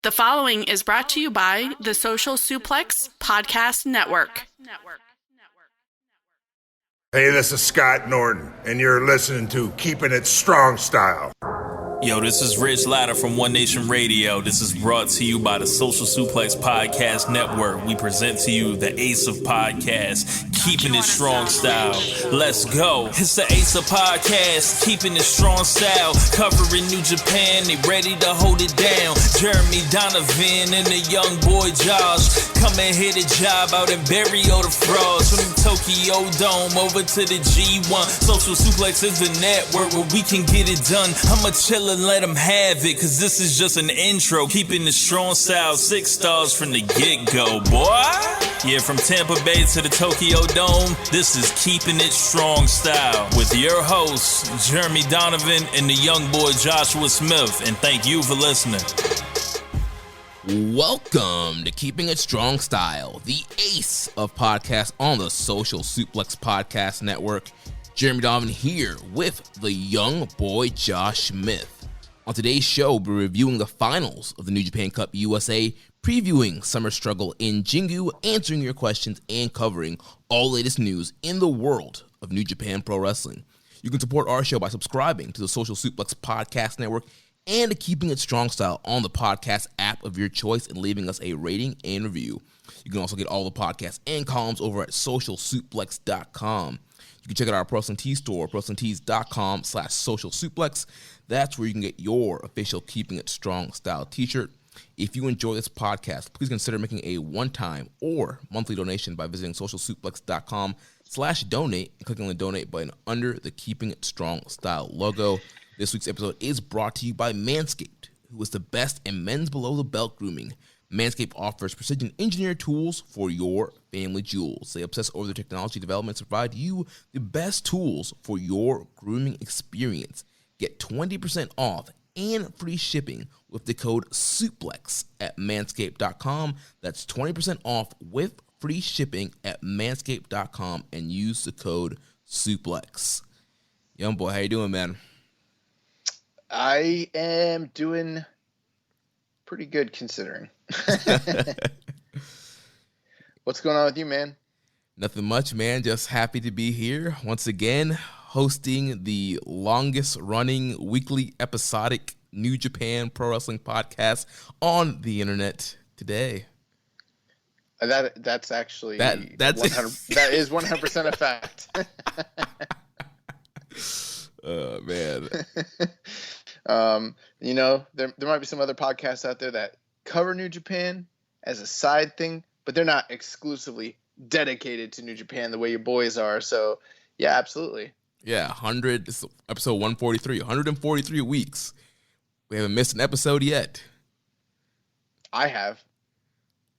The following is brought to you by the Social Suplex Podcast Network. Hey, this is Scott Norton, and you're listening to Keepin It Strong Style. Yo, this is Rich Latta from One Nation Radio. This is brought to you by the Social Suplex Podcast Network. We present to you the Ace of Podcasts, Keepin It Strong Style. Let's go. It's the Ace of Podcasts, Keepin It Strong Style. Covering New Japan, they ready to hold it down. Jeremy, Donovan, and the young boy Josh. Come and hit a job out and bury all the frauds. From the Tokyo Dome over to the G1. Social Suplex is the network where we can get it done. I'ma chill and let them have it, cause this is just an intro. Keeping the strong style, 6 stars from the get-go, boy. Yeah, from Tampa Bay to the Tokyo Dome, this is Keeping It Strong Style with your hosts, Jeremy Donovan and the young boy Joshua Smith. And thank you for listening. Welcome to Keeping It Strong Style, the ace of podcasts on the Social Suplex Podcast Network. Jeremy Donovan here with the young boy Josh Smith. On today's show, we'll be reviewing the finals of the New Japan Cup USA, previewing Summer Struggle in Jingu, answering your questions, and covering all the latest news in the world of New Japan Pro Wrestling. You can support our show by subscribing to the Social Suplex Podcast Network and Keeping It Strong Style on the podcast app of your choice and leaving us a rating and review. You can also get all the podcasts and columns over at socialsuplex.com. You can check out our Pro Wrestling Tee store, ProWrestlingTees.com/socialsuplex. That's where you can get your official Keeping It Strong Style t-shirt. If you enjoy this podcast, please consider making a one-time or monthly donation by visiting socialsuplex.com/donate and clicking on the donate button under the Keeping It Strong Style logo. This week's episode is brought to you by Manscaped, who is the best in men's below-the-belt grooming. Manscaped offers precision-engineered tools for your family jewels. They obsess over their technology developments to provide you the best tools for your grooming experience. Get 20% off and free shipping with the code SUPLEX at manscaped.com. That's 20% off with free shipping at manscaped.com and use the code SUPLEX. Young boy, how you doing, man? I am doing pretty good considering. What's going on with you, man? Nothing much, man. Just happy to be here once again, hosting the longest running weekly episodic New Japan Pro Wrestling podcast on the internet today. That's actually that's 100%, that is 100% a fact. Oh man. There might be some other podcasts out there that cover New Japan as a side thing, but they're not exclusively dedicated to New Japan the way your boys are. So, yeah, absolutely. Yeah, this is episode 143, 143 weeks. We haven't missed an episode yet. I have.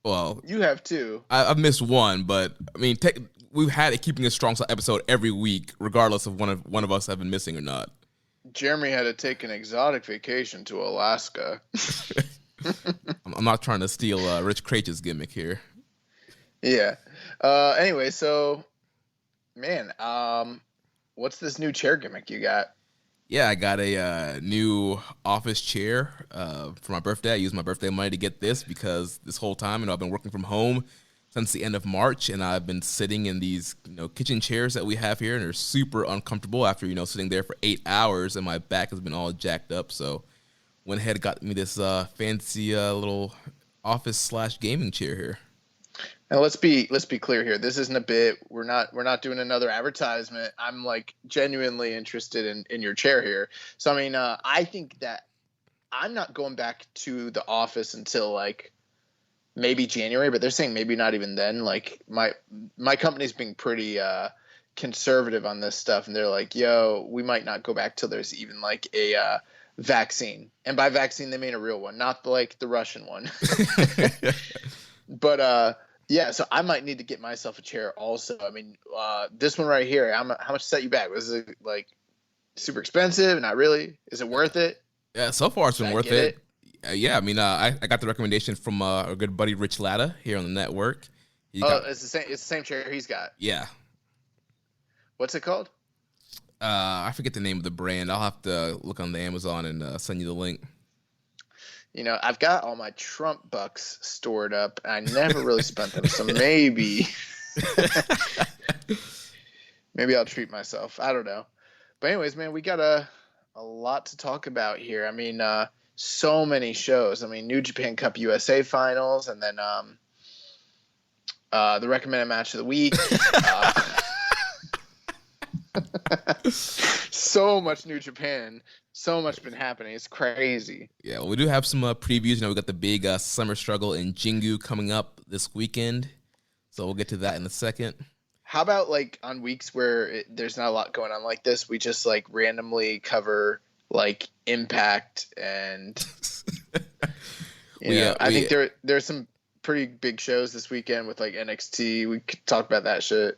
Well, you have too. I've missed one, but I mean, we've had a Keeping It Strong episode every week, regardless of one of us have been missing or not. Jeremy had to take an exotic vacation to Alaska. I'm not trying to steal Rich Craig's gimmick here. Yeah. Anyway, so, man, what's this new chair gimmick you got? Yeah, I got a new office chair for my birthday. I used my birthday money to get this because this whole time, I've been working from home since the end of March, and I've been sitting in these, kitchen chairs that we have here, and they're super uncomfortable after, sitting there for 8 hours, and my back has been all jacked up. So went ahead and got me this fancy little office/gaming chair here. And let's be clear here. This isn't a bit. We're not doing another advertisement. I'm genuinely interested in your chair here. So I mean, I think that I'm not going back to the office until maybe January, but they're saying maybe not even then. My company's being pretty conservative on this stuff, and they're like, "Yo, we might not go back till there's even a vaccine." And by vaccine, they mean a real one, not the Russian one. But yeah, so I might need to get myself a chair also. I mean, this one right here, how much set you back? Was it super expensive? Not really. Is it worth it? Yeah, so far it's been worth it. Yeah, I mean, I got the recommendation from our good buddy Rich Latta here on the network. It's the same chair he's got. Yeah. What's it called? I forget the name of the brand. I'll have to look on the Amazon and send you the link. I've got all my Trump bucks stored up. I never really spent them, so maybe I'll treat myself. I don't know. But anyways, man, we got a lot to talk about here. I mean, so many shows. I mean, New Japan Cup USA finals, and then the recommended match of the week. So much New Japan. So much been happening. It's crazy. Yeah, well, we do have some previews. We got the big summer struggle in Jingu coming up this weekend. So we'll get to that in a second. How about like on weeks where there's not a lot going on like this, we just like randomly cover like Impact and I think there's some pretty big shows this weekend with like NXT. We could talk about that shit.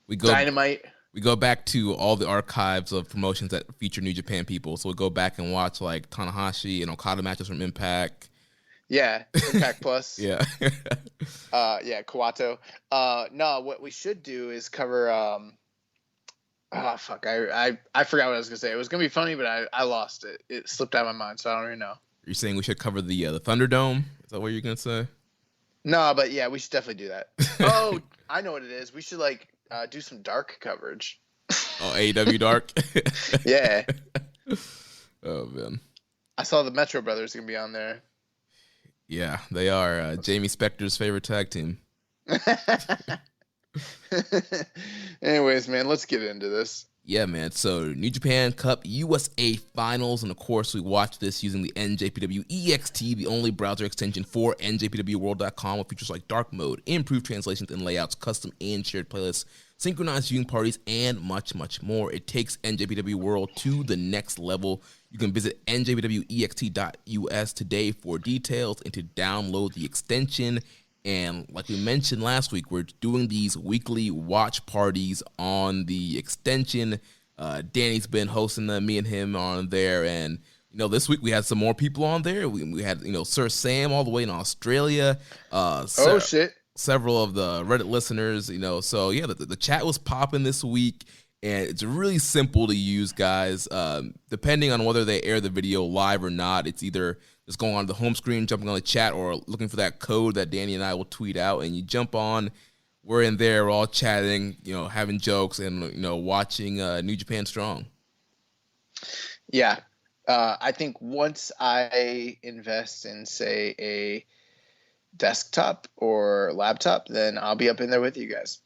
Dynamite. We go back to all the archives of promotions that feature New Japan people. So we go back and watch like Tanahashi and Okada matches from Impact. Yeah, Impact Plus. Yeah. Kawato. No, what we should do is cover I forgot what I was gonna say. It was gonna be funny, but I lost it. It slipped out of my mind, so I don't even know. You're saying we should cover the Thunderdome? Is that what you're gonna say? No, but yeah, we should definitely do that. Oh, I know what it is. We should like do some dark coverage. Oh, AEW Dark? Yeah. Oh, man. I saw the Metro Brothers going to be on there. Yeah, they are. Jamie Spector's favorite tag team. Anyways, man, let's get into this. Yeah, man. So, New Japan Cup USA Finals. And, of course, we watched this using the NJPW EXT, the only browser extension for NJPWWorld.com, with features like dark mode, improved translations and layouts, custom and shared playlists, synchronized viewing parties, and much, much more. It takes NJPW World to the next level. You can visit njpwext.us today for details and to download the extension. And like we mentioned last week, we're doing these weekly watch parties on the extension. Danny's been hosting them, me and him on there. And, this week we had some more people on there. We had, Sir Sam all the way in Australia. Shit. Several of the Reddit listeners, So, yeah, the chat was popping this week. And it's really simple to use, guys. Depending on whether they air the video live or not, it's either just going on the home screen, jumping on the chat, or looking for that code that Danny and I will tweet out. And you jump on. We're in there. We're all chatting, having jokes and, watching New Japan Strong. Yeah. I think once I invest in, say, a desktop or laptop, then I'll be up in there with you guys.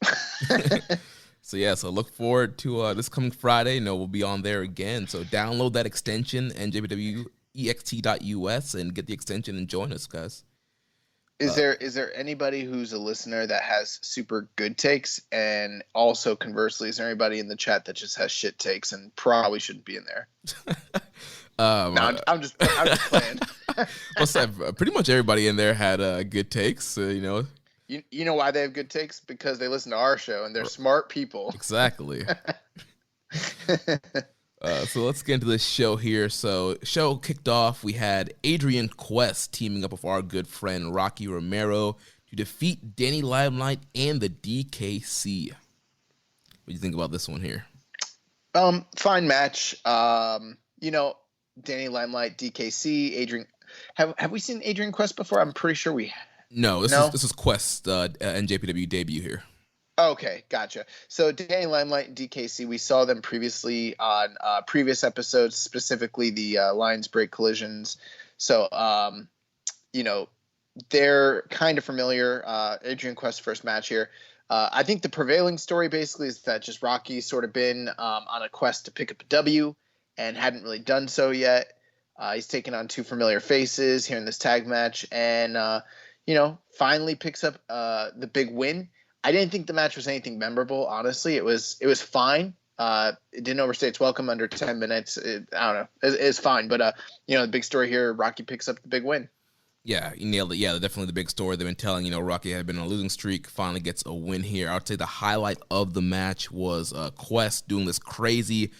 So look forward to this coming Friday. We'll be on there again. So download that extension, njpwext.us, and get the extension and join us, guys. Is there anybody who's a listener that has super good takes, and also conversely, is there anybody in the chat that just has shit takes and probably shouldn't be in there? I'm just playing. Pretty much everybody in there had good takes. You know why they have good takes? Because they listen to our show and they're smart people. Exactly. So let's get into this show here. So show kicked off. We had Adrian Quest teaming up with our good friend Rocky Romero to defeat Danny Limelight and the DKC. What do you think about this one here? Fine match. Danny Limelight, DKC, Adrian. Have we seen Adrian Quest before? I'm pretty sure we have. No, this is Quest NJPW debut here. Okay, gotcha. So Danny Limelight and DKC, we saw them previously on previous episodes, specifically the Lions Break Collisions. So, they're kind of familiar. Adrian Quest's first match here. I think the prevailing story basically is that just Rocky's sort of been on a quest to pick up a W and hadn't really done so yet. He's taken on two familiar faces here in this tag match and, finally picks up the big win. I didn't think the match was anything memorable, honestly. It was fine. It didn't overstay its welcome under 10 minutes. I don't know. It's fine. But, the big story here, Rocky picks up the big win. Yeah, you nailed it. Yeah, definitely the big story they've been telling. Rocky had been on a losing streak, finally gets a win here. I would say the highlight of the match was Quest doing this crazy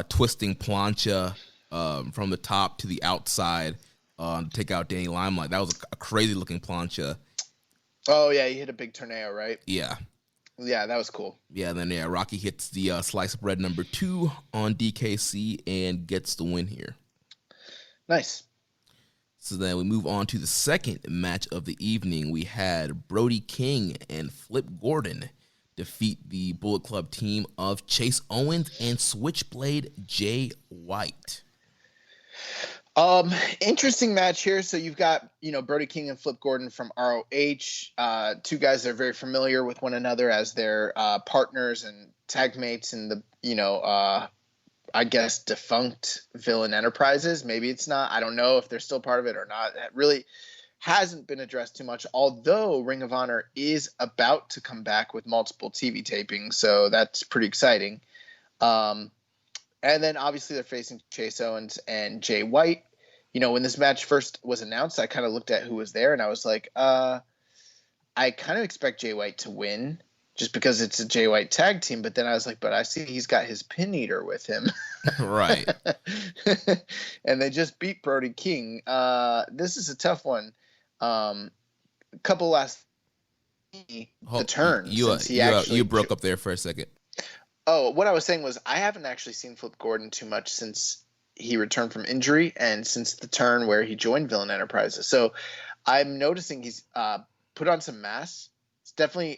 twisting plancha from the top to the outside to take out Danny Limelight. That was a crazy-looking plancha. Oh, yeah, he hit a big tornado, right? Yeah. Yeah, that was cool. Yeah, then Rocky hits the slice of bread number 2 on DKC and gets the win here. Nice. So then we move on to the second match of the evening. We had Brody King and Flip Gordon defeat the Bullet Club team of Chase Owens and Switchblade Jay White. Interesting match here. So you've got, Brody King and Flip Gordon from ROH, two guys that are very familiar with one another as their partners and tag mates in the, I guess, defunct Villain Enterprises. Maybe it's not. I don't know if they're still part of it or not. That really hasn't been addressed too much, although Ring of Honor is about to come back with multiple TV tapings, so that's pretty exciting. And then obviously they're facing Chase Owens and Jay White. When this match first was announced, I kind of looked at who was there and I was like, I kind of expect Jay White to win just because it's a Jay White tag team. But then I was like, but I see he's got his pin eater with him. Right. And they just beat Brody King. This is a tough one. Couple last the turn. You broke up there for a second. Oh, what I was saying was I haven't actually seen Flip Gordon too much since he returned from injury and since the turn where he joined Villain Enterprises. So I'm noticing he's put on some mass. He's definitely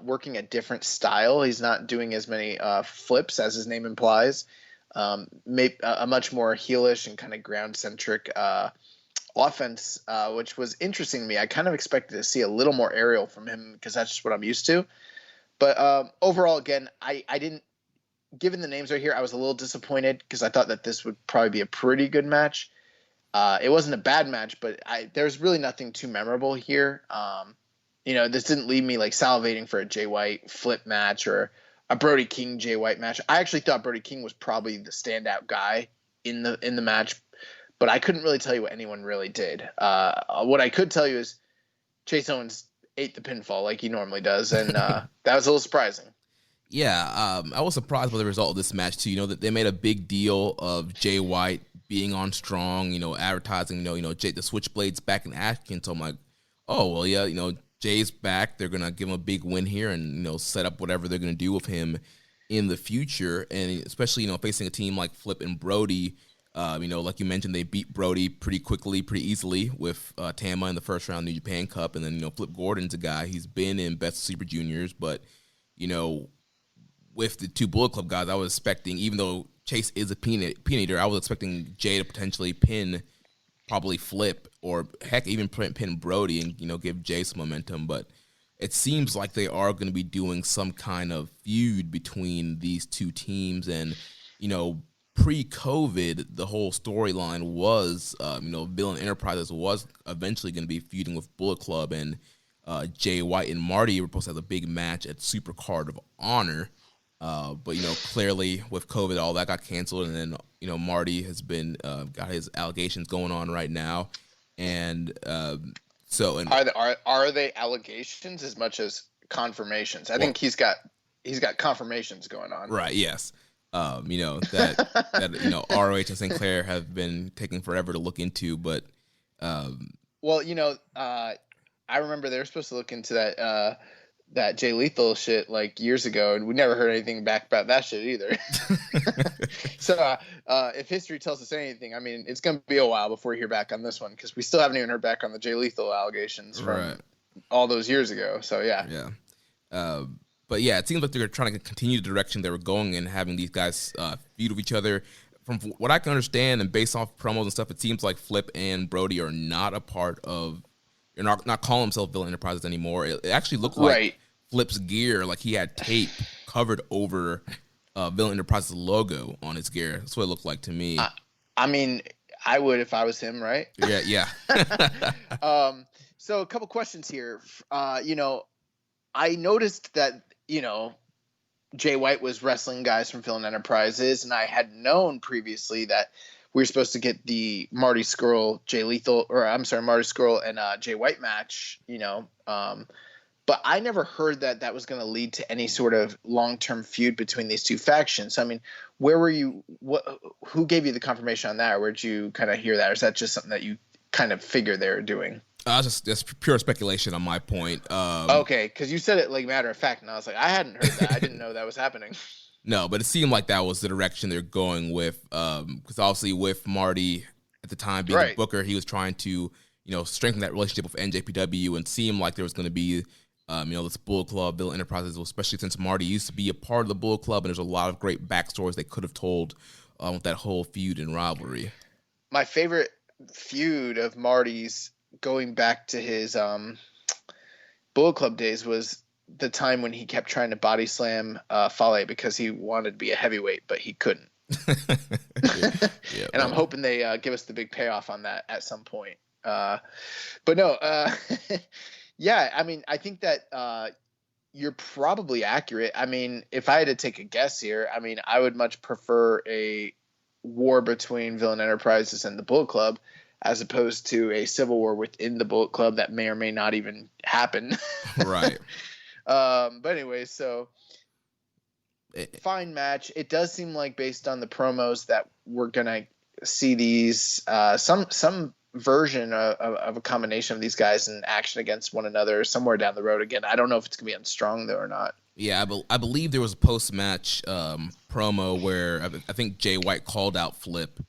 working a different style. He's not doing as many flips as his name implies. Maybe a much more heelish and kind of ground-centric offense, which was interesting to me. I kind of expected to see a little more aerial from him because that's just what I'm used to. But overall, again, I didn't, given the names right here, I was a little disappointed because I thought that this would probably be a pretty good match. It wasn't a bad match, but there's really nothing too memorable here. This didn't leave me like salivating for a Jay White flip match or a Brody King Jay White match. I actually thought Brody King was probably the standout guy in the match, but I couldn't really tell you what anyone really did. What I could tell you is Chase Owens ate the pinfall like he normally does, and that was a little surprising. Yeah, I was surprised by the result of this match too. That they made a big deal of Jay White being on Strong, advertising, Jay, the Switchblades back in action. So I'm like, oh well, yeah, Jay's back. They're gonna give him a big win here, and set up whatever they're gonna do with him in the future, and especially facing a team like Flip and Brody. Like you mentioned, they beat Brody pretty quickly, pretty easily with Tama in the first round New Japan Cup, and then Flip Gordon's a guy. He's been in Best of Super Juniors, but with the two Bullet Club guys, I was expecting, even though Chase is a pin eater, I was expecting Jay to potentially pin probably Flip or heck even pin Brody and give Jay some momentum. But it seems like they are going to be doing some kind of feud between these two teams. And pre-COVID, the whole storyline was Villain Enterprises was eventually going to be feuding with Bullet Club, and Jay White and Marty were supposed to have a big match at Super Card of Honor. But clearly with COVID, all that got canceled, and then Marty has been got his allegations going on right now, and are they allegations as much as confirmations? I think he's got confirmations going on. Right. Yes. That ROH and Sinclair have been taking forever to look into, but I remember they were supposed to look into that Jay Lethal shit like years ago, and we never heard anything back about that shit either. So if history tells us anything, I mean, it's going to be a while before we hear back on this one, because we still haven't even heard back on the Jay Lethal allegations from all those years ago. So yeah. But yeah, it seems like they're trying to continue the direction they were going and having these guys feud with each other. From what I can understand and based off promos and stuff, it seems like Flip and Brody are not a part of, you're not calling themselves Villain Enterprises anymore. It actually looked like Flip's gear, like he had tape covered over Villain Enterprises logo on his gear. That's what it looked like to me. I mean, I would if I was him, right? Yeah. So a couple questions here. I noticed that, Jay White was wrestling guys from Villain Enterprises, and I had known previously that we were supposed to get the Marty Scurll and Jay White match, but I never heard that was going to lead to any sort of long-term feud between these two factions. I mean, where were you? Who gave you the confirmation on that, or where'd you kind of hear that, or is that just something that you kind of figure they were doing? That's pure speculation on my point. Okay, because you said it like matter of fact, and I was like, I hadn't heard that. I didn't know that was happening. No, but it seemed like that was the direction they're going with. Because obviously with Marty, the time being Right. a booker, he was trying to, strengthen that relationship with NJPW and seem like there was going to be, this Bullet Club, Bill Enterprises, especially since Marty used to be a part of the Bullet Club, and there's a lot of great backstories they could have told with that whole feud and rivalry. My favorite feud of Marty's, going back to his Bullet Club days, was the time when he kept trying to body slam Fale because he wanted to be a heavyweight, but he couldn't. And I'm hoping they give us the big payoff on that at some point. But no, yeah, I mean, I think that you're probably accurate. I mean, if I had to take a guess here, I mean, I would much prefer a war between Villain Enterprises and the Bullet Club as opposed to a civil war within the Bullet Club that may or may not even happen. Right. But anyway, so fine match. It does seem like, based on the promos, that we're gonna see these some version of a combination of these guys in action against one another somewhere down the road again. I don't know if it's gonna be on Strong though or not. Yeah, I believe there was a post-match promo where I think Jay White called out Flip.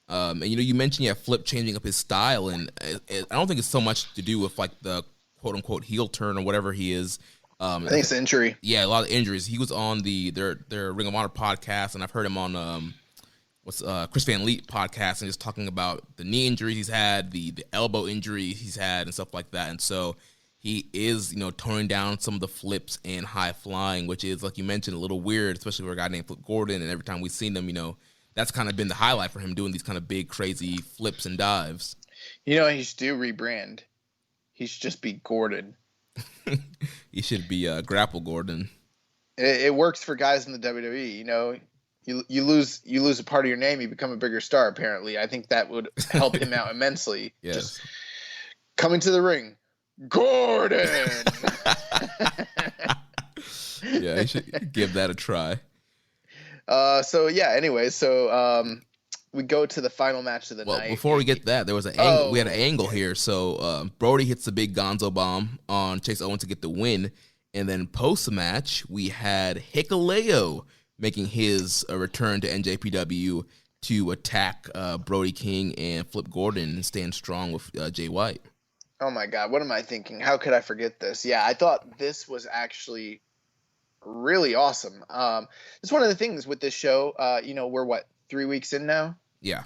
And you mentioned Flip changing up his style, and I don't think it's so much to do with like the quote-unquote heel turn or whatever he is. I think it's injury. Yeah, a lot of injuries. He was on their Ring of Honor podcast, and I've heard him on Chris Van Leet podcast, and just talking about the knee injuries he's had, the elbow injuries he's had, and stuff like that. And so he is, toning down some of the flips and high flying, which is, like you mentioned, a little weird, especially for a guy named Flip Gordon. And every time we've seen him, that's kind of been the highlight for him, doing these kind of big, crazy flips and dives. He should do rebrand. He should just be Gordon. He should be Grapple Gordon. It works for guys in the WWE. You lose a part of your name, you become a bigger star. Apparently, I think that would help him out immensely. Yes. Just coming to the ring, Gordon. Yeah, you should give that a try. We go to the final match of the night. Well, before we get that, there was we had an angle here. So Brody hits the big Gonzo bomb on Chase Owens to get the win, and then post match we had Hikuleo making his return to NJPW to attack Brody King and Flip Gordon and stand strong with Jay White. Oh my God, what am I thinking? How could I forget this? Yeah, I thought this was actually really awesome. It's one of the things with this show. We're 3 weeks in now? Yeah.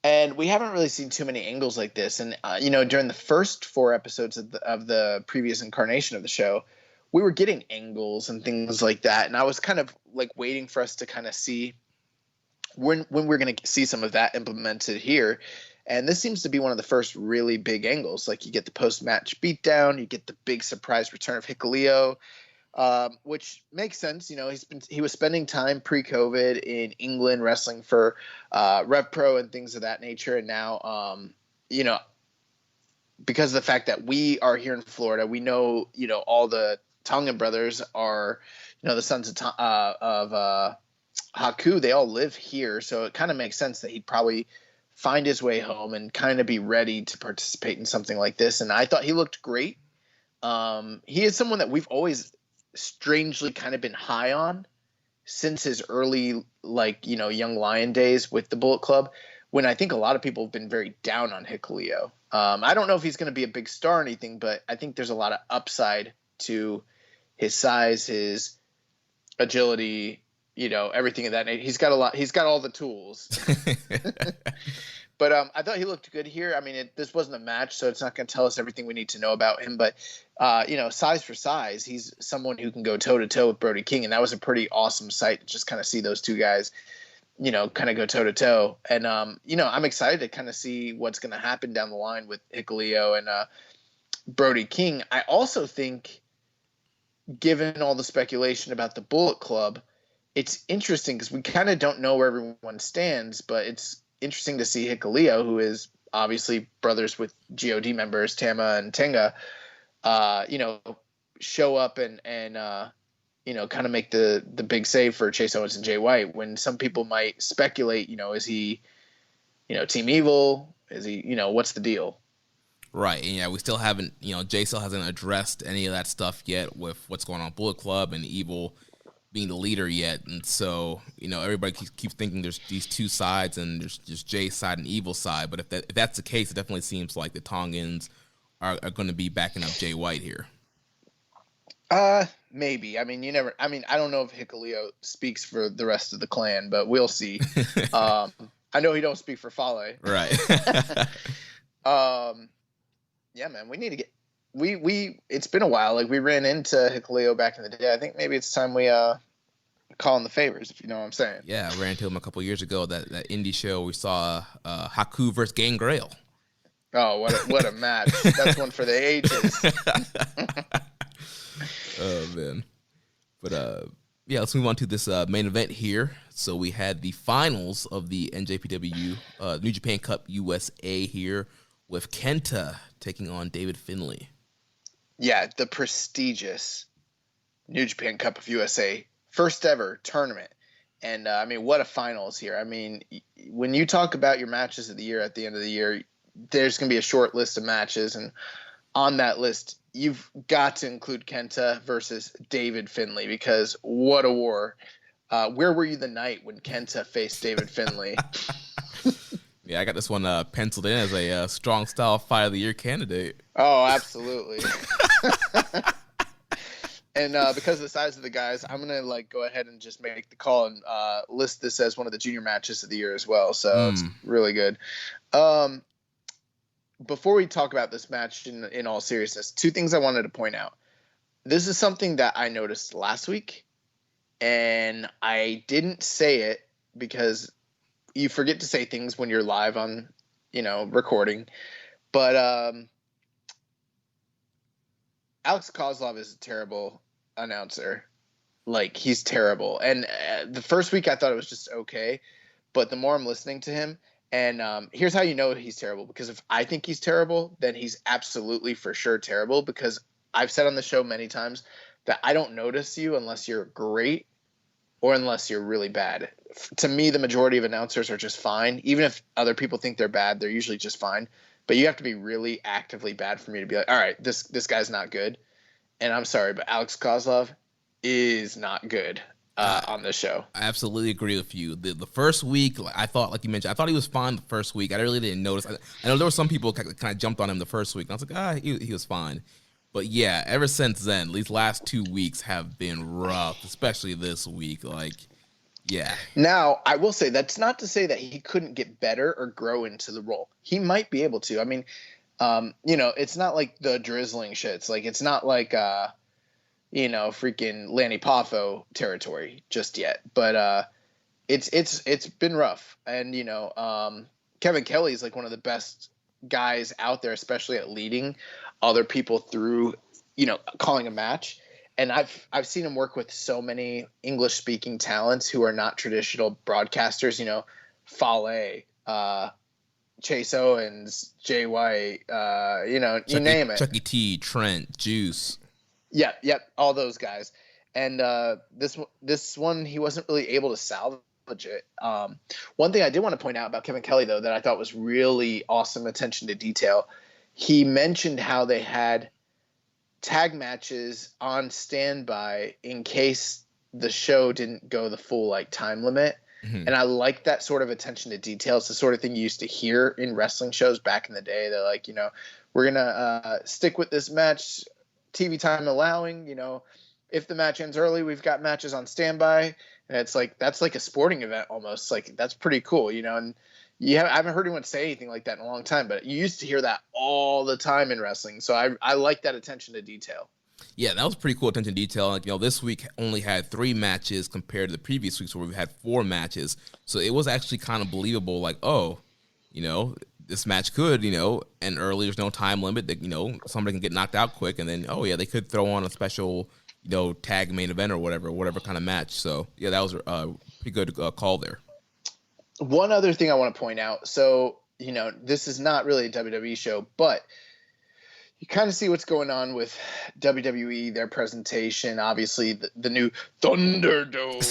And we haven't really seen too many angles like this. And, during the first 4 episodes of the previous incarnation of the show, we were getting angles and things like that. And I was kind of like waiting for us to kind of see when we're going to see some of that implemented here. And this seems to be one of the first really big angles. Like, you get the post-match beatdown, you get the big surprise return of Hikuleo, which makes sense. He was spending time pre-COVID in England wrestling for Rev Pro and things of that nature. And now, because of the fact that we are here in Florida, we know, all the Tongan brothers are, the sons of Haku. They all live here. So it kind of makes sense that he'd probably find his way home and kind of be ready to participate in something like this. And I thought he looked great. He is someone that we've always strangely kind of been high on since his early, Young Lion days with the Bullet Club, when I think a lot of people have been very down on Hikuleo. I don't know if he's going to be a big star or anything, but I think there's a lot of upside to his size, his agility, everything of that nature. He's got all the tools. But I thought he looked good here. I mean, this wasn't a match, so it's not going to tell us everything we need to know about him. But, size for size, he's someone who can go toe-to-toe with Brody King. And that was a pretty awesome sight to just kind of see those two guys, kind of go toe-to-toe. And, I'm excited to kind of see what's going to happen down the line with Hikuleo and Brody King. I also think, given all the speculation about the Bullet Club, it's interesting because we kind of don't know where everyone stands, but it's interesting to see Hikuleo, who is obviously brothers with GOD members Tama and Tenga, show up and kind of make the big save for Chase Owens and Jay White, when some people might speculate, is he, Team Evil? Is he, what's the deal? Right. And yeah, we still haven't, Jay still hasn't addressed any of that stuff yet with what's going on Bullet Club and Evil being the leader yet, and so everybody keeps thinking there's these two sides and there's just Jay's side and Evil's side. But if that's the case, it definitely seems like the Tongans are going to be backing up Jay White here. Maybe. I mean, I don't know if Hikuleo speaks for the rest of the clan, but we'll see. I know he don't speak for Fale. Right. Yeah, man, we need to get. It's been a while. Like, we ran into Hikuleo back in the day. I think maybe it's time we call in the favors, if you know what I'm saying. Yeah, I ran into him a couple years ago. That indie show we saw, Haku versus Gangrel. Oh, what a match! That's one for the ages. Oh man, but yeah, let's move on to this main event here. So we had the finals of the NJPW New Japan Cup USA here with Kenta taking on David Finlay. Yeah, the prestigious New Japan Cup of USA, first ever tournament. And I mean, what a finals here. I mean, when you talk about your matches of the year at the end of the year, there's going to be a short list of matches. And on that list, you've got to include Kenta versus David Finlay, because what a war. Where were you the night when Kenta faced David Finlay? Yeah, I got this one penciled in as a strong style fight of the year candidate. Oh, absolutely. And because of the size of the guys, I'm going to go ahead and just make the call and list this as one of the junior matches of the year as well. So it's really good. Before we talk about this match in all seriousness, two things I wanted to point out. This is something that I noticed last week, and I didn't say it because you forget to say things when you're live on, recording. But Alex Kozlov is a terrible announcer. He's terrible. And the first week I thought it was just okay, but the more I'm listening to him, and here's how you know he's terrible, because if I think he's terrible, then he's absolutely for sure terrible, because I've said on the show many times that I don't notice you unless you're great or unless you're really bad. To me, the majority of announcers are just fine. Even if other people think they're bad, they're usually just fine. But you have to be really actively bad for me to be like, all right, this guy's not good. And I'm sorry, but Alex Kozlov is not good on this show. I absolutely agree with you. The first week, I thought, like you mentioned, I thought he was fine the first week. I really didn't notice. I know there were some people kind of jumped on him the first week. And I was like, he was fine. But yeah, ever since then, these last 2 weeks have been rough, especially this week. Yeah. Now, I will say that's not to say that he couldn't get better or grow into the role. He might be able to. I mean, it's not like the drizzling shits. It's not like, freaking Lanny Poffo territory just yet. But it's been rough. And, Kevin Kelly is one of the best guys out there, especially at leading other people through, calling a match. And I've seen him work with so many English speaking talents who are not traditional broadcasters, Fale, Chase Owens, Jay White, you name it. Chucky T, Trent, Juice. Yep, all those guys. And this one, he wasn't really able to salvage it. One thing I did want to point out about Kevin Kelly, though, that I thought was really awesome attention to detail, he mentioned how they had tag matches on standby in case the show didn't go the full time limit. Mm-hmm. And I like that sort of attention to detail. It's the sort of thing you used to hear in wrestling shows back in the day. They're like, we're going to stick with this match, TV time allowing, if the match ends early, we've got matches on standby. And it's that's like a sporting event almost. That's pretty cool, and I haven't heard anyone say anything like that in a long time, but you used to hear that all the time in wrestling. So I like that attention to detail. Yeah, that was pretty cool attention to detail. This week only had 3 matches compared to the previous weeks where we've had 4 matches. So it was actually kind of believable, this match could, and early, there's no time limit that, somebody can get knocked out quick. And then, they could throw on a special, tag main event or whatever kind of match. So, yeah, that was a pretty good call there. One other thing I want to point out. So, this is not really a WWE show, but you kind of see what's going on with WWE, their presentation, obviously the new Thunderdome.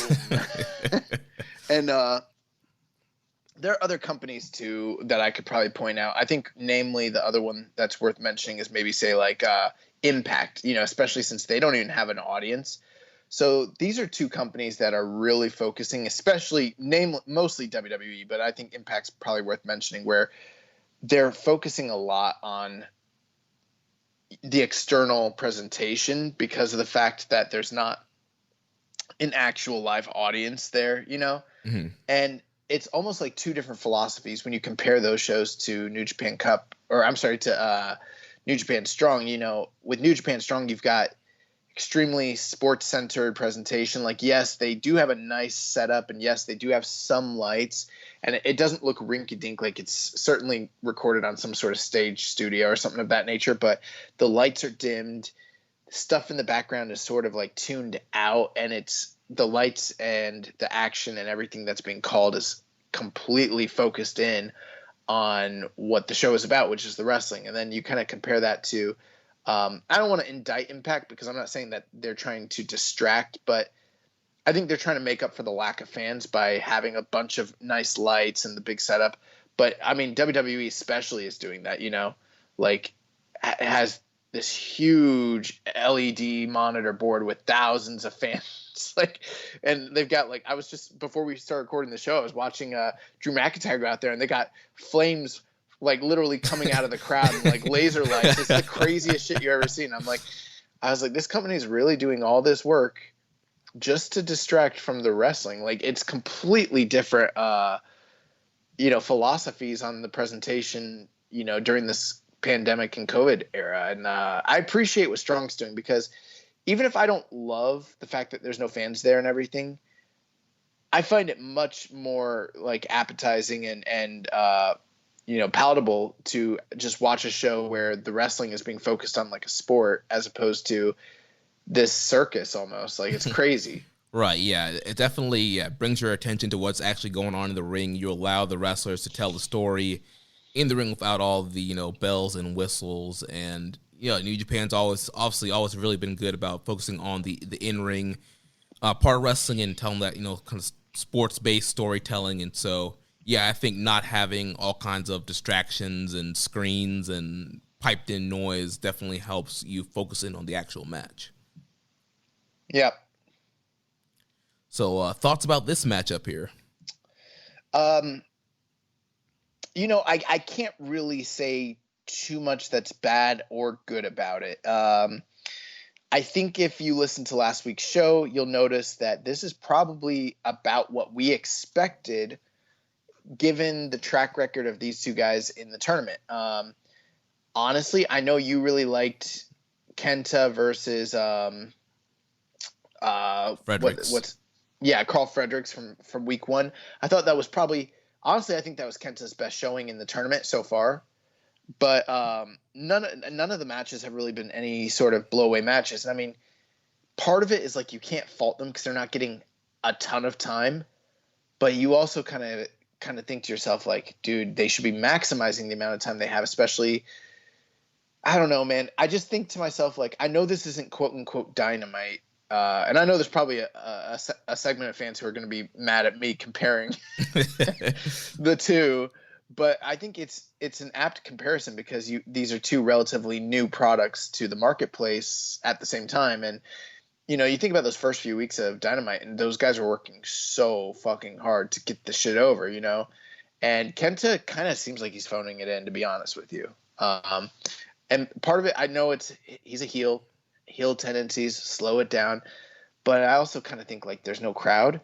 And there are other companies, too, that I could probably point out. I think, namely, the other one that's worth mentioning is maybe, say, Impact, especially since they don't even have an audience. So these are two companies that are really focusing, especially mostly WWE, but I think Impact's probably worth mentioning, where they're focusing a lot on the external presentation because of the fact that there's not an actual live audience there, Mm-hmm. And it's almost like two different philosophies when you compare those shows to New Japan Cup, or I'm sorry, to New Japan Strong. With New Japan Strong, you've got extremely sports-centered presentation. Like, yes, they do have a nice setup, and yes, they do have some lights, and it doesn't look rinky-dink. Like, it's certainly recorded on some sort of stage studio or something of that nature, but the lights are dimmed. Stuff in the background is sort of like tuned out, and it's the lights and the action and everything that's being called is completely focused in on what the show is about, which is the wrestling. And then you kind of compare that to I don't want to indict Impact because I'm not saying that they're trying to distract, but I think they're trying to make up for the lack of fans by having a bunch of nice lights and the big setup. But I mean, WWE especially is doing that, like it has this huge LED monitor board with thousands of fans. And they've got I was just, before we started recording the show, I was watching Drew McIntyre go out there, and they got flames literally coming out of the crowd and laser lights. It's the craziest shit you've ever seen. I was like, this company is really doing all this work just to distract from the wrestling. It's completely different, philosophies on the presentation, during this pandemic and COVID era. And I appreciate what Strong's doing, because even if I don't love the fact that there's no fans there and everything, I find it much more appetizing and palatable to just watch a show where the wrestling is being focused on a sport as opposed to this circus almost. It's crazy. Right, yeah. It definitely brings your attention to what's actually going on in the ring. You allow the wrestlers to tell the story in the ring without all the, bells and whistles. And, New Japan's always really been good about focusing on the in-ring part of wrestling and telling that, kind of sports-based storytelling. And so, yeah, I think not having all kinds of distractions and screens and piped-in noise definitely helps you focus in on the actual match. Yep. So, thoughts about this matchup here? I can't really say too much that's bad or good about it. I think if you listen to last week's show, you'll notice that this is probably about what we expected, given the track record of these two guys in the tournament. Honestly, I know you really liked Kenta versus Fredericks. Carl Fredericks from week one. I thought that was probably, honestly, I think that was Kenta's best showing in the tournament so far. But none of the matches have really been any sort of blow-away matches. And I mean, part of it is you can't fault them because they're not getting a ton of time. But you also kind of think to yourself, dude, they should be maximizing the amount of time they have, especially, I don't know, man. I just think to myself, I know this isn't quote-unquote Dynamite. And I know there's probably a segment of fans who are going to be mad at me comparing the two. But I think it's an apt comparison because these are two relatively new products to the marketplace at the same time. And, you think about those first few weeks of Dynamite, and those guys were working so fucking hard to get the shit over, And Kenta kind of seems like he's phoning it in, to be honest with you. And part of it, I know he's a heel tendencies, slow it down. But I also kind of think there's no crowd.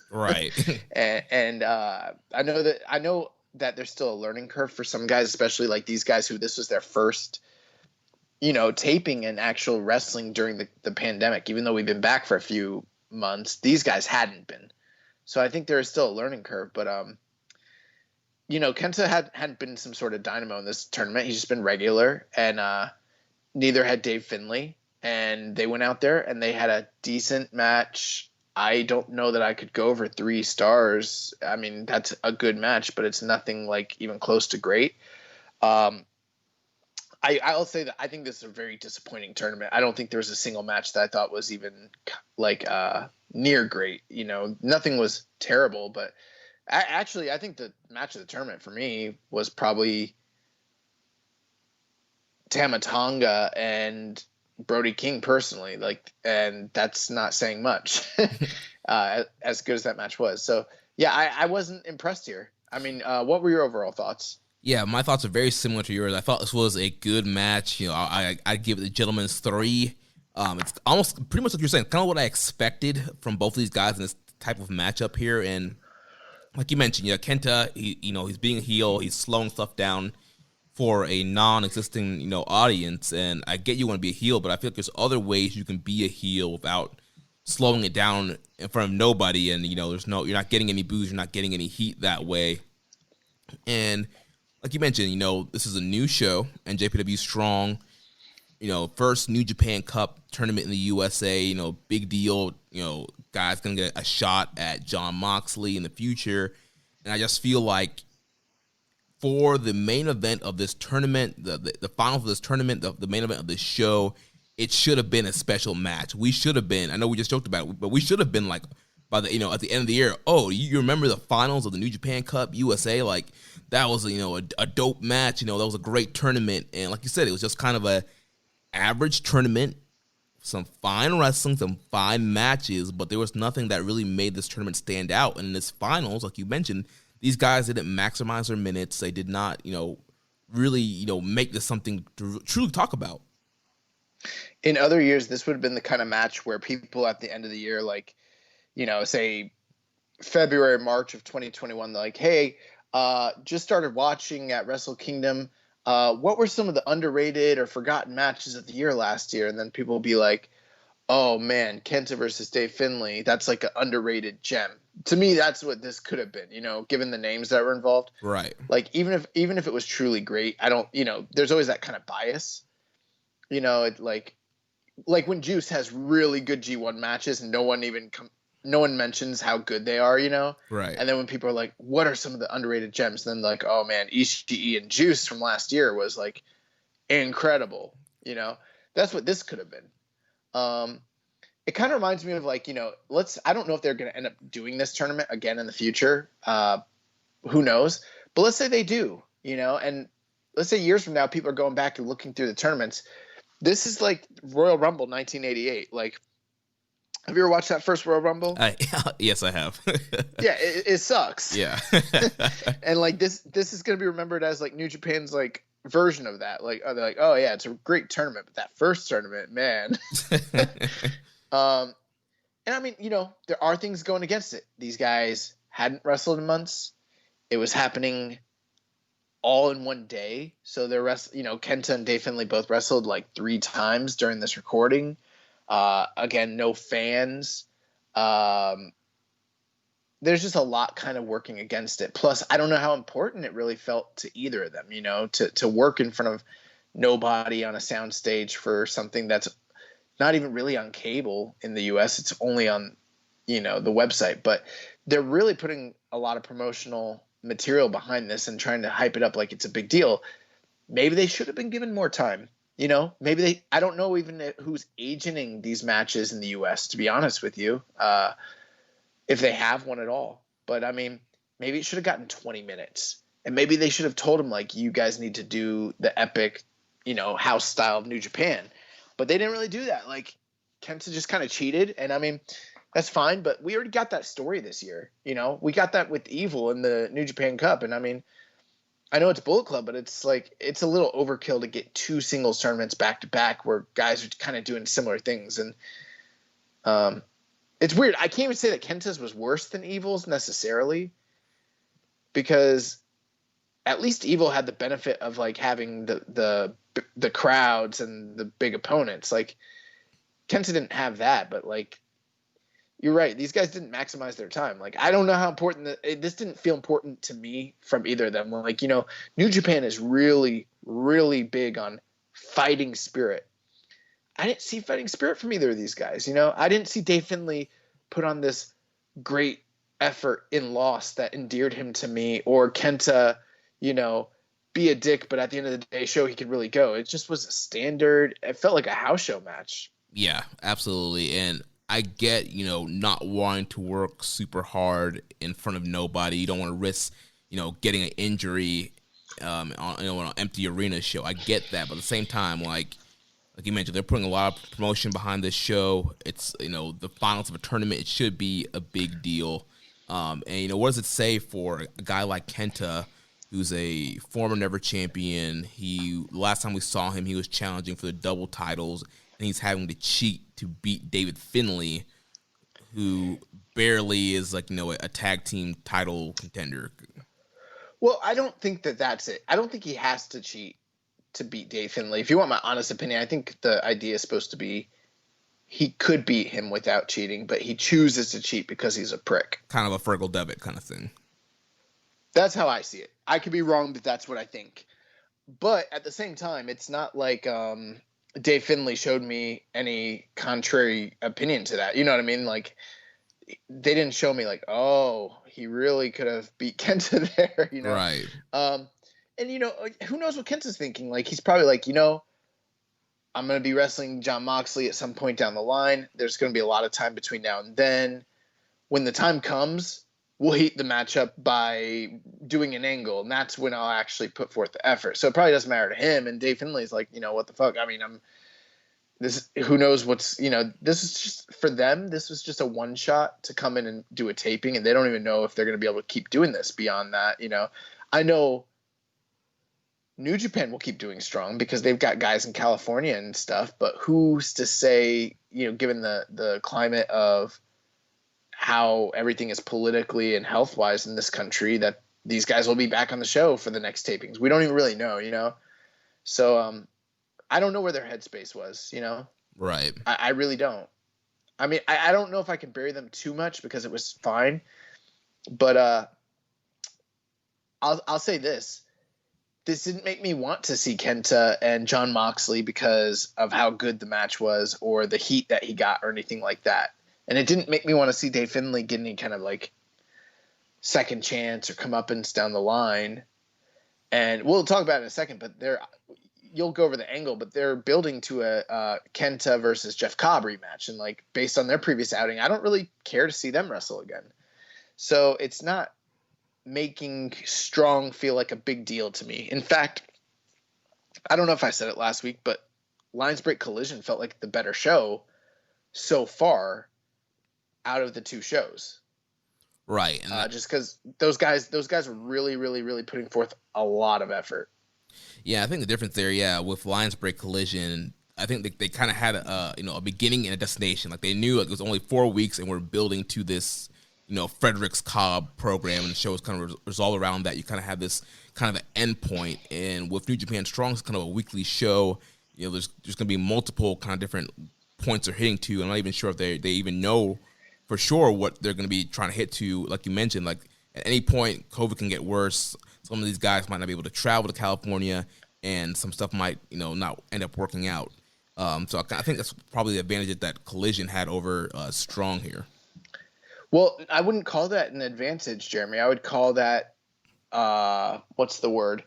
Right. and I know that there's still a learning curve for some guys, especially these guys who this was their first, taping and actual wrestling during the pandemic. Even though we've been back for a few months, these guys hadn't been. So I think there is still a learning curve. But Kenta hadn't been some sort of dynamo in this tournament. He's just been regular, and neither had Dave Finlay. And they went out there and they had a decent match. I don't know that I could go over 3 stars. I mean, that's a good match, but it's nothing even close to great. I'll say that I think this is a very disappointing tournament. I don't think there was a single match that I thought was even near great. Nothing was terrible, but I think the match of the tournament for me was probably Tama Tonga and Brody King personally, like, and that's not saying much. As good as that match was. So yeah, I wasn't impressed here. I mean, what were your overall thoughts? Yeah, my thoughts are very similar to yours. I thought this was a good match. You know, I'd give the gentleman's 3. It's almost pretty much what you're saying, kind of what I expected from both of these guys in this type of matchup here. And like you mentioned, Kenta, he's being a heel, he's slowing stuff down for a non-existing, audience. And I get you want to be a heel, but I feel like there's other ways you can be a heel without slowing it down in front of nobody. And you're not getting any boos, you're not getting any heat that way. And like you mentioned, this is a new show, NJPW Strong, first New Japan Cup tournament in the USA, big deal, guys going to get a shot at Jon Moxley in the future. And I just feel like for the main event of this tournament, the finals of this tournament, the main event of this show, it should have been a special match. We should have been, I know we just joked about it, but we should have been like, by the at the end of the year, oh, you remember the finals of the New Japan Cup USA? Like, that was a dope match. That was a great tournament. And like you said, it was just kind of a average tournament, some fine wrestling, some fine matches, but there was nothing that really made this tournament stand out. And in this finals, like you mentioned, these guys didn't maximize their minutes. They did not, really, make this something to truly talk about. In other years, this would have been the kind of match where people at the end of the year, like, say February, March of 2021, they're like, hey, just started watching at Wrestle Kingdom. What were some of the underrated or forgotten matches of the year last year? And then people will be like, oh man, Kenta versus Dave Finlay. That's like an underrated gem. To me, that's what this could have been, given the names that were involved. Right. Like, even if it was truly great, I don't, there's always that kind of bias. It like when Juice has really good G1 matches and no one mentions how good they are, Right. And then when people are like, what are some of the underrated gems? Then like, oh man, Ishii and Juice from last year was like incredible. That's what this could have been. It kind of reminds me of like, I don't know if they're going to end up doing this tournament again in the future. Who knows? But let's say they do, and let's say years from now, people are going back and looking through the tournaments. This is like Royal Rumble 1988. Like, have you ever watched that first Royal Rumble? Yes, I have. Yeah, it sucks. Yeah. And like this is going to be remembered as like New Japan's like version of that. Like, they're like, oh yeah, it's a great tournament, but that first tournament, man. And I mean, there are things going against it. These guys hadn't wrestled in months. It was happening all in one day. So they're Kenta and Dave Finlay both wrestled like 3 times during this recording. Again, no fans. There's just a lot kind of working against it. Plus, I don't know how important it really felt to either of them, to work in front of nobody on a sound stage for something that's not even really on cable in the US. It's only on, the website, but they're really putting a lot of promotional material behind this and trying to hype it up like it's a big deal. Maybe they should have been given more time. Maybe I don't know even who's agenting these matches in the US, to be honest with you, if they have one at all. But I mean, maybe it should have gotten 20 minutes, and maybe they should have told them like, you guys need to do the epic, house style of New Japan, but they didn't really do that. Like, Kenta just kind of cheated. And I mean, that's fine, but we already got that story this year. We got that with Evil in the New Japan Cup. And I mean, I know it's Bullet Club, but it's like, it's a little overkill to get 2 singles tournaments back to back where guys are kind of doing similar things. And it's weird. I can't even say that Kenta's was worse than Evil's necessarily, because at least Evil had the benefit of like having the crowds and the big opponents. Like, Kenta didn't have that, but like, you're right. These guys didn't maximize their time. Like, I don't know how important this didn't feel important to me from either of them. Like, New Japan is really, really big on fighting spirit. I didn't see fighting spirit from either of these guys. I didn't see Dave Finlay put on this great effort in Lost that endeared him to me, or Kenta, be a dick, but at the end of the day, show he could really go. It just was a standard. It felt like a house show match. Yeah, absolutely. And I get, not wanting to work super hard in front of nobody. You don't want to risk, getting an injury on an empty arena show. I get that. But at the same time, like like you mentioned, they're putting a lot of promotion behind this show. It's, the finals of a tournament. It should be a big deal. And, what does it say for a guy like Kenta, who's a former Never champion? Last time we saw him, he was challenging for the double titles, and he's having to cheat to beat David Finlay, who barely is a tag team title contender. Well, I don't think that's it. I don't think he has to cheat to beat Dave Finlay. If you want my honest opinion, I think the idea is supposed to be he could beat him without cheating, but he chooses to cheat because he's a prick. Kind of a Fergal Devitt kind of thing. That's how I see it. I could be wrong, but that's what I think. But at the same time, it's not like Dave Finlay showed me any contrary opinion to that. You know what I mean? Like, they didn't show me like, oh, he really could have beat Kenta there, Right. And, who knows what Kenta's thinking? Like, he's probably like, I'm going to be wrestling Jon Moxley at some point down the line. There's going to be a lot of time between now and then. When the time comes, we'll heat the matchup by doing an angle, and that's when I'll actually put forth the effort. So it probably doesn't matter to him. And Dave Finlay's like, what the fuck? I mean, who knows what's, this is just for them. This was just a one shot to come in and do a taping, and they don't even know if they're going to be able to keep doing this beyond that. I know New Japan will keep doing strong because they've got guys in California and stuff, but who's to say, given the climate of how everything is politically and health wise in this country, that these guys will be back on the show for the next tapings. We don't even really know, So, I don't know where their headspace was, Right. I really don't. I mean, I don't know if I can bury them too much because it was fine, but I'll say this. This didn't make me want to see Kenta and Jon Moxley because of how good the match was or the heat that he got or anything like that. And it didn't make me want to see Dave Finlay get any kind of like second chance or comeuppance down the line. And we'll talk about it in a second, but you'll go over the angle, but they're building to a Kenta versus Jeff Cobb rematch. And like, based on their previous outing, I don't really care to see them wrestle again. So it's not making strong feel like a big deal to me. In fact, I don't know if I said it last week, but Lions Break Collision felt like the better show so far out of the two shows. Right. And just because those guys were really, really, really putting forth a lot of effort. Yeah, I think the difference there, with Lions Break Collision, I think they kind of had a beginning and a destination. Like, they knew it was only 4 weeks and we're building to this Fredericks Cobb program, and the show is kind of resolved around that. You kind of have this kind of an end point, and with New Japan Strong, it's kind of a weekly show. There's going to be multiple kind of different points they're hitting to. I'm not even sure if they even know for sure what they're going to be trying to hit to. Like you mentioned, like at any point, COVID can get worse. Some of these guys might not be able to travel to California, and some stuff might not end up working out. So I think that's probably the advantage that Collision had over Strong here. Well, I wouldn't call that an advantage, Jeremy. I would call that, what's the word?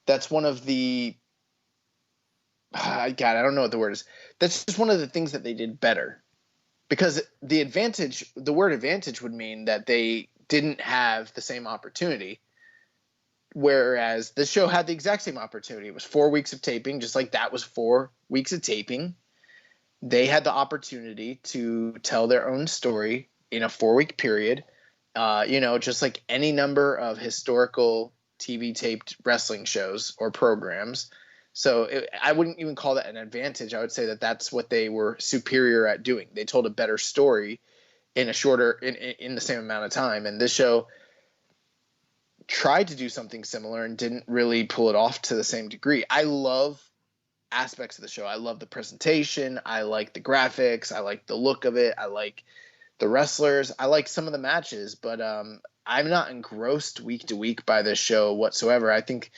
That's one of the, I don't know what the word is. That's just one of the things that they did better. Because the word advantage would mean that they didn't have the same opportunity. Whereas the show had the exact same opportunity. It was 4 weeks of taping, just like that was 4 weeks of taping. They had the opportunity to tell their own story in a 4-week period, just like any number of historical TV taped wrestling shows or programs. So I wouldn't even call that an advantage. I would say that that's what they were superior at doing. They told a better story in a shorter, in the same amount of time. And this show tried to do something similar and didn't really pull it off to the same degree. I love aspects of the show. I love the presentation. I like the graphics. I like the look of it. I like the wrestlers. I like some of the matches, but I'm not engrossed week to week by this show whatsoever. I think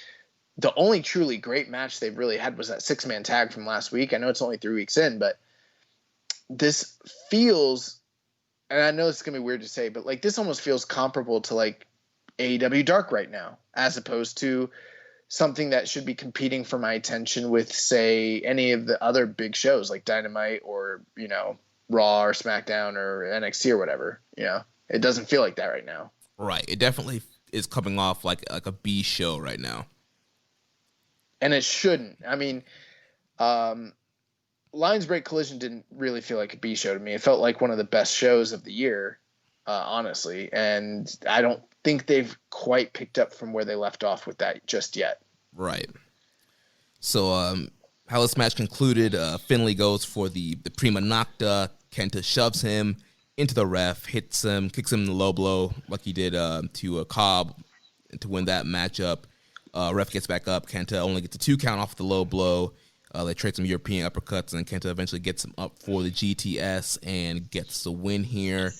the only truly great match they've really had was that 6-man tag from last week. I know it's only 3 weeks in, but this feels, and I know it's going to be weird to say, but like this almost feels comparable to like AEW Dark right now, as opposed to something that should be competing for my attention with, say, any of the other big shows like Dynamite or, Raw or SmackDown or NXT or whatever. It doesn't feel like that right now. Right. It definitely is coming off like a B show right now. And it shouldn't. I mean, Lions Break Collision didn't really feel like a B show to me. It felt like one of the best shows of the year, honestly. And I don't think they've quite picked up from where they left off with that just yet. Right. So how this match concluded, Finley goes for the Prima Nocta. Kenta shoves him into the ref, hits him, kicks him in the low blow like he did to Cobb to win that matchup. Ref gets back up. Kenta only gets a 2 count off the low blow. They trade some European uppercuts, and Kenta eventually gets him up for the GTS and gets the win here.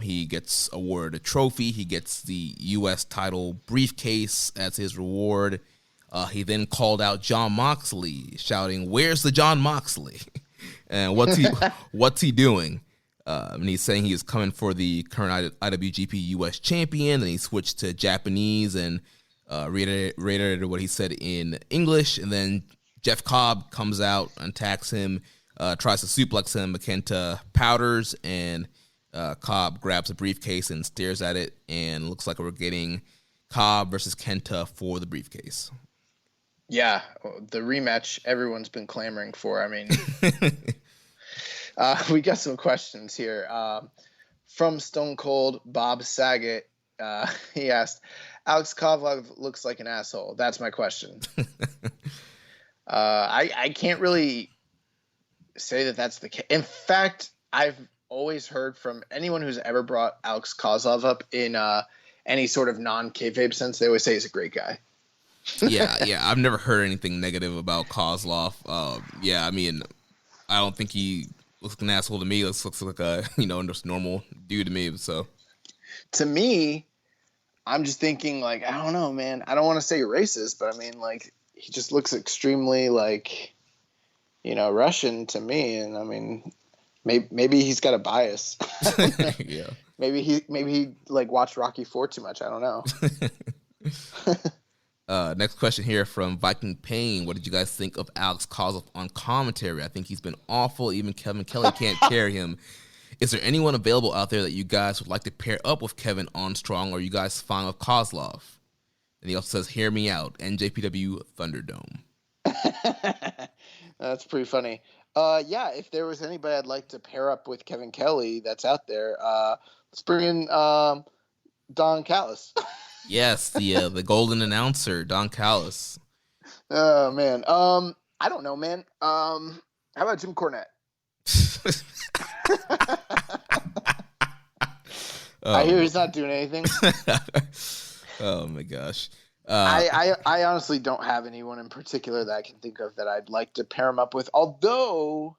He gets awarded a trophy. He gets the U.S. title briefcase as his reward. He then called out Jon Moxley, shouting, "Where's the Jon Moxley?" And what's he doing? And he's saying he is coming for the current IWGP US champion. Then he switched to Japanese and reiterated what he said in English. And then Jeff Cobb comes out and attacks him, tries to suplex him. Kenta powders, and Cobb grabs a briefcase and stares at it. And looks like we're getting Cobb versus Kenta for the briefcase. Yeah, the rematch everyone's been clamoring for. I mean, we got some questions here. From Stone Cold Bob Saget, he asked, Alex Kovalev looks like an asshole. That's my question. I can't really say that that's the case. In fact, I've always heard from anyone who's ever brought Alex Kovalev up in any sort of non-kayfabe sense, they always say he's a great guy. yeah, I've never heard anything negative about Kozlov. I mean, I don't think he looks like an asshole to me. This looks like a just normal dude to me. So, to me, I'm just thinking like, I don't know, man. I don't want to say racist, but I mean, like, he just looks extremely like, Russian to me. And I mean, maybe he's got a bias. Yeah. Maybe he like watched Rocky IV too much. I don't know. Next question here from Viking Payne. What did you guys think of Alex Kozlov on commentary? I think he's been awful. Even Kevin Kelly can't carry him. Is there anyone available out there that you guys would like to pair up with Kevin Armstrong, or are you guys fine with Kozlov? And he also says, hear me out, NJPW Thunderdome. That's pretty funny. Yeah, if there was anybody I'd like to pair up with Kevin Kelly that's out there, let's bring in Don Callis. Yes, the golden announcer, Don Callis. Oh, man. I don't know, man. How about Jim Cornette? I hear he's not doing anything. Oh, my gosh. I honestly don't have anyone in particular that I can think of that I'd like to pair him up with. Although,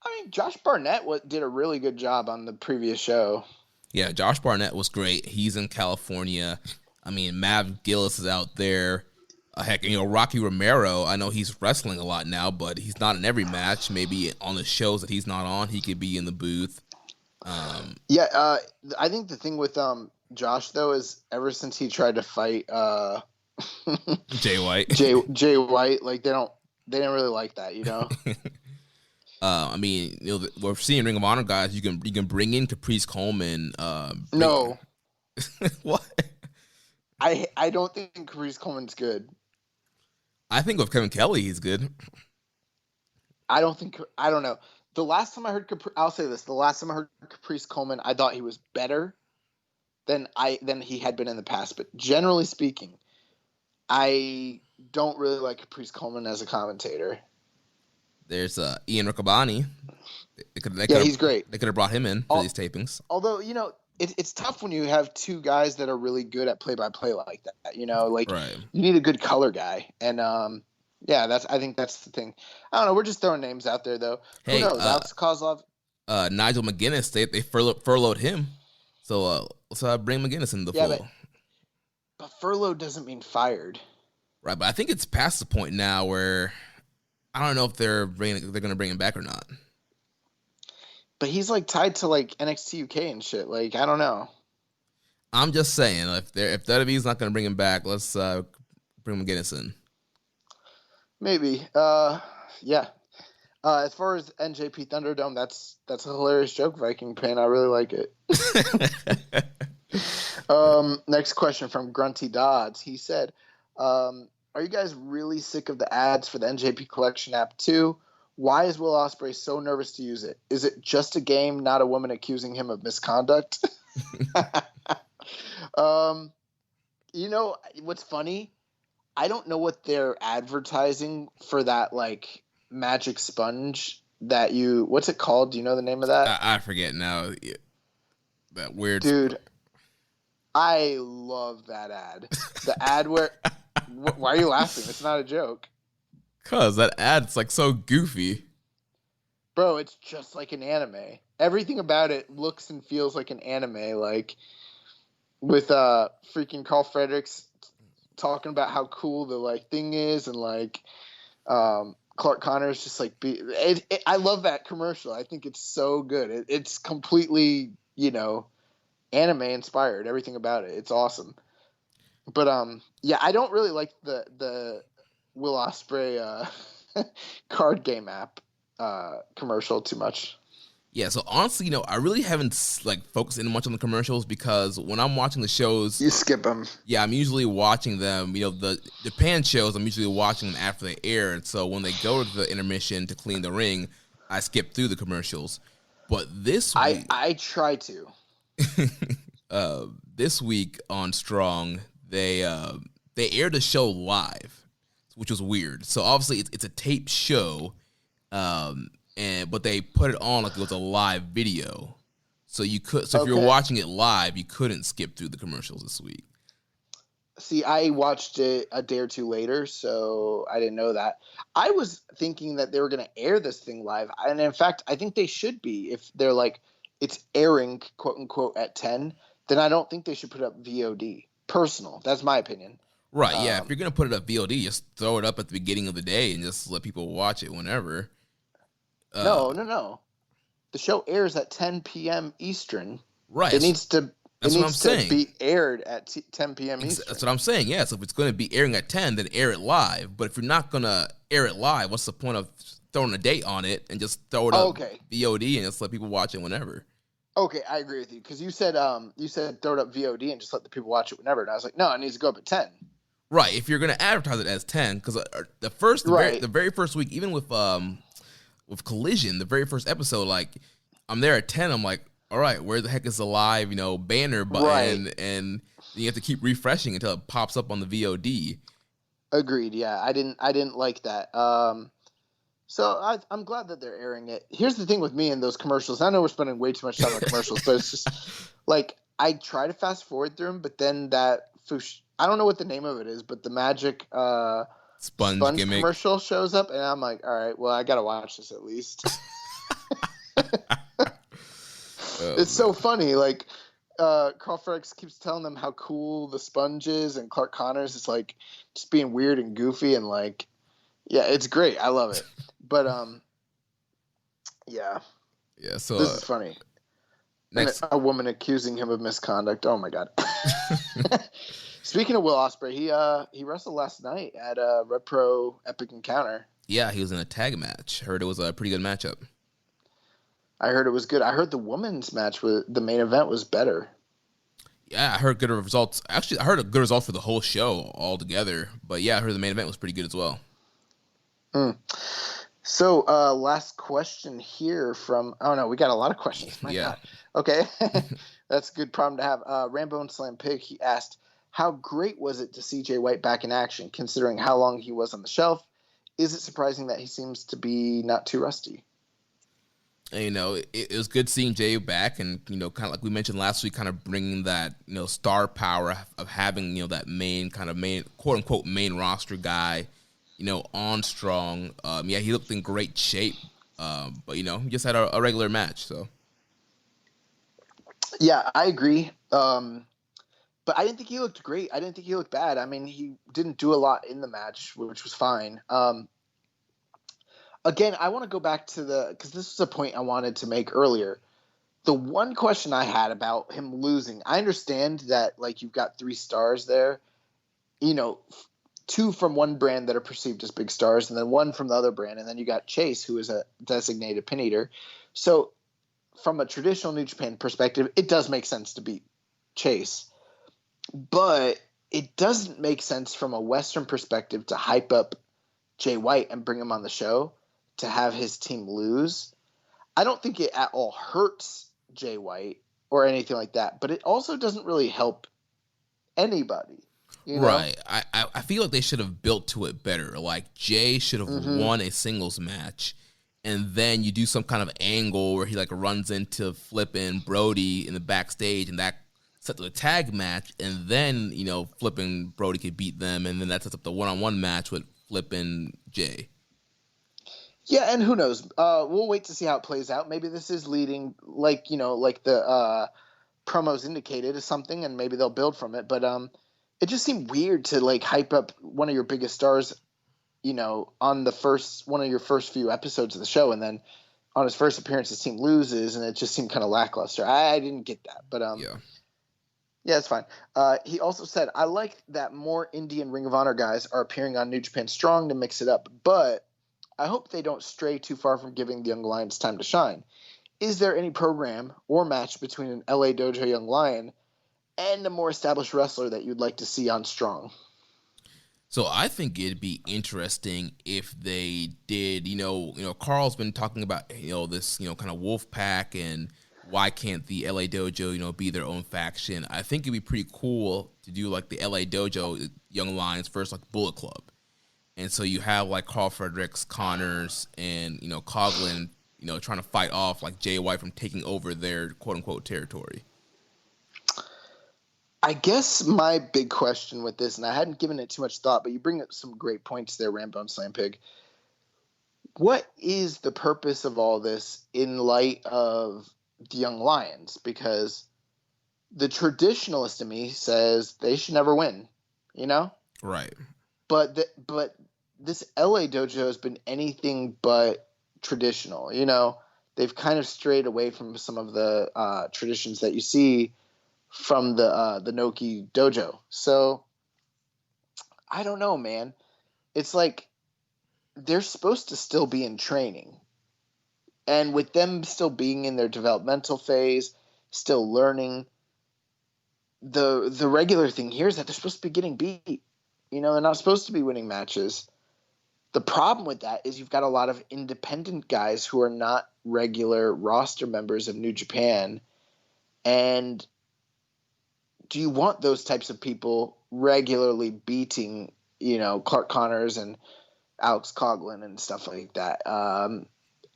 I mean, Josh Barnett did a really good job on the previous show. Yeah, Josh Barnett was great. He's in California. I mean, Mav Gillis is out there. Heck, Rocky Romero, I know he's wrestling a lot now, but he's not in every match. Maybe on the shows that he's not on, he could be in the booth. I think the thing with Josh, though, is ever since he tried to fight Jay White. Jay White, like they didn't really like that, I mean, we're seeing Ring of Honor guys. You can bring in Caprice Coleman. No. What? I don't think Caprice Coleman's good. I think with Kevin Kelly, he's good. I don't know. The last time I heard Caprice Coleman, I thought he was better than he had been in the past. But generally speaking, I don't really like Caprice Coleman as a commentator. There's Ian Riccaboni. He's great. They could have brought him in for these tapings. Although, it's tough when you have two guys that are really good at play-by-play like that. Right. You need a good color guy. And, I think that's the thing. I don't know. We're just throwing names out there, though. Hey, who knows? Alex Kozlov. Nigel McGuinness, they furloughed him. So let's bring McGuinness in the fold. But furloughed doesn't mean fired. Right, but I think it's past the point now where I don't know if they're going to bring him back or not. But he's like tied to like NXT UK and shit. Like, I don't know. I'm just saying, if WWE's not going to bring him back, let's bring McGuinness in. Maybe. Yeah. As far as NJP Thunderdome, that's a hilarious joke, Viking Pain. I really like it. Next question from Grunty Dodds. He said, are you guys really sick of the ads for the NJP Collection app too? Why is Will Ospreay so nervous to use it? Is it just a game, not a woman accusing him of misconduct? You know, what's funny? I don't know what they're advertising for that, like, magic sponge that what's it called? Do you know the name of that? I forget now. That weird. Dude, I love that ad. The ad where, why are you laughing? It's not a joke. Cause that ad's like so goofy. Bro, it's just like an anime. Everything about it looks and feels like an anime, like with freaking Carl Fredericks talking about how cool the like thing is, and like Clark Connor's just like I love that commercial. I think it's so good. It's completely, you know, anime inspired. Everything about it. It's awesome. But yeah, I don't really like the Will Ospreay card game app commercial too much. Yeah, so honestly, you know, I really haven't like focused in much on the commercials because when I'm watching the shows, You skip them. yeah, I'm usually watching them. You know, the Japan shows, I'm usually watching them after they air, and so when they go to the intermission to clean the ring, I skip through the commercials. But this week, I try to. this week on Strong, they aired the show live, which was weird. So obviously it's a taped show, but they put it on like it was a live video. So if you're watching it live, you couldn't skip through the commercials this week. See, I watched it a day or two later, so I didn't know that. I was thinking that they were going to air this thing live, and in fact, I think they should be. If they're like, it's airing, quote unquote, at 10, then I don't think they should put up VOD. Personal. That's my opinion. Right, yeah. If you're going to put it up VOD, just throw it up at the beginning of the day and just let people watch it whenever. No. The show airs at 10 p.m. Eastern. Right. It needs to saying. be aired at 10 p.m. Eastern. That's what I'm saying, yeah. So if it's going to be airing at 10, then air it live. But if you're not going to air it live, what's the point of throwing a date on it and just throw it up VOD and just let people watch it whenever? Okay, I agree with you, because you said throw it up VOD and just let the people watch it whenever, and I was like, no, it needs to go up at 10. Right, if you're going to advertise it as 10, because the very first week, even with Collision, the very first episode, like I'm there at 10, I'm like, all right, where the heck is the live, you know, banner button, Right. and you have to keep refreshing until it pops up on the VOD. Agreed. Yeah, I didn't like that. So I'm glad that they're airing it. Here's the thing with me and those commercials. I know we're spending way too much time on commercials, but it's just like I try to fast forward through them, but then that I don't know what the name of it is, but the magic sponge gimmick commercial shows up, and I'm like, all right, well, I gotta watch this at least. It's so funny. Like Carl Fredericks keeps telling them how cool the sponge is, and Clark Connors is like just being weird and goofy, and like, yeah, it's great. I love it. But yeah. So this is funny. Next, and a woman accusing him of misconduct. Oh my god. Speaking of Will Ospreay, he wrestled last night at Red Pro Epic Encounter. Yeah, he was in a tag match. Heard it was a pretty good matchup. I heard it was good. I heard the women's match with the main event was better. Yeah, I heard good results. Actually, I heard a good result for the whole show altogether. But yeah, I heard the main event was pretty good as well. So, last question here from. Oh no, we got a lot of questions. My God. Okay, that's a good problem to have. Rambo and Slam Pig. He asked, "How great was it to see Jay White back in action, considering how long he was on the shelf? Is it surprising that he seems to be not too rusty?" And, you know, it was good seeing Jay back, and you know, kind of like we mentioned last week, kind of bringing that, you know, star power of having, you know, that main quote unquote main roster guy, you know, on Strong. Yeah, he looked in great shape, but you know, he just had a regular match. So yeah, I agree. But I didn't think he looked great. I didn't think he looked bad. I mean, he didn't do a lot in the match, which was fine. Again, I want to go back to because this is a point I wanted to make earlier. The one question I had about him losing, I understand that, like, you've got 3 stars there, you know, 2 from one brand that are perceived as big stars, and then 1 from the other brand, and then you got Chase, who is a designated pin eater. So from a traditional New Japan perspective, it does make sense to beat Chase. But it doesn't make sense from a Western perspective to hype up Jay White and bring him on the show, to have his team lose. I don't think it at all hurts Jay White or anything like that, but it also doesn't really help anybody. You know? Right. I feel like they should have built to it better. Like, Jay should have won a singles match, and then you do some kind of angle where he, like, runs into Flippin' Brody in the backstage, and that sets up the tag match, and then, you know, Flippin' Brody could beat them, and then that sets up the one-on-one match with Flippin' Jay. Yeah, and who knows? We'll wait to see how it plays out. Maybe this is leading, like, you know, like the promos indicated, is something, and maybe they'll build from it. But it just seemed weird to, like, hype up one of your biggest stars, you know, on the one of your first few episodes of the show, and then on his first appearance, his team loses, and it just seemed kind of lackluster. I didn't get that, but yeah, it's fine. He also said, I like that more indie and Ring of Honor guys are appearing on New Japan Strong to mix it up, but I hope they don't stray too far from giving the Young Lions time to shine. Is there any program or match between an LA Dojo Young Lion and a more established wrestler that you'd like to see on Strong? So I think it'd be interesting if they did, you know, Carl's been talking about, you know, this, you know, kind of wolf pack, and why can't the LA Dojo, you know, be their own faction? I think it'd be pretty cool to do like the LA Dojo Young Lions versus like Bullet Club. And so you have like Carl Fredericks, Connors, and, you know, Coughlin, you know, trying to fight off like Jay White from taking over their quote unquote territory. I guess my big question with this, and I hadn't given it too much thought, but you bring up some great points there, Rambone Slam Pig. What is the purpose of all this in light of the Young Lions? Because the traditionalist in me says they should never win, you know? Right. But this LA dojo has been anything but traditional. You know, they've kind of strayed away from some of the traditions that you see from the Noki dojo. So I don't know, man. It's like they're supposed to still be in training, and with them still being in their developmental phase, still learning, the regular thing here is that they're supposed to be getting beat. You know, they're not supposed to be winning matches. The problem with that is you've got a lot of independent guys who are not regular roster members of New Japan. And do you want those types of people regularly beating, you know, Clark Connors and Alex Coughlin and stuff like that?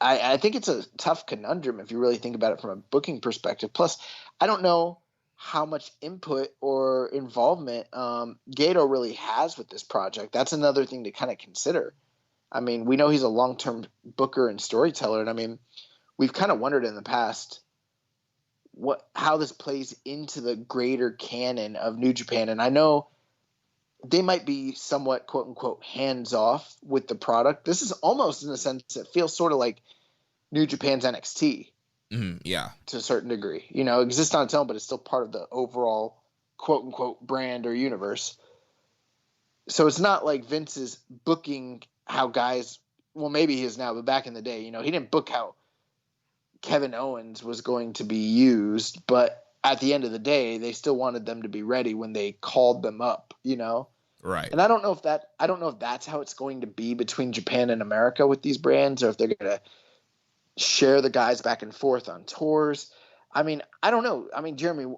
I think it's a tough conundrum if you really think about it from a booking perspective. Plus, I don't know how much input or involvement Gato really has with this project. That's another thing to kind of consider. I mean, we know he's a long-term booker and storyteller, and I mean, we've kind of wondered in the past how this plays into the greater canon of New Japan. And I know they might be somewhat quote-unquote hands-off with the product. This is almost, in a sense, it feels sort of like New Japan's NXT. Yeah. To a certain degree. You know, it exists on its own, but it's still part of the overall quote-unquote brand or universe. So it's not like Vince is booking how guys – well, maybe he is now, but back in the day, you know, he didn't book how Kevin Owens was going to be used, but at the end of the day, they still wanted them to be ready when they called them up, you know? Right. And I don't know if that's how it's going to be between Japan and America with these brands, or if they're going to share the guys back and forth on tours. I mean, I don't know. I mean, Jeremy,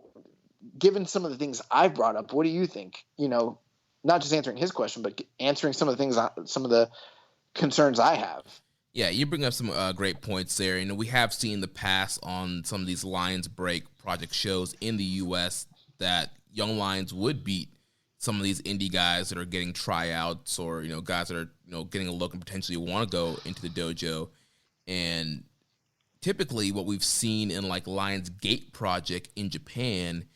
given some of the things I've brought up, what do you think? You know, not just answering his question, but answering some of the things, some of the concerns I have. Yeah, you bring up some great points there. You know, we have seen the past on some of these Lions Break project shows in the U.S. that Young Lions would beat some of these indie guys that are getting tryouts, or, you know, guys that are, you know, getting a look and potentially want to go into the dojo. And typically what we've seen in like Lions Gate project in Japan,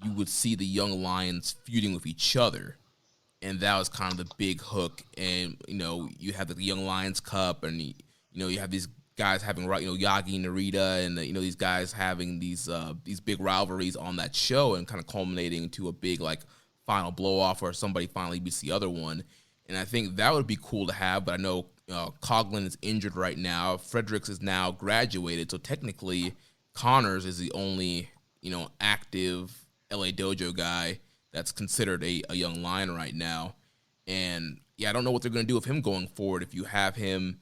you would see the Young Lions feuding with each other. And that was kind of the big hook. And, you know, you have the Young Lions Cup, and, you know, you have these guys having, you know, Yagi, Narita, and, you know, these guys having these big rivalries on that show, and kind of culminating to a big, like, final blow-off where somebody finally beats the other one. And I think that would be cool to have, but I know Coughlin is injured right now. Fredericks is now graduated, so technically Connors is the only, you know, active LA Dojo guy that's considered a young lion right now. And, yeah, I don't know what they're going to do with him going forward if you have him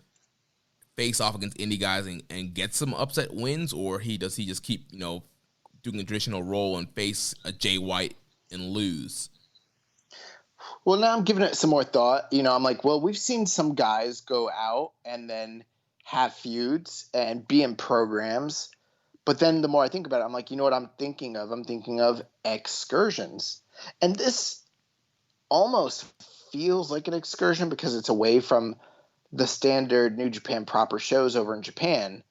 face off against indie guys and get some upset wins, or does he just keep, doing the traditional role and face a Jay White and lose? Well, now I'm giving it some more thought. I'm like, well, we've seen some guys go out and then have feuds and be in programs. But then the more I think about it, I'm like, you know what I'm thinking of? I'm thinking of excursions. And this almost feels like an excursion because it's away from the standard New Japan proper shows over in Japan.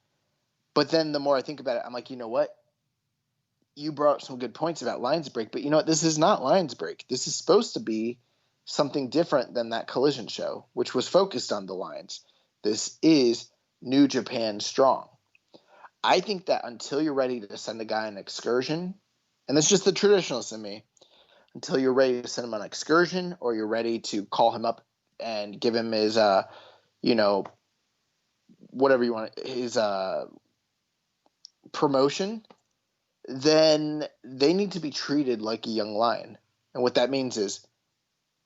But then the more I think about it, I'm like, you know what? You brought up some good points about Lions Break, but you know what? This is not Lions Break. This is supposed to be something different than that Collision show, which was focused on the Lions. This is New Japan Strong. I think that until you're ready to send a guy on an excursion, and that's just the traditionalist in me, until you're ready to send him on an excursion or you're ready to call him up and give him his, whatever you want, his promotion, then they need to be treated like a young lion. And what that means is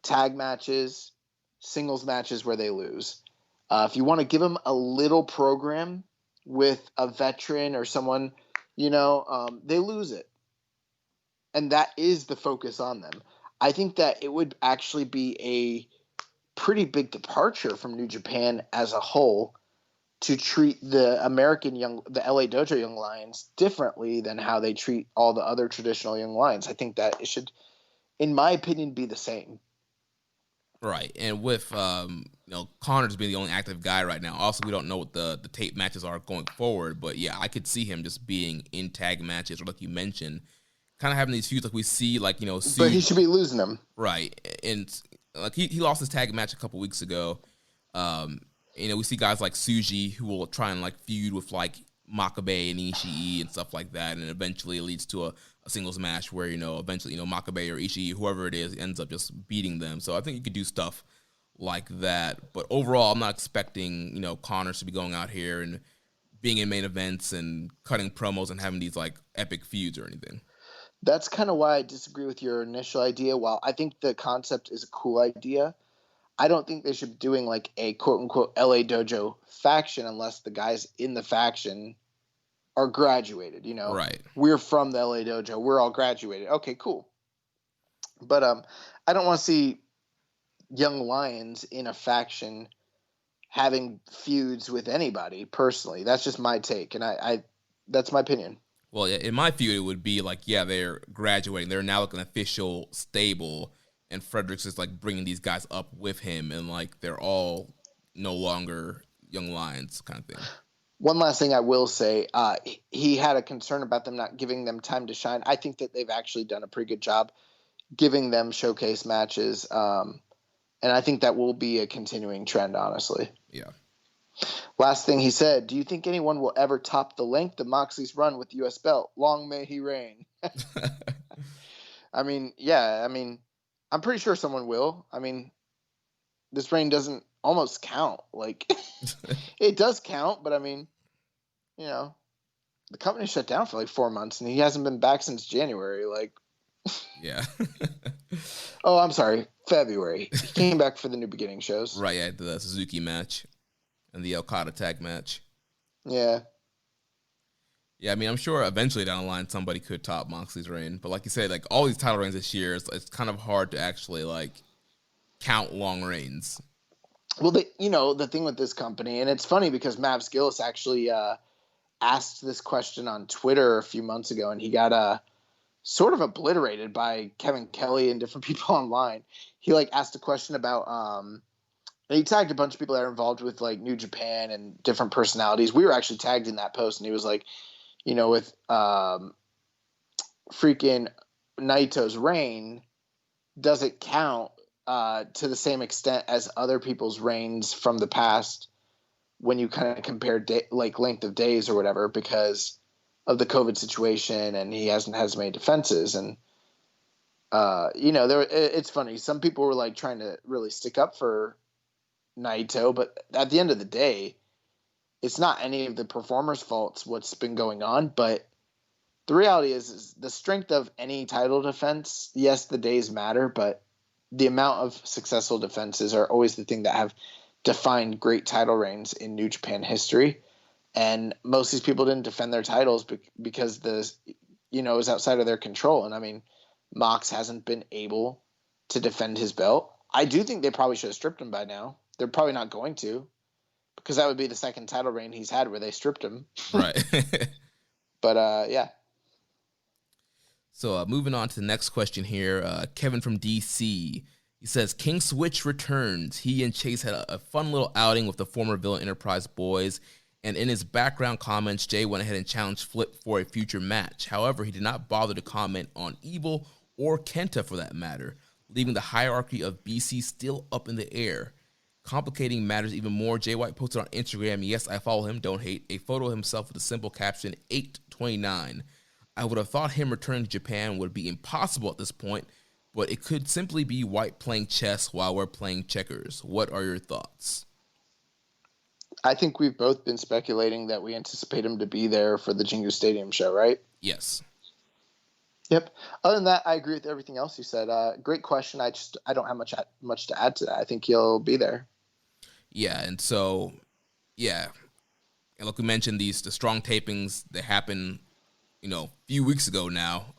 tag matches, singles matches where they lose. If you want to give them a little program with a veteran or someone, they lose it. And that is the focus on them. I think that it would actually be a pretty big departure from New Japan as a whole to treat the LA Dojo Young Lions differently than how they treat all the other traditional Young Lions. I think that it should, in my opinion, be the same. Right, and with Connor's being the only active guy right now. Also, we don't know what the tape matches are going forward, but yeah, I could see him just being in tag matches, or like you mentioned, kind of having these feuds like we see, like but he should be losing them, right? And like he lost his tag match a couple weeks ago. We see guys like Suji who will try and like feud with like Makabe and Ishii and stuff like that, and eventually it leads to a singles match where eventually Makabe or Ishii, whoever it is, ends up just beating them. So I think you could do stuff like that. But overall, I'm not expecting Connors to be going out here and being in main events and cutting promos and having these like epic feuds or anything. That's kind of why I disagree with your initial idea. While I think the concept is a cool idea, I don't think they should be doing like a quote unquote LA Dojo faction unless the guys in the faction are graduated, Right. We're from the LA Dojo. We're all graduated. Okay, cool. But I don't want to see young lions in a faction having feuds with anybody personally. That's just my take. And I that's my opinion. Well, in my view, it would be like, yeah, they're graduating. They're now like an official stable, and Fredericks is like bringing these guys up with him, and like they're all no longer young lions kind of thing. One last thing I will say, he had a concern about them not giving them time to shine. I think that they've actually done a pretty good job giving them showcase matches, and I think that will be a continuing trend, honestly. Yeah. Last thing he said, do you think anyone will ever top the length of Moxley's run with the U.S. belt? Long may he reign. I'm pretty sure someone will. I mean, this reign doesn't almost count. Like, it does count, but I mean, the company shut down for like 4 months, and he hasn't been back since January. Like, yeah. Oh, I'm sorry, February. He came back for the New Beginning shows. Right, yeah, the Suzuki match and the Okada tag match. Yeah. Yeah, I mean, I'm sure eventually down the line somebody could top Moxley's reign, but like you said, like all these title reigns this year, it's kind of hard to actually like count long reigns. Well, the thing with this company, and it's funny because Mavs Gillis actually asked this question on Twitter a few months ago, and he got sort of obliterated by Kevin Kelly and different people online. He like asked a question about and he tagged a bunch of people that are involved with like New Japan and different personalities. We were actually tagged in that post, and he was like, with freaking Naito's reign, does it count to the same extent as other people's reigns from the past when you kind of compare length of days or whatever because of the COVID situation, and he hasn't had as many defenses. And it's funny. Some people were like trying to really stick up for Naito, but at the end of the day, it's not any of the performers' faults what's been going on. But the reality is the strength of any title defense. Yes, the days matter, but the amount of successful defenses are always the thing that have defined great title reigns in New Japan history. And most of these people didn't defend their titles because it was outside of their control. And I mean, Mox hasn't been able to defend his belt. I do think they probably should have stripped him by now. They're probably not going to, because that would be the second title reign he's had where they stripped him. Right. But yeah. So moving on to the next question here, Kevin from DC. He says, King Switch returns. He and Chase had a fun little outing with the former Villain Enterprise boys, and in his background comments, Jay went ahead and challenged Flip for a future match. However, he did not bother to comment on Evil or Kenta for that matter, leaving the hierarchy of BC still up in the air. Complicating matters even more, Jay White posted on Instagram, yes, I follow him, don't hate, a photo of himself with a simple caption, 829. I would have thought him returning to Japan would be impossible at this point, but it could simply be White playing chess while we're playing checkers. What are your thoughts? I think we've both been speculating that we anticipate him to be there for the Jingu Stadium show, right? Yes. Yep. Other than that, I agree with everything else you said. Great question. I don't have much to add to that. I think he'll be there. Yeah, and so, yeah. And like we mentioned, the strong tapings, they happen, a few weeks ago now.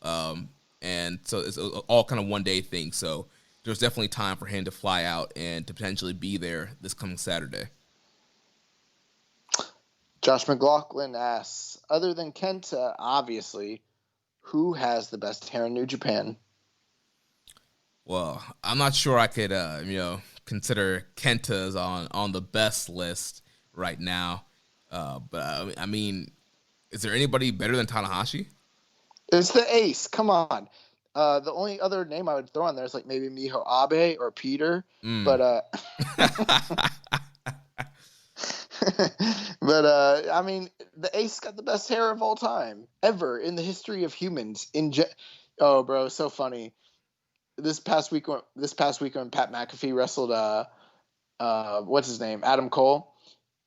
And so it's all kind of one-day thing. So there's definitely time for him to fly out and to potentially be there this coming Saturday. Josh McLaughlin asks, other than Kenta, obviously, who has the best hair in New Japan? Well, I'm not sure I could, consider Kenta's on the best list right now. But I mean, is there anybody better than Tanahashi? It's the Ace. Come on. The only other name I would throw on there is like maybe Miho Abe or Peter. But I mean, the Ace got the best hair of all time ever in the history of humans. Oh, bro, so funny. This past week when Pat McAfee wrestled what's his name, Adam Cole,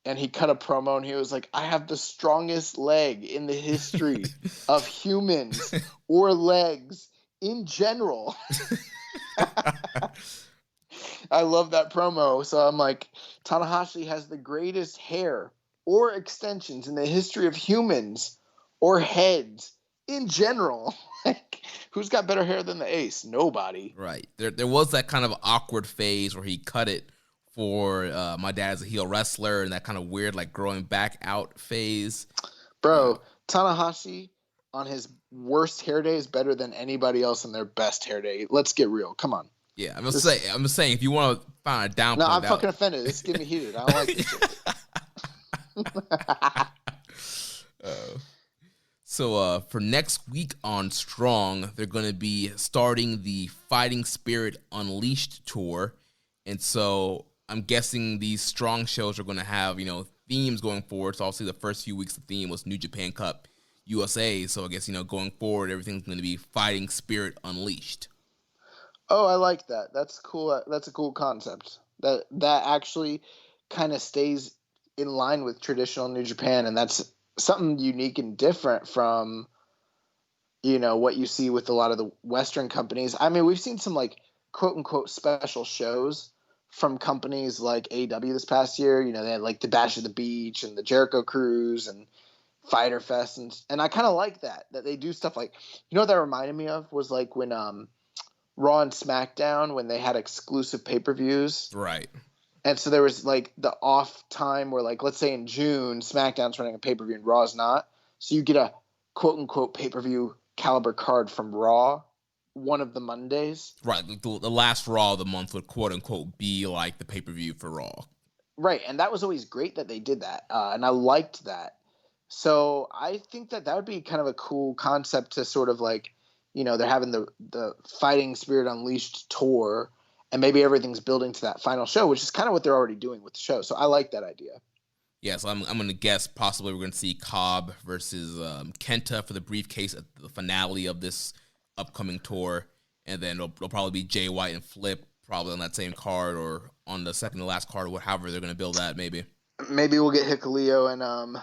and he cut a promo and he was like, I have the strongest leg in the history of humans or legs in general. I love that promo. So I'm like, Tanahashi has the greatest hair or extensions in the history of humans or heads in general. Like, who's got better hair than the Ace? Nobody. Right. There was that kind of awkward phase where he cut it for My Dad's a Heel Wrestler and that kind of weird, like, growing back out phase. Bro, Tanahashi on his worst hair day is better than anybody else on their best hair day. Let's get real. Come on. Yeah, I'm just saying, if you want to find a down. No, I'm fucking offended. It's getting me heated. I don't like this shit. So for next week on Strong, they're going to be starting the Fighting Spirit Unleashed tour. And so I'm guessing these Strong shows are going to have, themes going forward. So obviously the first few weeks, the theme was New Japan Cup USA. So I guess, going forward, everything's going to be Fighting Spirit Unleashed. Oh, I like that. That's cool. That's a cool concept. That actually kind of stays in line with traditional New Japan, and that's something unique and different from, what you see with a lot of the Western companies. I mean, we've seen some like quote unquote special shows from companies like AEW this past year. They had like the Bash at the Beach and the Jericho Cruise and Fyter Fest, and I kind of like that they do stuff like, what that reminded me of was like when Raw and SmackDown, when they had exclusive pay-per-views. Right. And so there was like the off time where, like, let's say in June, SmackDown's running a pay-per-view and Raw's not. So you get a quote unquote pay-per-view caliber card from Raw one of the Mondays. Right. The last Raw of the month would quote unquote be like the pay-per-view for Raw. Right. And that was always great that they did that. And I liked that. So I think that would be kind of a cool concept to sort of like, they're having the Fighting Spirit Unleashed tour, and maybe everything's building to that final show, which is kind of what they're already doing with the show. So I like that idea. Yeah, so I'm going to guess possibly we're going to see Cobb versus Kenta for the briefcase at the finale of this upcoming tour, and then it'll probably be Jay White and Flip probably on that same card or on the second to last card, or however they're going to build that maybe. Maybe we'll get Hikuleo and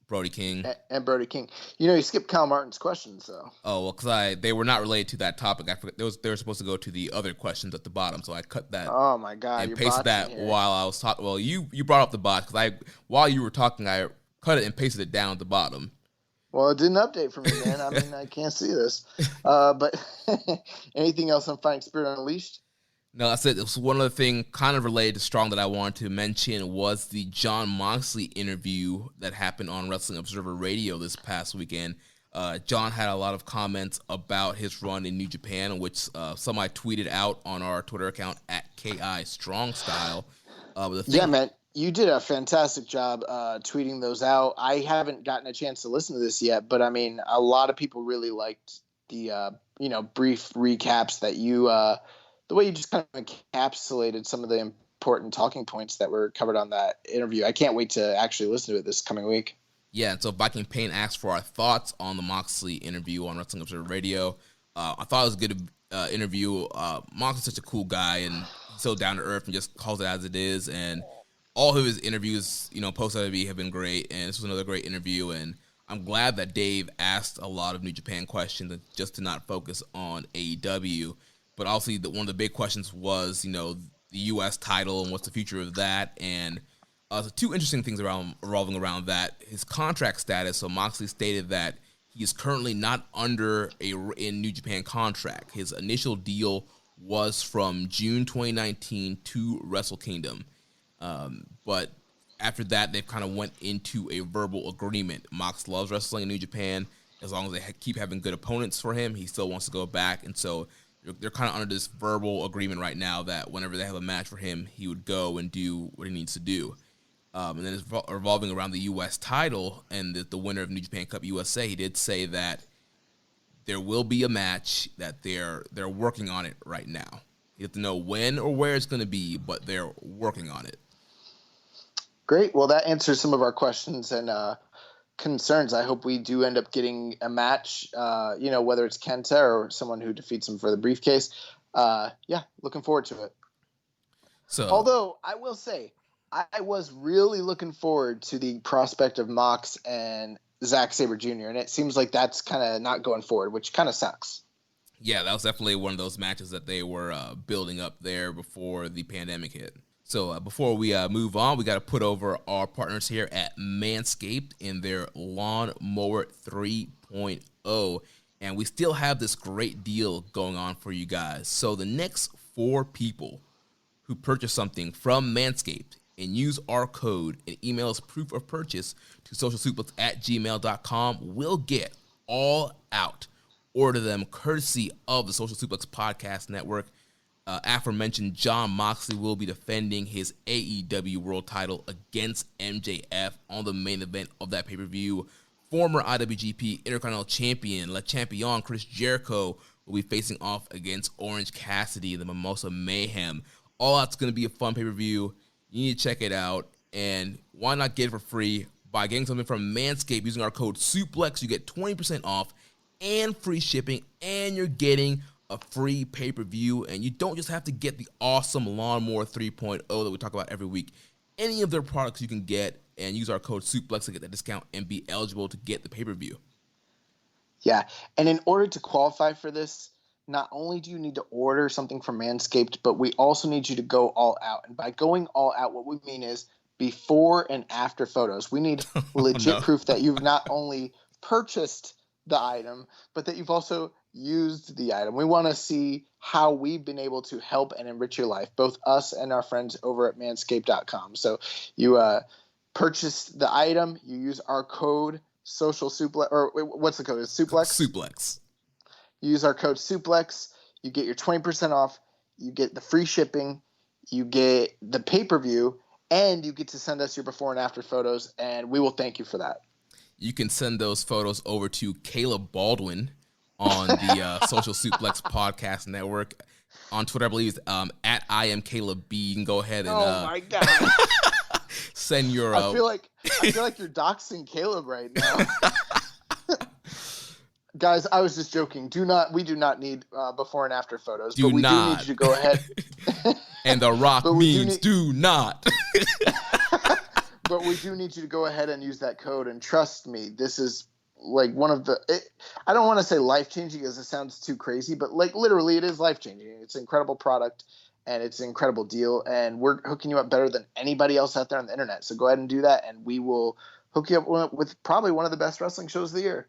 Brody King. And Brody King. You skipped Kyle Martin's questions, though. Oh, well, because they were not related to that topic. I forgot they were supposed to go to the other questions at the bottom, so I cut that. Oh my God! And pasted that here while I was talking. Well, you brought up the bot because while you were talking, I cut it and pasted it down at the bottom. Well, it didn't update for me, man. I mean, I can't see this. But anything else on Fighting Spirit Unleashed? No, that's it. It was one other thing kind of related to Strong that I wanted to mention was the Jon Moxley interview that happened on Wrestling Observer Radio this past weekend. John had a lot of comments about his run in New Japan, which some I tweeted out on our Twitter account at KI Strong Style. Yeah, man, you did a fantastic job tweeting those out. I haven't gotten a chance to listen to this yet, but I mean, a lot of people really liked the brief recaps that you. The way you just kind of encapsulated some of the important talking points that were covered on that interview. I can't wait to actually listen to it this coming week. Yeah, and so Viking Payne asked for our thoughts on the Moxley interview on Wrestling Observer Radio. I thought it was a good interview. Moxley's such a cool guy and so down to earth and just calls it as it is. And all of his interviews, post-WWE have been great. And this was another great interview. And I'm glad that Dave asked a lot of New Japan questions just to not focus on AEW. But obviously, one of the big questions was, the U.S. title and what's the future of that. And so two interesting things revolving around that. His contract status. So Moxley stated that he is currently not under in New Japan contract. His initial deal was from June 2019 to Wrestle Kingdom. But after that, they've kind of went into a verbal agreement. Mox loves wrestling in New Japan. As long as they keep having good opponents for him, he still wants to go back. And so they're kind of under this verbal agreement right now that whenever they have a match for him, he would go and do what he needs to do. And then it's revolving around the U.S. title and the winner of New Japan Cup USA. He did say that there will be a match, that they're working on it right now. You have to know when or where it's going to be, but they're working on it. Great. Well, that answers some of our questions and concerns. I hope we do end up getting a match, whether it's Kenta or someone who defeats him for the briefcase. Looking forward to it. So, although I will say, I was really looking forward to the prospect of Mox and Zack Sabre Jr., and it seems like that's kind of not going forward, which kind of sucks. Yeah, that was definitely one of those matches that they were building up there before the pandemic hit. So before we move on, we got to put over our partners here at Manscaped in their Lawnmower 3.0. And we still have this great deal going on for you guys. So the next 4 people who purchase something from Manscaped and use our code and email us proof of purchase to socialsuplex@gmail.com will get all out. Order them courtesy of the Social Suplex Podcast Network. Aforementioned Jon Moxley will be defending his AEW World title against MJF on the main event of that pay-per-view. Former IWGP Intercontinental Champion Le Champion Chris Jericho will be facing off against Orange Cassidy in the Mimosa Mayhem. All that's going to be a fun pay-per-view. You need to check it out. And why not get it for free by getting something from Manscaped using our code SUPLEX? You get 20% off and free shipping, and you're getting a free pay-per-view, and you don't just have to get the awesome Lawnmower 3.0 that we talk about every week. Any of their products you can get and use our code SUPLEX to get that discount and be eligible to get the pay-per-view. Yeah, and in order to qualify for this, not only do you need to order something from Manscaped, but we also need you to go all out. And by going all out, what we mean is before and after photos. We need legit proof that you've not only purchased the item, but that you've also used the item. We want to see how we've been able to help and enrich your life, both us and our friends over at manscaped.com. So you purchase the item, you use our code social suplex, or what's the code? It's suplex. Suplex. You use our code suplex, you get your 20% off, you get the free shipping, you get the pay-per-view, and you get to send us your before and after photos, and we will thank you for that. You can send those photos over to Caleb Baldwin on the Social Suplex Podcast Network. On Twitter, I believe it's at I am Caleb B. You can go ahead and my God. Send your I feel like you're doxing Caleb right now. Guys, I was just joking. We do not need before and after photos, but we do need you to go ahead. And The Rock means do not. But we do need you to go ahead and use that code. And trust me, this is like one of the. I don't want to say life changing because it sounds too crazy, but like literally, it is life changing. It's an incredible product, and it's an incredible deal. And we're hooking you up better than anybody else out there on the internet. So go ahead and do that, and we will hook you up with probably one of the best wrestling shows of the year.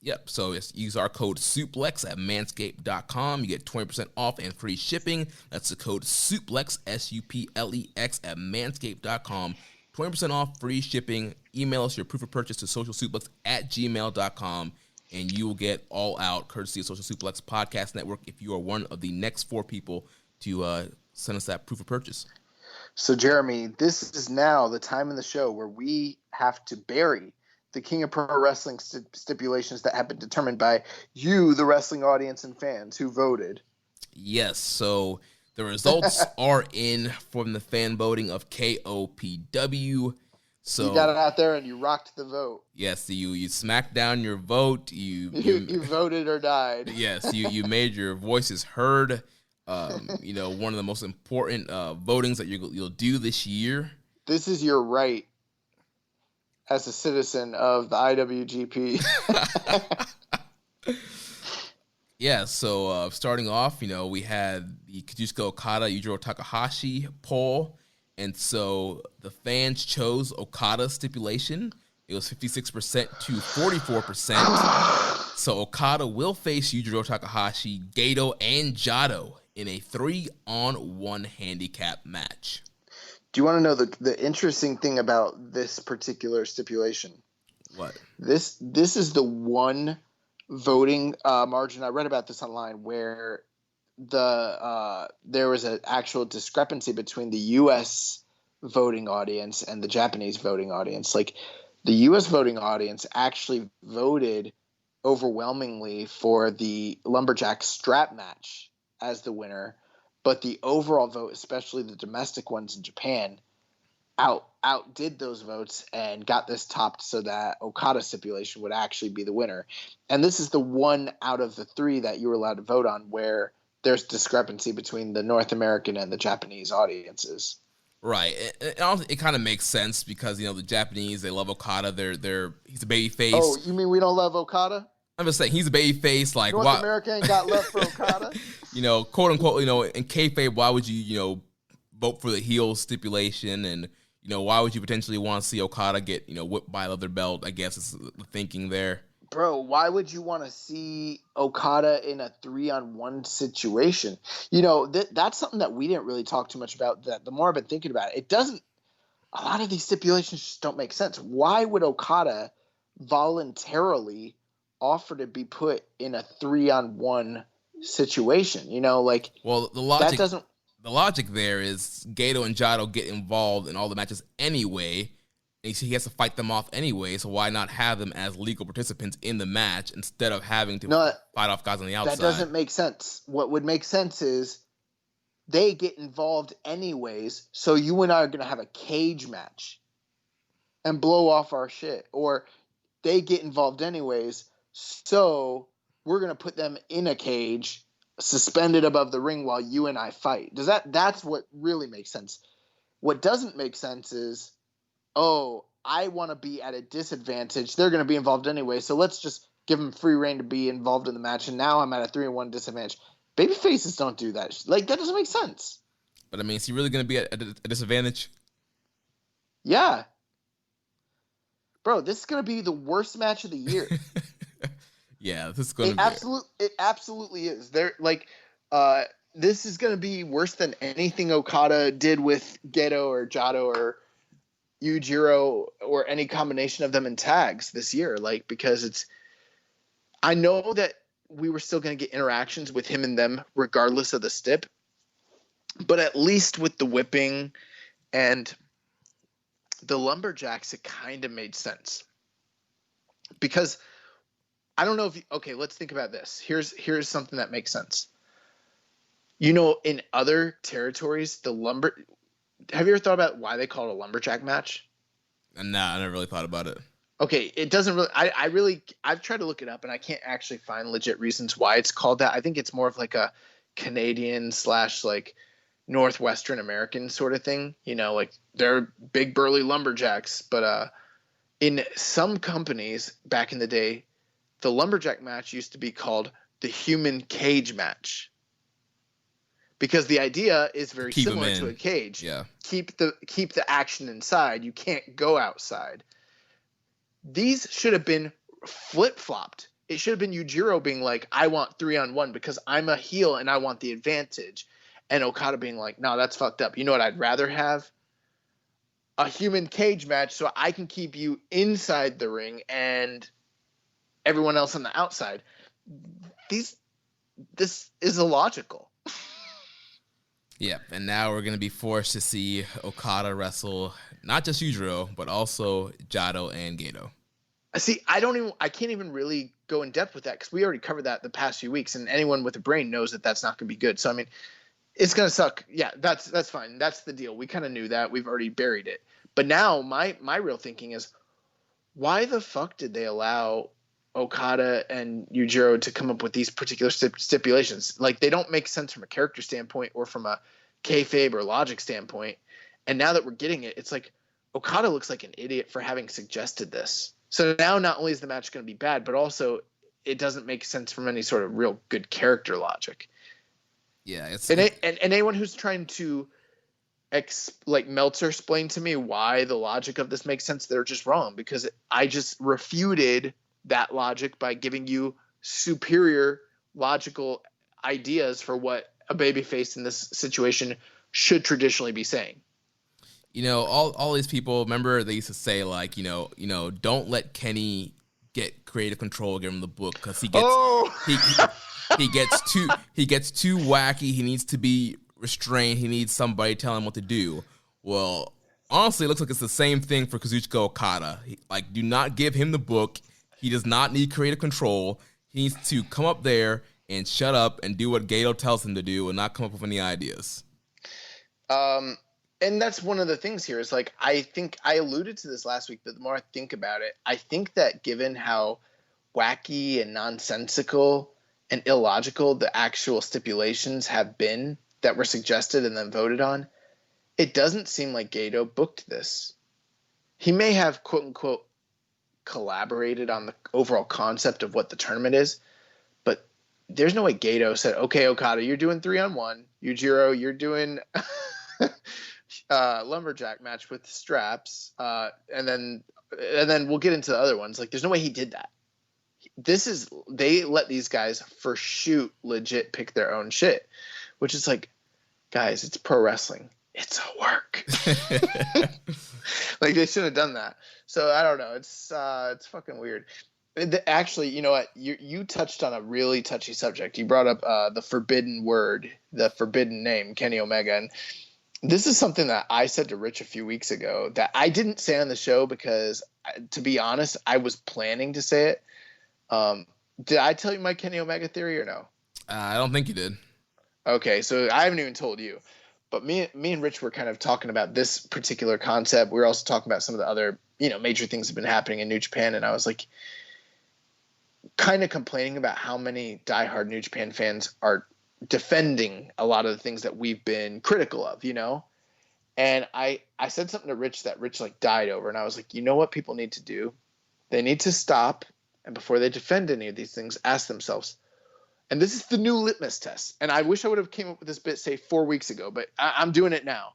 Yep, so use our code SUPLEX at manscaped.com. You get 20% off and free shipping. That's the code SUPLEX, SUPLEX, at manscaped.com. 20% off, free shipping. Email us your proof of purchase to socialsuplex@gmail.com, and you will get all out, courtesy of Social Suplex Podcast Network, if you are one of the next 4 people to send us that proof of purchase. So, Jeremy, this is now the time in the show where we have to bury the King of Pro Wrestling stipulations that have been determined by you, the wrestling audience and fans who voted. Yes, so the results are in from the fan voting of KOPW. So you got it out there and you rocked the vote. Yes, you smacked down your vote. You voted or died. Yes, you made your voices heard. One of the most important votings that you'll do this year. This is your right as a citizen of the IWGP. Yeah, so starting off, we had the Kazuchika Okada, Yujiro Takahashi poll, and so the fans chose Okada's stipulation. It was 56% to 44%. So Okada will face Yujiro Takahashi, Gato, and Jado in a 3-on-1 handicap match. Do you want to know the interesting thing about this particular stipulation? What? This is the one voting margin. I read about this online where there was an actual discrepancy between the U.S. voting audience and the Japanese voting audience. Like the U.S. voting audience actually voted overwhelmingly for the Lumberjack strap match as the winner, but the overall vote, especially the domestic ones in Japan, outdid those votes and got this topped so that Okada stipulation would actually be the winner. And this is the one out of the 3 that you were allowed to vote on where there's discrepancy between the North American and the Japanese audiences. Right. It kind of makes sense because, the Japanese, they love Okada. He's a baby face. Oh, you mean we don't love Okada? I'm just saying he's a baby face. Like, North America ain't got love for Okada. Quote unquote, in kayfabe, why would you, vote for the heel stipulation? And, why would you potentially want to see Okada get, whipped by a leather belt? I guess is the thinking there. Bro, why would you want to see Okada in a 3-on-1 situation? That's something that we didn't really talk too much about. That the more I've been thinking about it, a lot of these stipulations just don't make sense. Why would Okada voluntarily offer to be put in a 3-on-1 situation? Well, the logic, that doesn't. The logic there is Gato and Jado get involved in all the matches anyway. And he has to fight them off anyway, so why not have them as legal participants in the match instead of having to fight off guys on the outside? That doesn't make sense. What would make sense is they get involved anyways, so you and I are going to have a cage match and blow off our shit. Or they get involved anyways, so we're going to put them in a cage suspended above the ring while you and I fight. That's what really makes sense. What doesn't make sense is, oh, I want to be at a disadvantage. They're going to be involved anyway, so let's just give them free reign to be involved in the match, and now I'm at a 3-on-1 disadvantage. Baby faces don't do that. Like, that doesn't make sense. But, is he really going to be at a disadvantage? Yeah. Bro, this is going to be the worst match of the year. Yeah, this is going to be. It absolutely is. This is going to be worse than anything Okada did with Gedo or Jado or Yujiro or any combination of them in tags this year. Because I know that we were still going to get interactions with him and them regardless of the stip, but at least with the whipping and the Lumberjacks, it kind of made sense. Because I don't know if okay, let's think about this. Here's something that makes sense. In other territories, have you ever thought about why they call it a lumberjack match? Nah, I never really thought about it. Okay, it doesn't really. I've tried to look it up and I can't actually find legit reasons why it's called that. I think it's more of like a Canadian / Northwestern American sort of thing. You know, like they're big burly lumberjacks. But in some companies back in the day, the lumberjack match used to be called the human cage match. Because the idea is very similar to a cage. Yeah. Keep the action inside. You can't go outside. These should have been flip-flopped. It should have been Yujiro being like, I want 3-on-1 because I'm a heel and I want the advantage. And Okada being like, no, that's fucked up. You know what I'd rather have? A human cage match so I can keep you inside the ring and everyone else on the outside. This is illogical. Yeah, and now we're going to be forced to see Okada wrestle not just Yujiro, but also Jado and Gato. See, I can't even really go in depth with that because we already covered that the past few weeks, and anyone with a brain knows that that's not going to be good. So, I mean, it's going to suck. Yeah, that's fine. That's the deal. We kind of knew that. We've already buried it. But now my real thinking is, why the fuck did they allow Okada and Yujiro to come up with these particular stipulations? Like, they don't make sense from a character standpoint or from a kayfabe or logic standpoint. And now that we're getting it, it's like Okada looks like an idiot for having suggested this. So now not only is the match going to be bad, but also it doesn't make sense from any sort of real good character logic. Yeah, it's and anyone who's trying to like Meltzer explain to me why the logic of this makes sense, they're just wrong, because I just refuted that logic by giving you superior logical ideas for what a babyface in this situation should traditionally be saying. You know, all these people, remember they used to say, like, you know, don't let Kenny get creative control, give him the book, because he gets too wacky. He needs to be restrained. He needs somebody telling him what to do. Well, honestly, it looks like it's the same thing for Kazuchika Okada. Do not give him the book. He does not need creative control. He needs to come up there and shut up and do what Gato tells him to do and not come up with any ideas. And that's one of the things here is, like, I think I alluded to this last week, but the more I think about it, I think that given how wacky and nonsensical and illogical the actual stipulations have been that were suggested and then voted on, it doesn't seem like Gato booked this. He may have, quote unquote, collaborated on the overall concept of what the tournament is, but there's no way Gato said, okay, Okada, you're doing 3-on-1. Yujiro, you're doing lumberjack match with straps, and then we'll get into the other ones. Like, there's no way he did that. They let these guys for shoot legit pick their own shit, which is like, guys, it's pro wrestling. It's a work. Like, they shouldn't have done that. So I don't know. It's fucking weird. Actually, you know what? You touched on a really touchy subject. You brought up the forbidden word, the forbidden name, Kenny Omega, and this is something that I said to Rich a few weeks ago that I didn't say on the show because, to be honest, I was planning to say it. Did I tell you my Kenny Omega theory or no? I don't think you did. Okay, so I haven't even told you. But me and Rich were kind of talking about this particular concept. We were also talking about some of the other, major things that have been happening in New Japan. And I was like, kind of complaining about how many diehard New Japan fans are defending a lot of the things that we've been critical of, And I said something to Rich that Rich died over. And I was like, you know what people need to do? They need to stop. And before they defend any of these things, ask themselves, and this is the new litmus test. And I wish I would have came up with this bit, say 4 weeks ago, but I'm doing it now.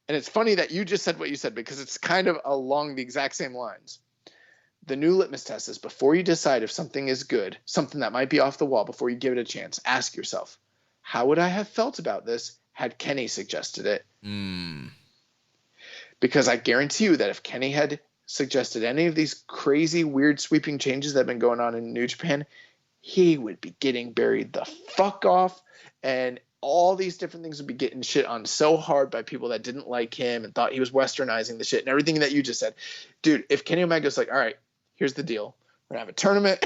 And it's funny that you just said what you said, because it's kind of along the exact same lines. The new litmus test is, before you decide if something is good, something that might be off the wall, before you give it a chance, ask yourself, how would I have felt about this had Kenny suggested it? Because I guarantee you that if Kenny had suggested any of these crazy, weird, sweeping changes that have been going on in New Japan, he would be getting buried the fuck off, and all these different things would be getting shit on so hard by people that didn't like him and thought he was westernizing the shit and everything that you just said. Dude, if Kenny Omega's like, all right, here's the deal. We're going to have a tournament.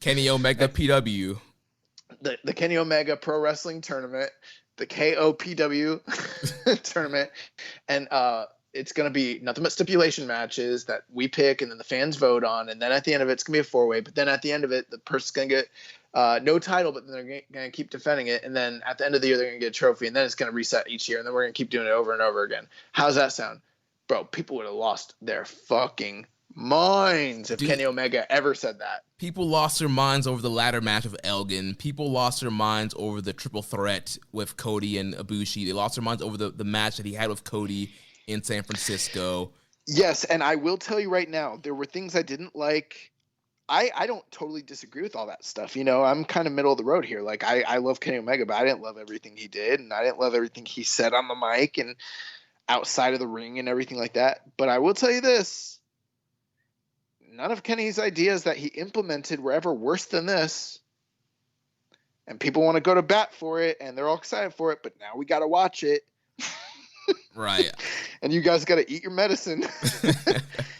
Kenny Omega PW. The Kenny Omega Pro Wrestling Tournament, the KOPW tournament. And it's going to be nothing but stipulation matches that we pick and then the fans vote on. And then at the end of it, it's going to be a 4-way. But then at the end of it, the person's going to get no title, but then they're going to keep defending it. And then at the end of the year, they're going to get a trophy. And then it's going to reset each year. And then we're going to keep doing it over and over again. How's that sound? Bro, people would have lost their fucking minds if Kenny Omega ever said that. People lost their minds over the ladder match of Elgin. People lost their minds over the triple threat with Cody and Ibushi. They lost their minds over the match that he had with Cody in San Francisco. Yes, and I will tell you right now, there were things I didn't like. I don't totally disagree with all that stuff. You know, I'm kind of middle of the road here. Like, I love Kenny Omega, but I didn't love everything he did, and I didn't love everything he said on the mic and outside of the ring and everything like that. But I will tell you this. None of Kenny's ideas that he implemented were ever worse than this. And people want to go to bat for it, and they're all excited for it, but now we got to watch it. Right. And you guys got to eat your medicine.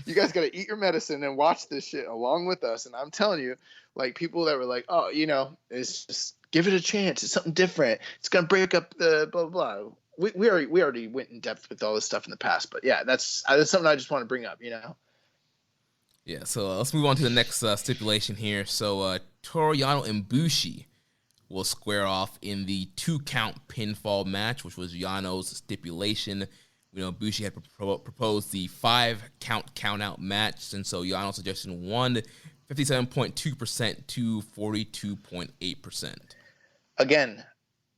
You guys got to eat your medicine and watch this shit along with us. And I'm telling you, like, people that were like, oh, you know, it's just give it a chance. It's something different. It's going to break up the blah, blah, blah. We already went in depth with all this stuff in the past. But, yeah, that's something I just want to bring up, you know. Yeah, so let's move on to the next stipulation here. So Toru Yano and Bushi will square off in the 2-count pinfall match, which was Yano's stipulation. You know, Bushi had proposed the 5-count count-out match, and so Yano's suggestion won 57.2% to 42.8%. Again,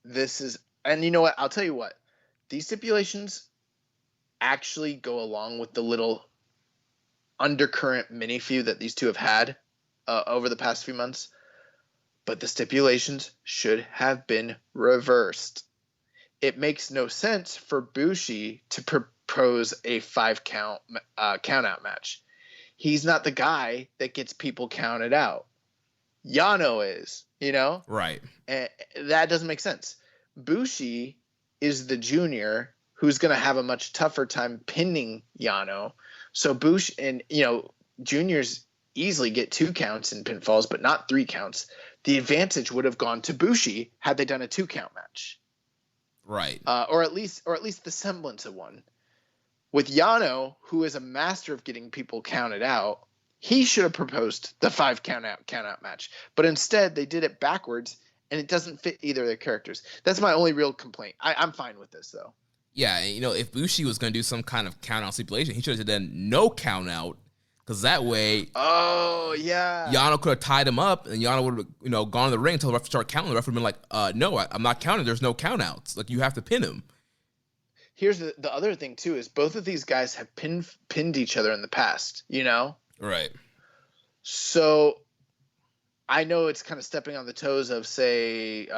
this is, and you know what? I'll tell you what. These stipulations actually go along with the little undercurrent mini feud that these two have had over the past few months, but the stipulations should have been reversed. It makes no sense for Bushi to propose a 5-count count-out match. He's not the guy that gets people counted out. Yano is, you know? Right. And that doesn't make sense. Bushi is the junior who's going to have a much tougher time pinning Yano. So Bushi and, you know, juniors easily get 2 counts in pinfalls, but not 3 counts. The advantage would have gone to Bushi had they done a 2-count match. Right. Or at least the semblance of one. With Yano, who is a master of getting people counted out, he should have proposed the 5 count out match. But instead, they did it backwards, and it doesn't fit either of their characters. That's my only real complaint. I'm fine with this, though. Yeah, you know, if Bushi was going to do some kind of count-out stipulation, he should have done no count-out, because that way... Oh, yeah. Yano could have tied him up, and Yano would have, you know, gone to the ring until the ref started counting. The ref would have been like, no, I'm not counting. There's no count-outs. Like, you have to pin him. Here's the other thing, too, is both of these guys have pinned each other in the past, you know? Right. So I know it's kind of stepping on the toes of, say,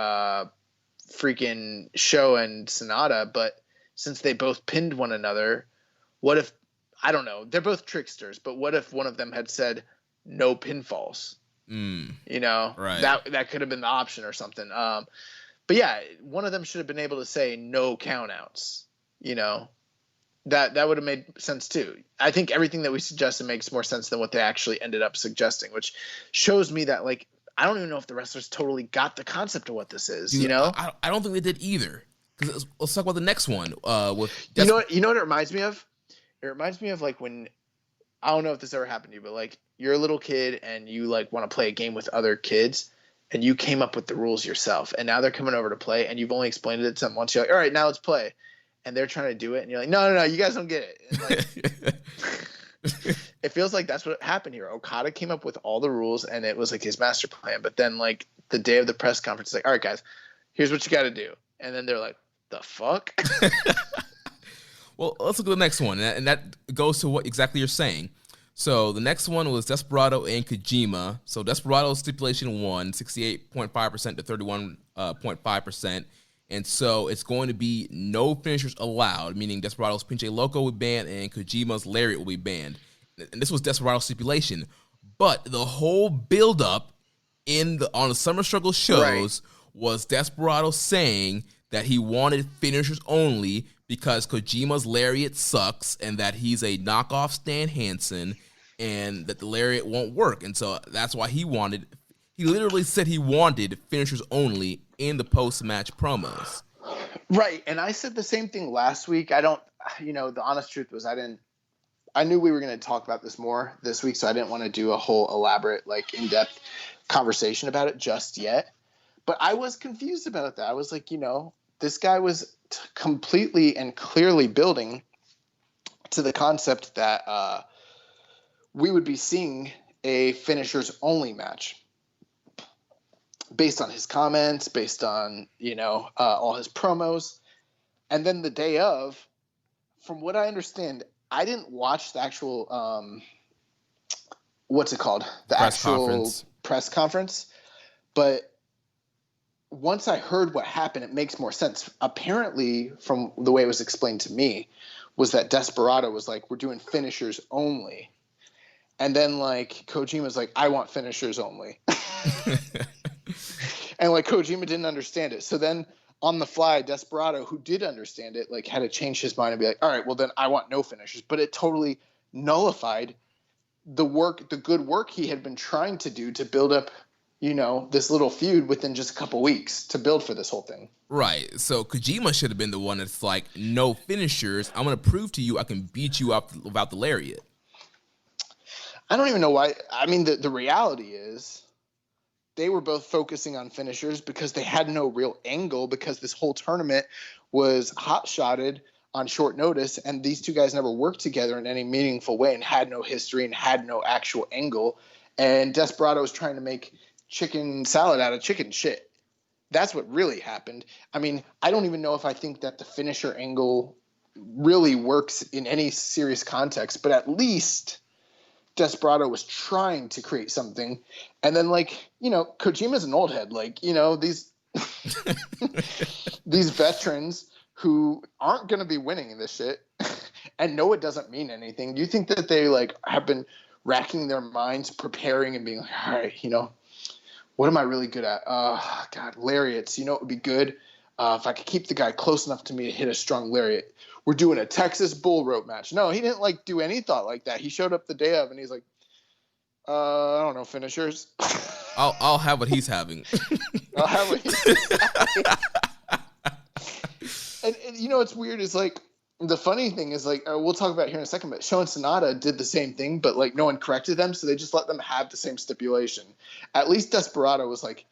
freaking Sho and Sonata, but since they both pinned one another, what if, I don't know, they're both tricksters, but what if one of them had said no pinfalls? You know, right. That could have been the option or something. But yeah, one of them should have been able to say no countouts, you know. That would have made sense too. I think everything that we suggested makes more sense than what they actually ended up suggesting, which shows me that, like, I don't even know if the wrestlers totally got the concept of what this is. Dude, you know, I don't think they did either. Because let's talk about the next one. You know what it reminds me of? It reminds me of, like, when, I don't know if this ever happened to you, but, like, you're a little kid and you, like, want to play a game with other kids, and you came up with the rules yourself, and now they're coming over to play, and you've only explained it to them once. You're like, all right, now let's play. And they're trying to do it, and you're like, no, you guys don't get it. And, like, it feels like that's what happened here. Okada came up with all the rules, and it was like his master plan. But then, like, the day of the press conference, it's like, all right, guys, here's what you got to do. And then they're like, the fuck? Well, let's look at the next one, and that goes to what exactly you're saying. So the next one was Desperado and Kojima. So Desperado's stipulation won 68.5% to 31.5%. And so it's going to be no finishers allowed, meaning Desperado's Pinche Loco will be banned and Kojima's Lariat will be banned. And this was Desperado's stipulation. But the whole build-up on the Summer Struggle shows was Desperado saying that he wanted finishers only because Kojima's Lariat sucks and that he's a knockoff Stan Hansen and that the Lariat won't work. And so that's why he literally said he wanted finishers only in the post-match promos. Right. And I said the same thing last week. The honest truth was I knew we were going to talk about this more this week, so I didn't want to do a whole elaborate, like, in-depth conversation about it just yet. But I was confused about that. I was like, this guy was completely and clearly building to the concept that we would be seeing a finishers only match based on his comments, based on, all his promos. And then the day of, from what I understand, I didn't watch the actual, what's it called? The press conference. But once I heard what happened, it makes more sense. Apparently, from the way it was explained to me, was that Desperado was like, we're doing finishers only. And then, like, Kojima's like, I want finishers only. And, like, Kojima didn't understand it. So then, on the fly, Desperado, who did understand it, like, had to change his mind and be like, all right, well, then I want no finishers. But it totally nullified the good work he had been trying to do to build up, this little feud within just a couple weeks to build for this whole thing. Right. So Kojima should have been the one that's like, no finishers. I'm going to prove to you I can beat you up without the lariat. I don't even know why. I mean, the reality is they were both focusing on finishers because they had no real angle, because this whole tournament was hot-shotted on short notice, and these two guys never worked together in any meaningful way and had no history and had no actual angle. And Desperado was trying to make chicken salad out of chicken shit. That's what really happened. I mean, I don't even know if I think that the finisher angle really works in any serious context, but at least Desperado was trying to create something. And then, like, Kojima's an old head. Like, these these veterans who aren't going to be winning in this shit and know it doesn't mean anything. Do you think that they, like, have been racking their minds, preparing and being like, all right, what am I really good at? God, lariats. It would be good if I could keep the guy close enough to me to hit a strong lariat. We're doing a Texas bull rope match. No, he didn't, like, do any thought like that. He showed up the day of and he's like, I don't know, finishers. I'll have what he's having. I'll have what he's having. And it's weird. Is like, the funny thing is, like, we'll talk about it here in a second, but Sho and Sonata did the same thing, but, like, no one corrected them, so they just let them have the same stipulation. At least Desperado was like,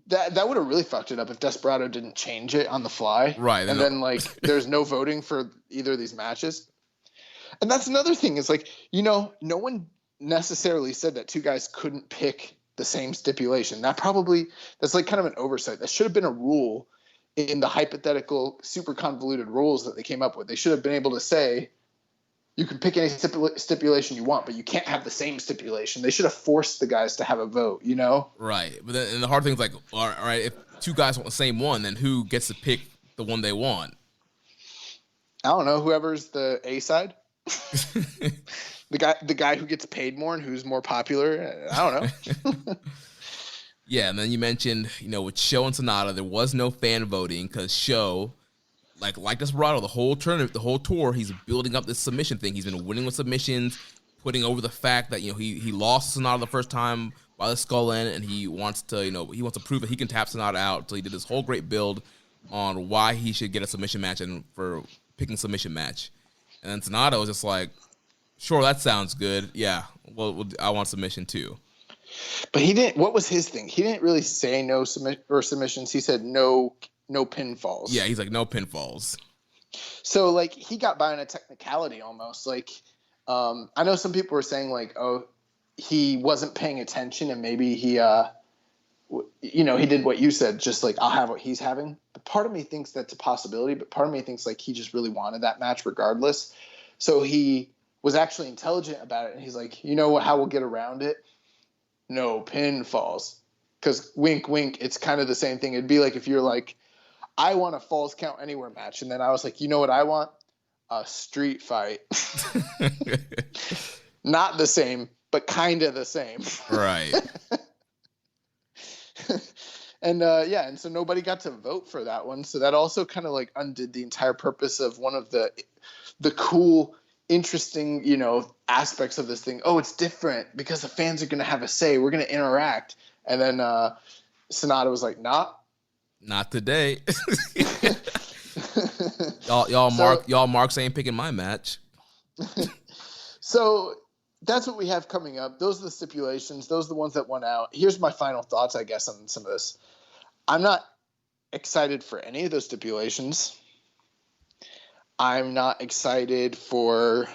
that would have really fucked it up if Desperado didn't change it on the fly. Right. And then, like, there's no voting for either of these matches. And that's another thing is, like, no one necessarily said that two guys couldn't pick the same stipulation. That's like kind of an oversight. That should have been a rule in the hypothetical, super convoluted rules that they came up with. They should have been able to say, you can pick any stipulation you want, but you can't have the same stipulation. They should have forced the guys to have a vote, Right. But then, and the hard thing is, like, all right, if two guys want the same one, then who gets to pick the one they want? I don't know. Whoever's the A side. The guy who gets paid more and who's more popular. I don't know. Yeah, and then you mentioned, with Sho and Sonata, there was no fan voting because Sho, like Desperado, the whole tournament, the whole tour, he's building up this submission thing. He's been winning with submissions, putting over the fact that, he lost Sonata the first time by the skull end, and he wants to prove that he can tap Sonata out. So he did this whole great build on why he should get a submission match and for picking submission match. And then Sonata was just like, sure, that sounds good. Yeah, well, I want submission too. But he didn't. What was his thing? He didn't really say no submissions. He said no pinfalls. Yeah, he's like, no pinfalls. So, like, he got by on a technicality almost. Like, I know some people were saying, like, oh, he wasn't paying attention and maybe he did what you said, just like, I'll have what he's having. But part of me thinks that's a possibility, but part of me thinks, like, he just really wanted that match regardless. So he was actually intelligent about it, and he's like, how we'll get around it? No pinfalls. Because wink, wink, it's kind of the same thing. It'd be like if you're like, I want a falls count anywhere match, and then I was like, you know what I want? A street fight. Not the same, but kind of the same. Right. And and so nobody got to vote for that one. So that also kind of like undid the entire purpose of one of the cool, interesting, aspects of this thing. Oh, it's different because the fans are going to have a say. We're going to interact. And then Sonata was like, nah, Not today. y'all marks ain't picking my match. So that's what we have coming up. Those are the stipulations. Those are the ones that went out. Here's my final thoughts, I guess, on some of this. I'm not excited for any of those stipulations. I'm not excited for...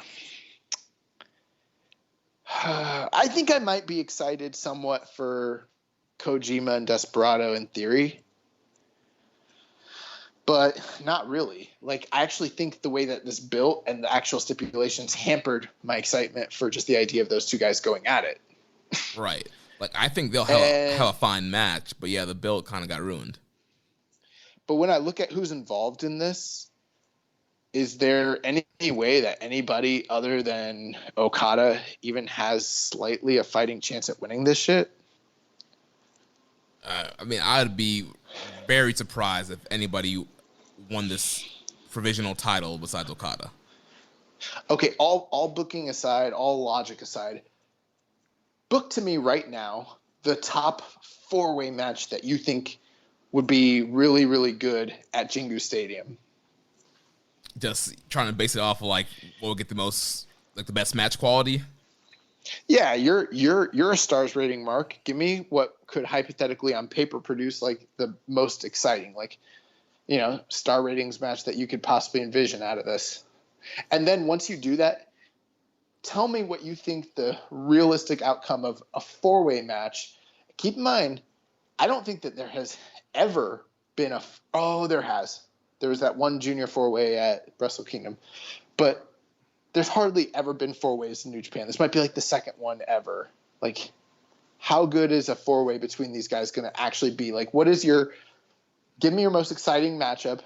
I think I might be excited somewhat for Kojima and Desperado in theory. But not really. Like, I actually think the way that this built and the actual stipulations hampered my excitement for just the idea of those two guys going at it. Right. Like, I think they'll have a fine match, but yeah, the build kind of got ruined. But when I look at who's involved in this, is there any way that anybody other than Okada even has slightly a fighting chance at winning this shit? I mean, I'd be very surprised if anybody won this provisional title besides Okada. Okay, all booking aside, all logic aside, book to me right now the top four-way match that you think would be really, really good at Jingu Stadium. Just trying to base it off of like what will get the most, like the best match quality. Yeah, you're a stars rating, Mark. Give me what could hypothetically on paper produce like the most exciting, like, you know, star ratings match that you could possibly envision out of this. And then once you do that, tell me what you think the realistic outcome of a four-way match. Keep in mind, I don't think that there has ever been there has. There was that one junior four-way at Wrestle Kingdom. But there's hardly ever been four-ways in New Japan. This might be like the second one ever. Like, how good is a four-way between these guys going to actually be? Like, give me your most exciting matchup,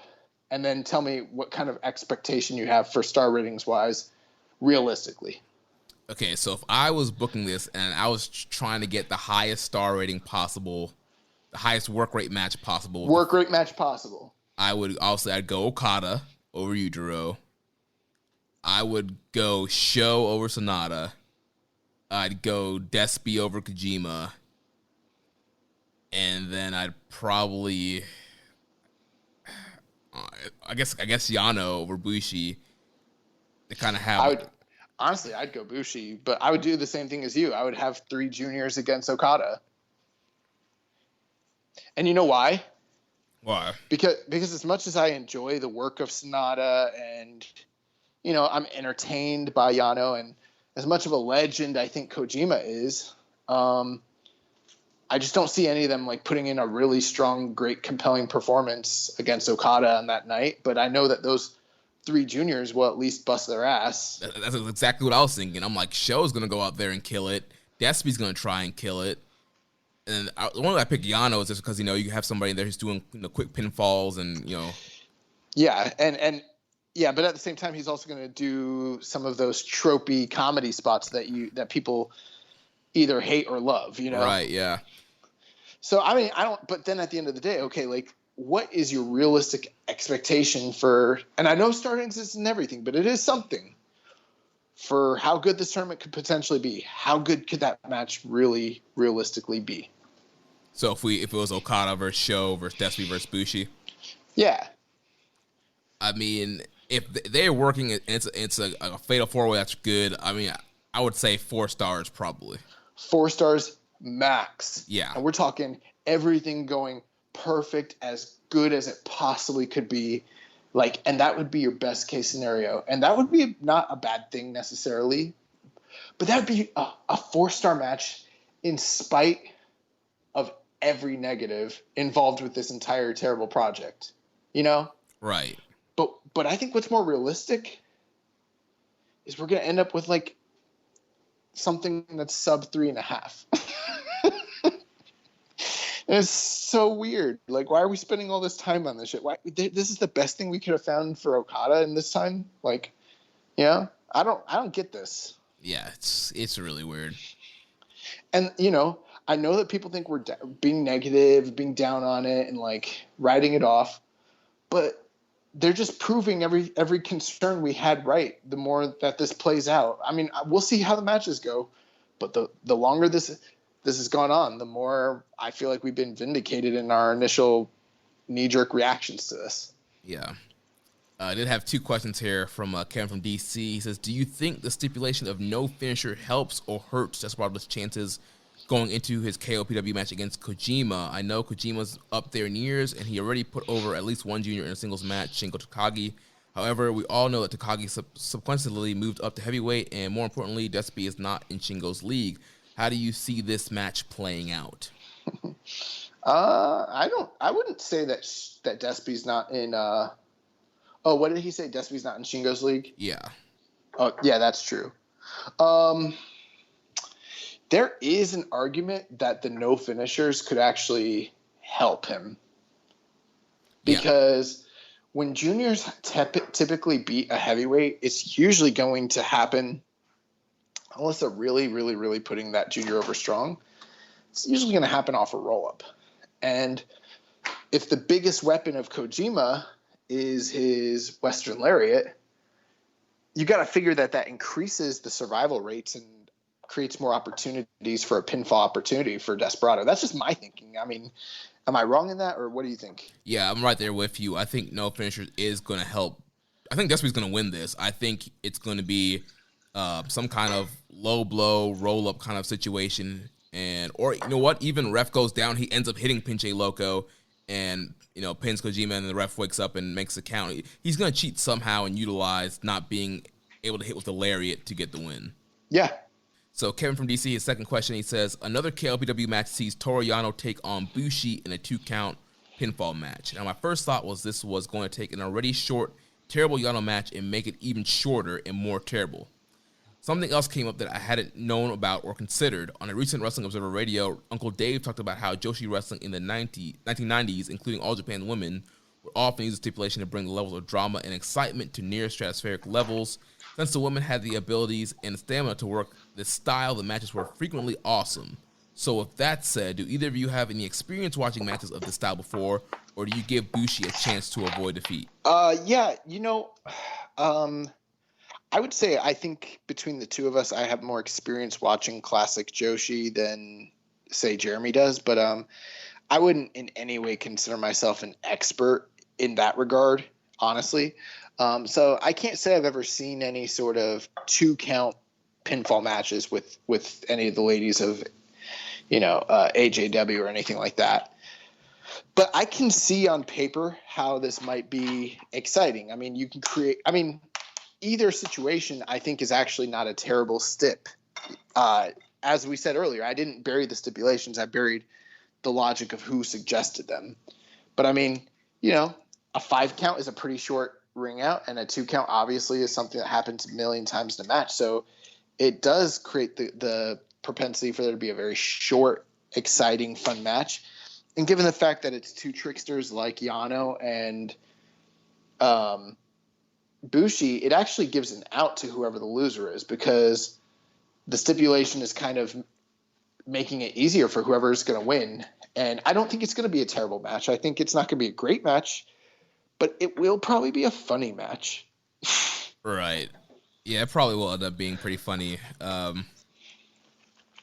and then tell me what kind of expectation you have for star ratings-wise, realistically. Okay, so if I was booking this and I was trying to get the highest star rating possible, the highest work rate match possible. I'd go Okada over Yujiro. I would go Sho over Sonata. I'd go Despy over Kojima. And then I'd probably, I guess Yano over Bushi. They kind of have. I'd go Bushi, but I would do the same thing as you. I would have 3 juniors against Okada. And you know why? Why? Because as much as I enjoy the work of Sonata and, you know, I'm entertained by Yano, and as much of a legend I think Kojima is, I just don't see any of them like putting in a really strong, great, compelling performance against Okada on that night. But I know that those 3 juniors will at least bust their ass. That's exactly what I was thinking. I'm like, Sho's going to go out there and kill it. Despy's going to try and kill it. And the one that I picked Yano is just because, you know, you have somebody there who's doing, you know, quick pinfalls and, you know. Yeah, and yeah, but at the same time, he's also going to do some of those tropey comedy spots that people either hate or love, you know? Right, yeah. So, I mean, but then at the end of the day, okay, like, what is your realistic expectation for, and I know starting isn't everything, but it is something for how good this tournament could potentially be. How good could that match really realistically be? So if it was Okada versus Sho versus Despy versus Bushi. Yeah. I mean, if they're working, it's a fatal 4-way that's good. I mean, I would say 4 stars probably. 4 stars max. Yeah. And we're talking everything going perfect, as good as it possibly could be. Like, and that would be your best case scenario. And that would be not a bad thing necessarily, but that would be a 4-star match in spite of every negative involved with this entire terrible project, you know? Right. But I think what's more realistic is we're going to end up with like something that's sub 3.5. It's so weird. Like, why are we spending all this time on this shit? Why this is the best thing we could have found for Okada in this time? Like, yeah, I don't get this. Yeah, it's really weird. And you know, I know that people think we're being negative, being down on it, and like writing it off, but they're just proving every concern we had right. The more that this plays out, I mean, we'll see how the matches go, but the longer this has gone on, the more I feel like we've been vindicated in our initial knee-jerk reactions to this. Yeah. I did have two questions here from Kevin from DC. He says, do you think the stipulation of no finisher helps or hurts Desperado's chances going into his KOPW match against Kojima? I know Kojima's up there in years, and he already put over at least one junior in a singles match, Shingo Takagi. However, we all know that Takagi subsequently moved up to heavyweight, and more importantly, Despi is not in Shingo's league. How do you see this match playing out? I wouldn't say that Despi's not in. What did he say? Despi's not in Shingo's league? Yeah. Oh, yeah, that's true. There is an argument that the no finishers could actually help him. Because when juniors typically beat a heavyweight, it's usually going to happen, unless they're really, really, really putting that junior over strong, it's usually going to happen off a roll-up. And if the biggest weapon of Kojima is his Western Lariat, you got to figure that increases the survival rates and creates more opportunities for a pinfall opportunity for Desperado. That's just my thinking. I mean, am I wrong in that, or what do you think? Yeah, I'm right there with you. I think no finisher is going to help. I think Despi's going to win this. I think it's going to be some kind of low blow, roll up kind of situation, or you know what? Even ref goes down, he ends up hitting Pinche Loco, and pins Kojima, and the ref wakes up and makes a count. He's going to cheat somehow and utilize not being able to hit with the lariat to get the win. Yeah. So Kevin from DC, his second question, he says, another KLPW match sees Toru Yano take on Bushi in a 2-count pinfall match. Now, my first thought was this was going to take an already short, terrible Yano match and make it even shorter and more terrible. Something else came up that I hadn't known about or considered. On a recent Wrestling Observer Radio, Uncle Dave talked about how Joshi wrestling in the 1990s, including All Japan women, would often use a stipulation to bring the levels of drama and excitement to near stratospheric levels. Since the women had the abilities and stamina to work this style, the matches were frequently awesome. So with that said, do either of you have any experience watching matches of this style before, or do you give Bushi a chance to avoid defeat? I would say I think between the two of us, I have more experience watching classic Joshi than, say, Jeremy does. But I wouldn't in any way consider myself an expert in that regard, honestly. So I can't say I've ever seen any sort of 2-count pinfall matches with any of the ladies of, AJW or anything like that. But I can see on paper how this might be exciting. I mean, either situation I think is actually not a terrible stip. As we said earlier, I didn't bury the stipulations. I buried the logic of who suggested them. But I mean, a 5-count is a pretty short ring out, and a 2-count obviously is something that happens a million times in a match. So it does create the propensity for there to be a very short, exciting, fun match. And given the fact that it's two tricksters like Yano and Bushi, it actually gives an out to whoever the loser is, because the stipulation is kind of making it easier for whoever's going to win. And I don't think it's going to be a terrible match. I think it's not going to be a great match, but it will probably be a funny match. Right. Yeah, it probably will end up being pretty funny.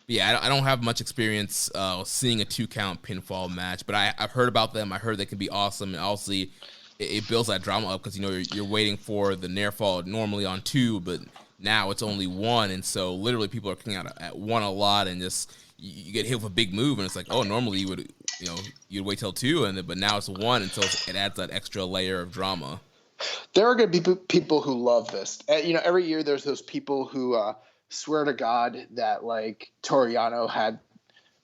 Yeah, I don't have much experience seeing a 2-count pinfall match, but I've heard about them. I heard they can be awesome, and obviously it builds that drama up because you're waiting for the near fall normally on 2, but now it's only 1, and so literally people are coming out at 1 a lot, and just you get hit with a big move, and it's like, oh, normally you'd wait till 2, but now it's 1, and so it adds that extra layer of drama. There are going to be people who love this. Every year there's those people who swear to God that Toru Yano had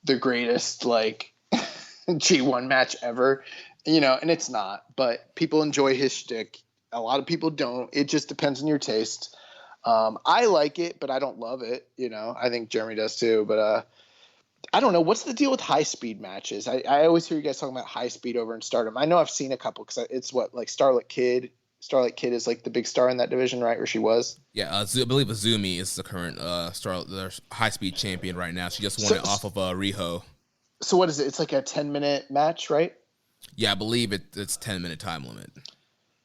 the greatest G1 match ever. And it's not, but people enjoy his shtick. A lot of people don't. It just depends on your taste. I like it, but I don't love it. I think Jeremy does too, but I don't know. What's the deal with high speed matches? I always hear you guys talking about high speed over in Stardom. I know I've seen a couple because it's Starlight Kid. Starlight Kid is the big star in that division, right? Or she was? Yeah, I believe Azumi is the current high speed champion right now. She just won it off of Riho. So what is it? It's like a 10-minute match, right? Yeah, I believe it's 10-minute time limit.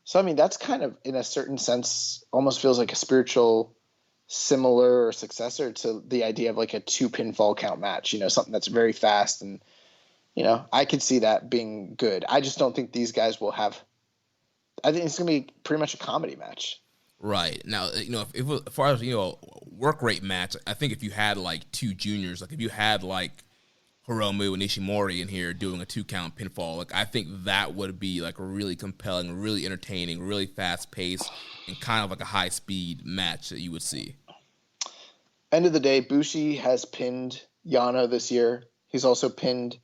So, I mean, that's kind of, in a certain sense, almost feels like a spiritual similar or successor to the idea of a 2 pinfall count match, something that's very fast and, I could see that being good. I just don't think these guys will have. I think it's going to be pretty much a comedy match. Right. Now, if as far as, work rate match, I think if you had like two juniors, like if you had like Hiromu and Ishimori in here doing a 2-count pinfall, like I think that would be like a really compelling, really entertaining, really fast paced, and kind of like a high speed match that you would see. End of the day, Bushi has pinned Yano this year. He's also pinned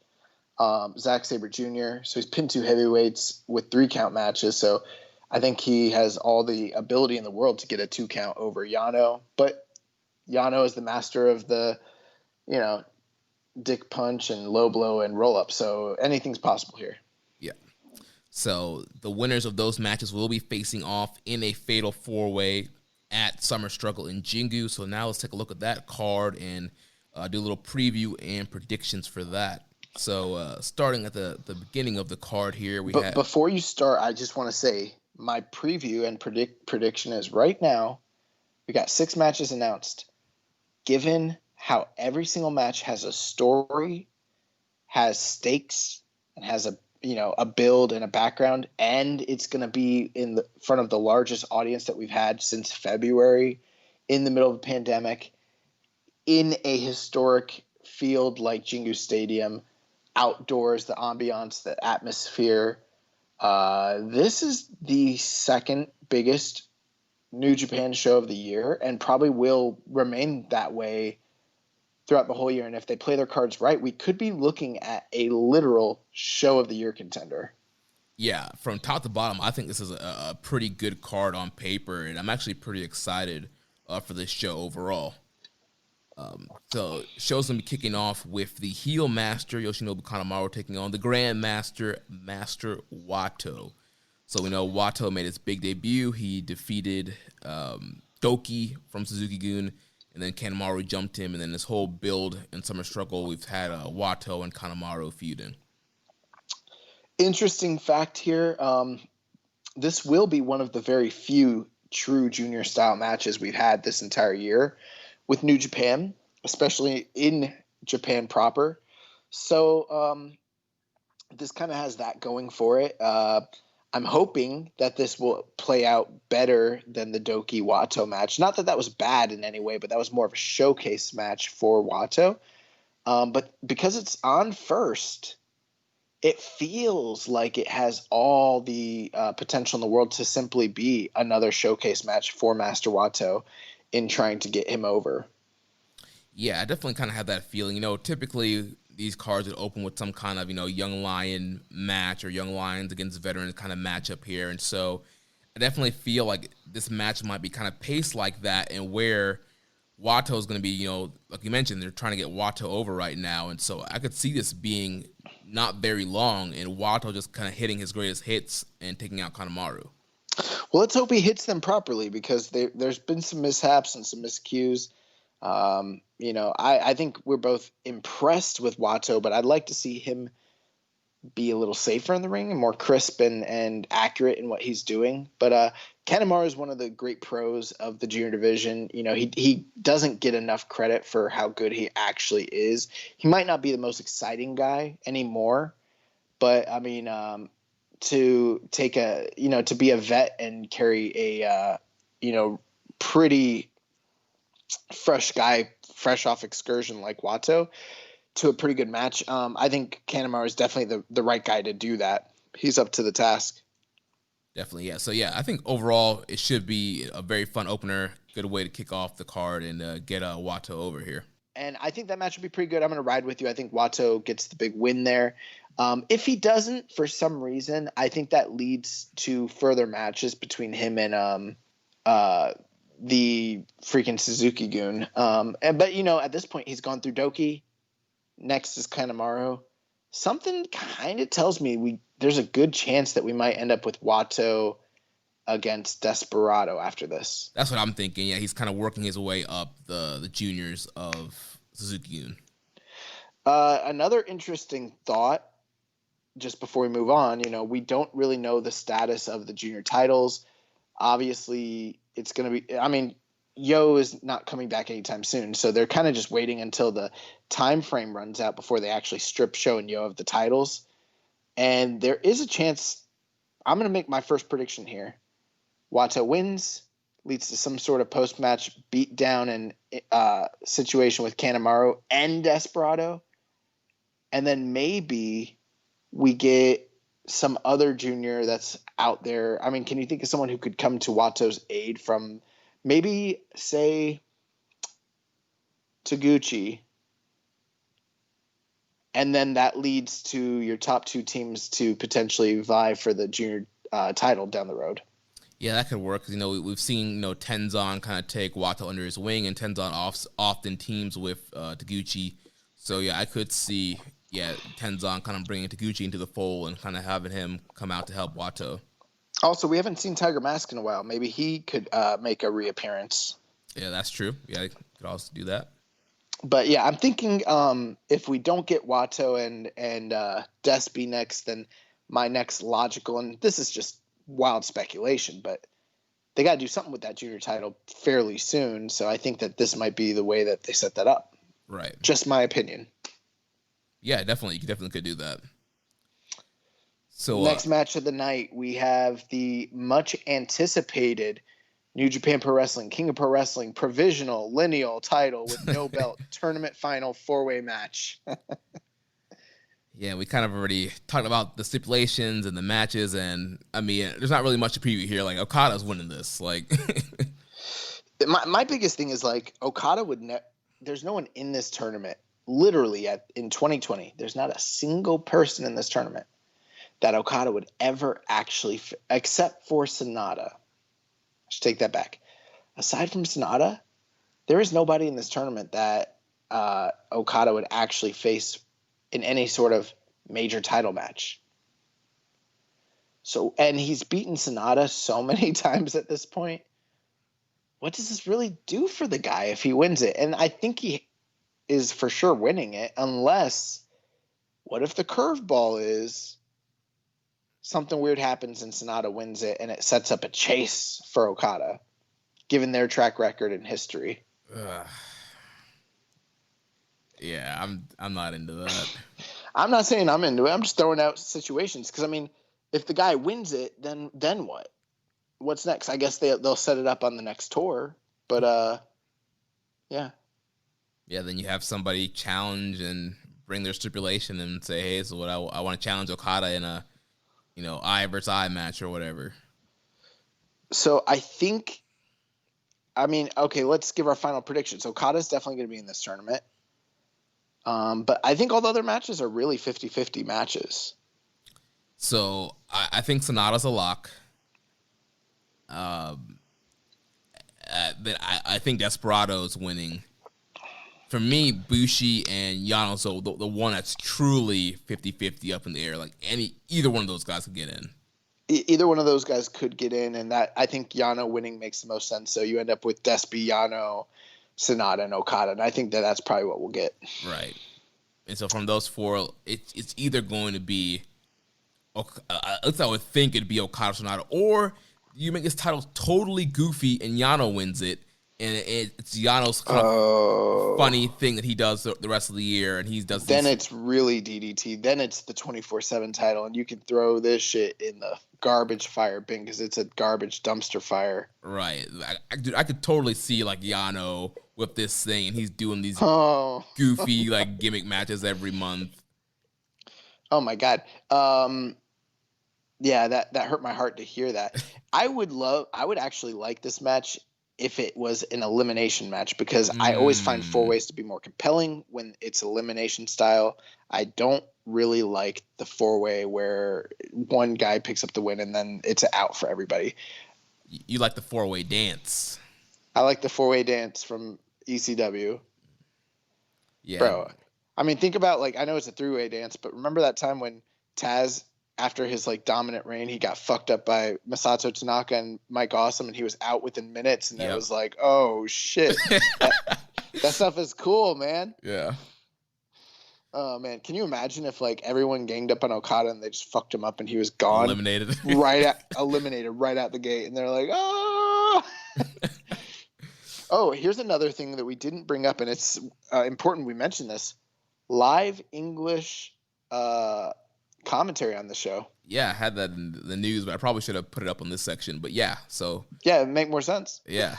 Zack Sabre Jr. So he's pinned 2 heavyweights with 3-count matches. So I think he has all the ability in the world to get a 2-count over Yano. But Yano is the master of the, dick punch and low blow and roll up. So anything's possible here. Yeah. So the winners of those matches will be facing off in a fatal 4-way at Summer Struggle in Jingu. So now let's take a look at that card and do a little preview and predictions for that. So starting at the beginning of the card here, before you start, I just want to say my preview and prediction is right now we got 6 matches announced. Given how every single match has a story, has stakes, and has a build and a background, and it's going to be in the front of the largest audience that we've had since February, in the middle of a pandemic, in a historic field like Jingu Stadium, outdoors, the ambiance, the atmosphere. This is the second biggest New Japan show of the year, and probably will remain that way throughout the whole year. And if they play their cards right, we could be looking at a literal show of the year contender. Yeah, from top to bottom, I think this is a pretty good card on paper, and I'm actually pretty excited for this show overall. So show's going to be kicking off with the heel master, Yoshinobu Kanemaru, taking on the Grand Master, Master Wato. So we know Wato made his big debut. He defeated Doki from Suzuki-gun, and then Kanemaru jumped him, and then this whole build in Summer Struggle, we've had Wato and Kanemaru feuding. Interesting fact here. This will be one of the very few true junior style matches we've had this entire year with New Japan, especially in Japan proper. So this kind of has that going for it. I'm hoping that this will play out better than the Doki Wato match. Not that that was bad in any way, but that was more of a showcase match for Wato. But because it's on first, it feels like it has all the potential in the world to simply be another showcase match for Master Wato in trying to get him over. Yeah, I definitely kind of have that feeling. Typically these cards would open with some kind of, young lion match or young lions against veterans kind of matchup here. And so I definitely feel like this match might be kind of paced like that, and where Wato is going to be, like you mentioned, they're trying to get Wato over right now. And so I could see this being not very long and Wato just kind of hitting his greatest hits and taking out Kanemaru. Well, let's hope he hits them properly, because there's been some mishaps and some miscues. I think we're both impressed with Wato, but I'd like to see him be a little safer in the ring and more crisp and accurate in what he's doing. But Kanemaru is one of the great pros of the junior division. He doesn't get enough credit for how good he actually is. He might not be the most exciting guy anymore, but I mean, to be a vet and carry a pretty fresh guy, fresh off excursion like Wato, to a pretty good match. I think Kanemaru is definitely the right guy to do that. He's up to the task. Definitely, yeah. So, yeah, I think overall it should be a very fun opener, good way to kick off the card and get Wato over here. And I think that match will be pretty good. I'm going to ride with you. I think Wato gets the big win there. If he doesn't, for some reason, I think that leads to further matches between him and the freaking Suzuki-gun. But at this point, he's gone through Doki. Next is Kanemaru. Something kind of tells me there's a good chance that we might end up with Wato against Desperado after this. That's what I'm thinking. Yeah, he's kind of working his way up the juniors of Suzuki-gun. Another interesting thought, just before we move on, we don't really know the status of the junior titles. Obviously, it's going to be – Yo is not coming back anytime soon, so they're kind of just waiting until the time frame runs out before they actually strip Sho and Yo of the titles. And there is a chance. I'm going to make my first prediction here. Wato wins, leads to some sort of post-match beatdown and situation with Kanemaru and Desperado. And then maybe we get some other junior that's out there. I mean, can you think of someone who could come to Wato's aid from maybe, say, Taguchi? And then that leads to your top two teams to potentially vie for the junior title down the road. Yeah, that could work. We've seen Tenzan kind of take Wato under his wing, and Tenzan often teams with Taguchi. So yeah, I could see Tenzan kind of bringing Taguchi into the fold and kind of having him come out to help Wato. Also, we haven't seen Tiger Mask in a while. Maybe he could make a reappearance. Yeah, that's true. Yeah, he could also do that. But yeah, I'm thinking if we don't get Wato and Despy next, then my next logical, and this is just wild speculation, but they got to do something with that junior title fairly soon. So I think that this might be the way that they set that up. Right. Just my opinion. Yeah, definitely. You definitely could do that. So next match of the night, we have the much anticipated New Japan Pro Wrestling, King of Pro Wrestling, provisional lineal title with no belt tournament final 4-way match. Yeah, we kind of already talked about the stipulations and the matches, and I mean, there's not really much to preview here. Like, Okada's winning this. Like, my biggest thing is like Okada would. There's no one in this tournament. Literally, in 2020, there's not a single person in this tournament that Okada would ever actually, except for Sonata. I should take that back. Aside from Sonata, there is nobody in this tournament that Okada would actually face in any sort of major title match. So, and he's beaten Sonata so many times at this point. What does this really do for the guy if he wins it? And I think he is for sure winning it, unless, what if the curveball is something weird happens and Sonata wins it and it sets up a chase for Okada, given their track record and history? Yeah, I'm not into that. I'm not saying I'm into it. I'm just throwing out situations because, I mean, if the guy wins it, then what? What's next? I guess they'll set it up on the next tour. But yeah. Yeah, then you have somebody challenge and bring their stipulation and say, hey, so what I want to challenge Okada in a, eye versus eye match or whatever. So I think, okay, let's give our final predictions. Okada's definitely going to be in this tournament. But I think all the other matches are really 50-50 matches. So I think Sonata's a lock. Then I think Desperado's winning. For me, Bushi and Yano, so the one that's truly 50-50 up in the air, like either one of those guys could get in. Either one of those guys could get in, and that I think Yano winning makes the most sense. So you end up with Despy, Yano, Sonata, and Okada, and I think that's probably what we'll get. Right. And so from those four, it's either going to be, at least I would think it'd be Okada, Sonata, or you make this title totally goofy and Yano wins it, and it's Yano's kind of funny thing that he does the rest of the year, and he does. Then it's really DDT. Then it's the 24/7 title, and you can throw this shit in the garbage fire bin because it's a garbage dumpster fire. Right. I could totally see like Yano with this thing, and he's doing these goofy like gimmick matches every month. Oh my god. Yeah, that hurt my heart to hear that. I would actually like this match if it was an elimination match, because I always find 4-ways to be more compelling when it's elimination style. I don't really like the 4-way where one guy picks up the win and then it's out for everybody. You like the 4-way dance. I like the 4-way dance from ECW. Yeah. Bro, I mean, think about, like, I know it's a 3-way dance, but remember that time when Taz, after his like dominant reign, he got fucked up by Masato Tanaka and Mike Awesome, and he was out within minutes, and it was like, oh shit. that stuff is cool, man. Yeah. Oh man, can you imagine if like everyone ganged up on Okada and they just fucked him up and he was gone? Eliminated right out the gate, and they're like, oh. Oh, here's another thing that we didn't bring up, and it's important we mention this. Live English commentary on the show. Yeah, I had that in the news, but I probably should have put it up on this section. But yeah, so. Yeah, it'd make more sense. Yeah.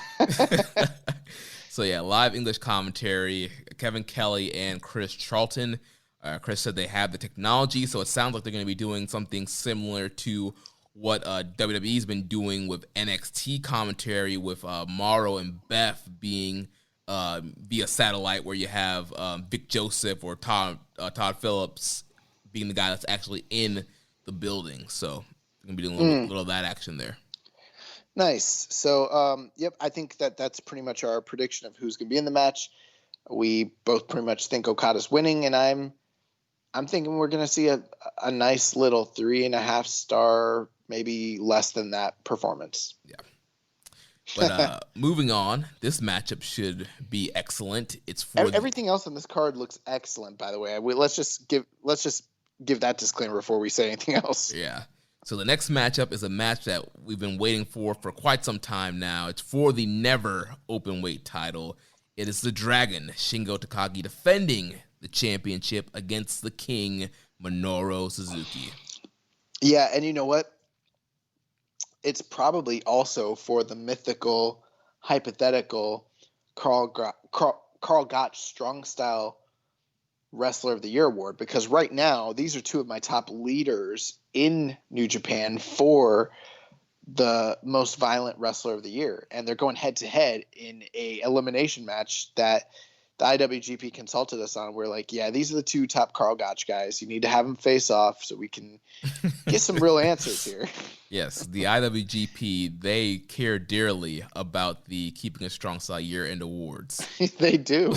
So yeah, live English commentary, Kevin Kelly and Chris Charlton. Chris said they have the technology, so it sounds like they're going to be doing something similar to what WWE's been doing with NXT commentary, with Morrow and Beth being via satellite, where you have Vic Joseph or Todd Phillips being the guy that's actually in the building. So we're going to be doing a little of that action there. Nice. So, yep, I think that's pretty much our prediction of who's going to be in the match. We both pretty much think Okada's winning, and I'm thinking we're going to see a nice little 3.5 star, maybe less than that performance. Yeah. But moving on, this matchup should be excellent. It's for everything else on this card looks excellent, by the way. Let's just give that disclaimer before we say anything else. Yeah. So the next matchup is a match that we've been waiting for quite some time now. It's for the never openweight title. It is the Dragon, Shingo Takagi, defending the championship against the King, Minoru Suzuki. Yeah, and you know what? It's probably also for the mythical, hypothetical Carl Gotch Strong Style Wrestler of the Year award, because right now these are two of my top leaders in New Japan for the most violent wrestler of the year, and they're going head to head in a elimination match that the IWGP consulted us on. We're like, yeah, these are the two top Carl Gotch guys. You need to have them face off so we can get some real answers here. Yes, the IWGP, they care dearly about the Keeping It Strong Style year-end awards. They do.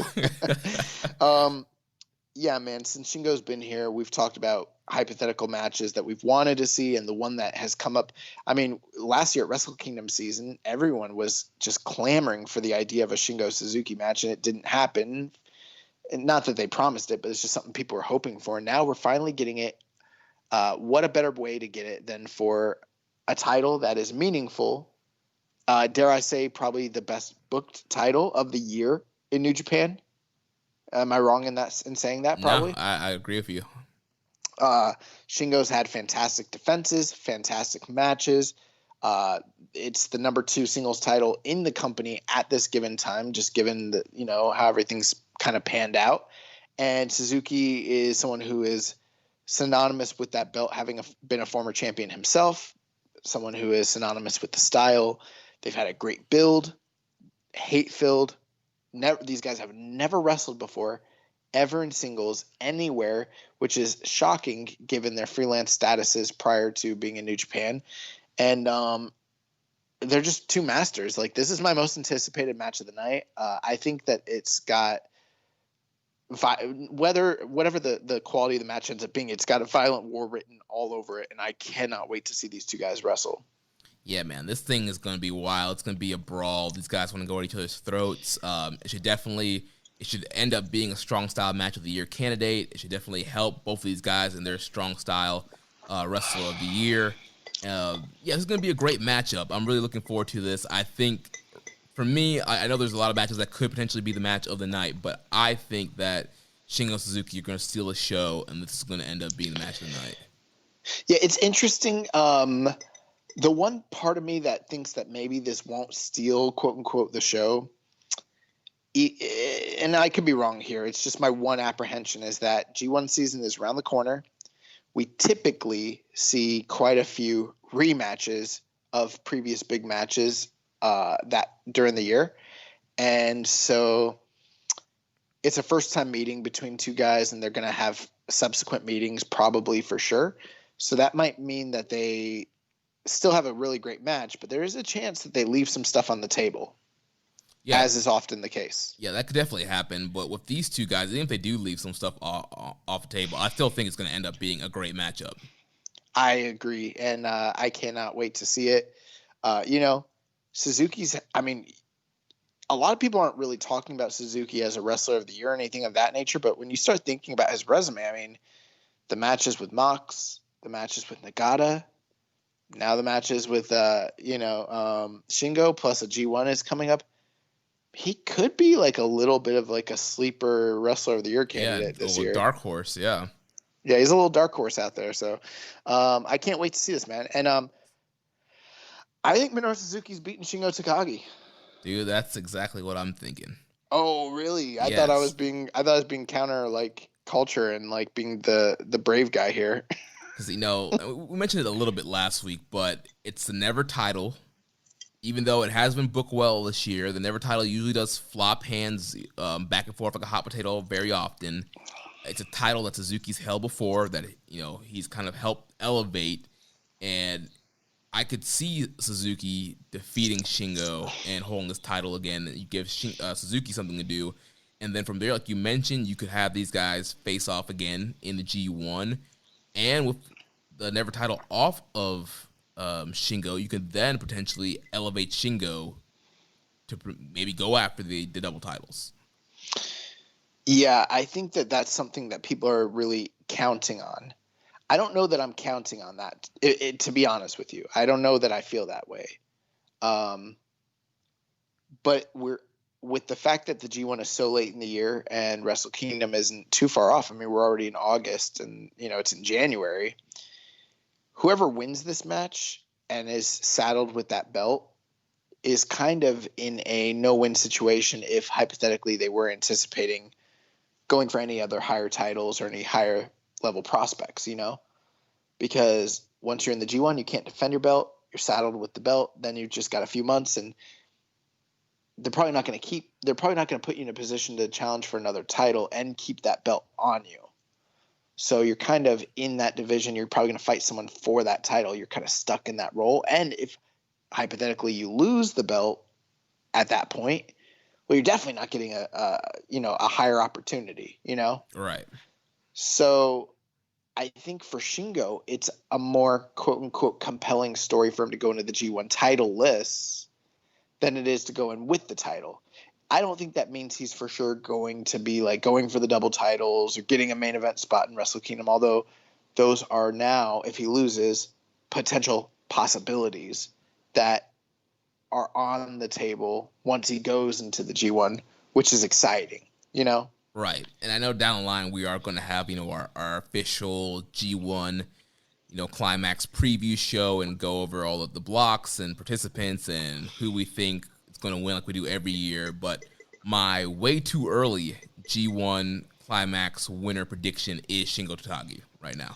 Yeah, man, since Shingo's been here, we've talked about hypothetical matches that we've wanted to see, and the one that has come up. I mean, last year at Wrestle Kingdom season, everyone was just clamoring for the idea of a Shingo Suzuki match, and it didn't happen. And not that they promised it, but it's just something people were hoping for. And now we're finally getting it. What a better way to get it than for a title that is meaningful. Dare I say, probably the best booked title of the year in New Japan. Am I wrong in saying that? Probably. No, I agree with you. Shingo's had fantastic defenses, fantastic matches. It's the number 2 singles title in the company at this given time, just given the, how everything's kind of panned out. And Suzuki is someone who is synonymous with that belt, having been a former champion himself, someone who is synonymous with the style. They've had a great build, hate-filled. These guys have never wrestled before, ever in singles anywhere, which is shocking given their freelance statuses prior to being in New Japan. And they're just two masters. Like, this is my most anticipated match of the night. I think that it's got whatever the quality of the match ends up being, it's got a violent war written all over it, and I cannot wait to see these two guys wrestle. Yeah, man, this thing is going to be wild. It's going to be a brawl. These guys want to go at each other's throats. It should end up being a strong style match of the year candidate. It should definitely help both of these guys in their strong style wrestler of the year. Yeah, this is going to be a great matchup. I'm really looking forward to this. I think, for me, I know there's a lot of matches that could potentially be the match of the night, but I think that Shingo Suzuki are going to steal a show, and this is going to end up being the match of the night. Yeah, it's interesting. The one part of me that thinks that maybe this won't steal, quote unquote, the show, and I could be wrong here, it's just my one apprehension, is that G1 season is around the corner. We typically see quite a few rematches of previous big matches that during the year. And so it's a first time meeting between two guys, and they're going to have subsequent meetings probably for sure. So that might mean that they still have a really great match, but there is a chance that they leave some stuff on the table, as is often the case. Yeah, that could definitely happen. But with these two guys, even if they do leave some stuff off the table, I still think it's going to end up being a great matchup. I agree, and I cannot wait to see it. Suzuki's, a lot of people aren't really talking about Suzuki as a wrestler of the year or anything of that nature, but when you start thinking about his resume, the matches with Mox, the matches with Nagata, now the matches with Shingo, plus a G1 is coming up. he could be like a little bit of like a sleeper wrestler of the year candidate this year. Dark horse, yeah. Yeah, he's a little dark horse out there. So I can't wait to see this, man. And I think Minoru Suzuki's beating Shingo Takagi. Dude, that's exactly what I'm thinking. Oh, really? I Yes. thought I was being counter like culture and like being the brave guy here. Because, we mentioned it a little bit last week, but it's the Never title. Even though it has been booked well this year, the Never title usually does flop hands back and forth like a hot potato very often. It's a title that Suzuki's held before that, he's kind of helped elevate. And I could see Suzuki defeating Shingo and holding this title again. You give Suzuki something to do. And then from there, like you mentioned, you could have these guys face off again in the G1. And with the Never title off of Shingo, you could then potentially elevate Shingo to maybe go after the double titles. Yeah, I think that that's something that people are really counting on. I don't know that I'm counting on that, to be honest with you. I don't know that I feel that way. But with the fact that the G1 is so late in the year and Wrestle Kingdom isn't too far off. I mean, we're already in August and, it's in January. Whoever wins this match and is saddled with that belt is kind of in a no-win situation if hypothetically they were anticipating going for any other higher titles or any higher level prospects, because once you're in the G1, you can't defend your belt. You're saddled with the belt. Then you've just got a few months, and they're probably not going to put you in a position to challenge for another title and keep that belt on you. So you're kind of in that division. You're probably going to fight someone for that title. You're kind of stuck in that role. And if hypothetically you lose the belt at that point, well, you're definitely not getting a higher opportunity, Right. So I think for Shingo, it's a more quote unquote compelling story for him to go into the G1 title list than it is to go in with the title. I don't think that means he's for sure going to be like going for the double titles or getting a main event spot in Wrestle Kingdom, although those are now, if he loses, potential possibilities that are on the table once he goes into the G1, which is exciting, Right. And I know down the line we are going to have, our official G1, climax preview show and go over all of the blocks and participants and who we think is going to win like we do every year. But my way too early G1 climax winner prediction is Shingo Takagi right now.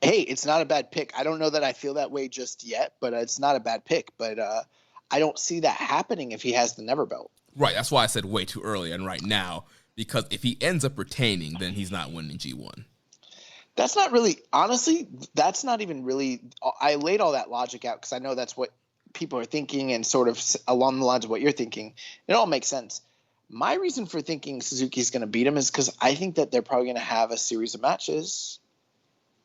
Hey, it's not a bad pick. I don't know that I feel that way just yet, but it's not a bad pick. But I don't see that happening if he has the Never belt. Right. That's why I said way too early and right now, because if he ends up retaining, then he's not winning G1. That's not really, honestly, that's not even really, I laid all that logic out because I know that's what people are thinking and sort of along the lines of what you're thinking. It all makes sense. My reason for thinking Suzuki's going to beat him is because I think that they're probably going to have a series of matches.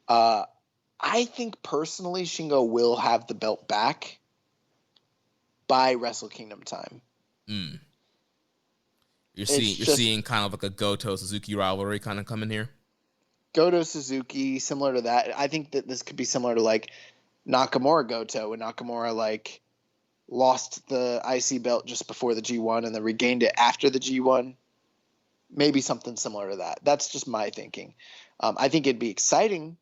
I think personally Shingo will have the belt back by Wrestle Kingdom time. You're seeing kind of like a Goto Suzuki rivalry kind of coming here. Goto Suzuki, similar to that. I think that this could be similar to like Nakamura Goto, when Nakamura like lost the IC belt just before the G1 and then regained it after the G1. Maybe something similar to that. That's just my thinking. I think it'd be exciting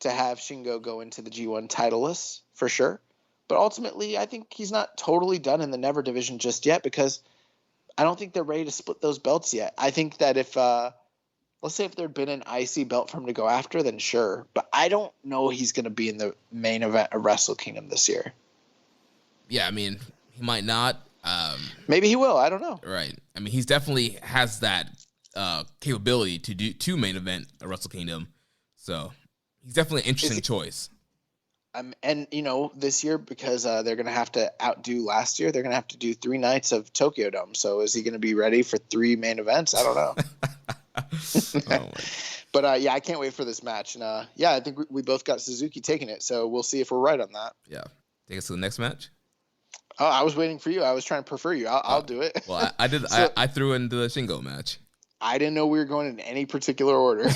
to have Shingo go into the G1 titleless for sure. But ultimately, I think he's not totally done in the Never division just yet because I don't think they're ready to split those belts yet. I think that if, let's say if there'd been an IC belt for him to go after, then sure. But I don't know he's going to be in the main event of Wrestle Kingdom this year. Yeah, I mean, he might not. Maybe he will. I don't know. Right. I mean, he's definitely has that capability to main event a Wrestle Kingdom. So he's definitely an interesting choice. And, this year, because they're going to have to outdo last year, they're going to have to do 3 nights of Tokyo Dome. So is he going to be ready for 3 main events? I don't know. But, yeah, I can't wait for this match. And, I think we both got Suzuki taking it. So we'll see if we're right on that. Yeah. Take us to the next match. Oh, I was waiting for you. I was trying to prefer you. I'll do it. Well, I did. So, I threw in the Shingo match. I didn't know we were going in any particular order.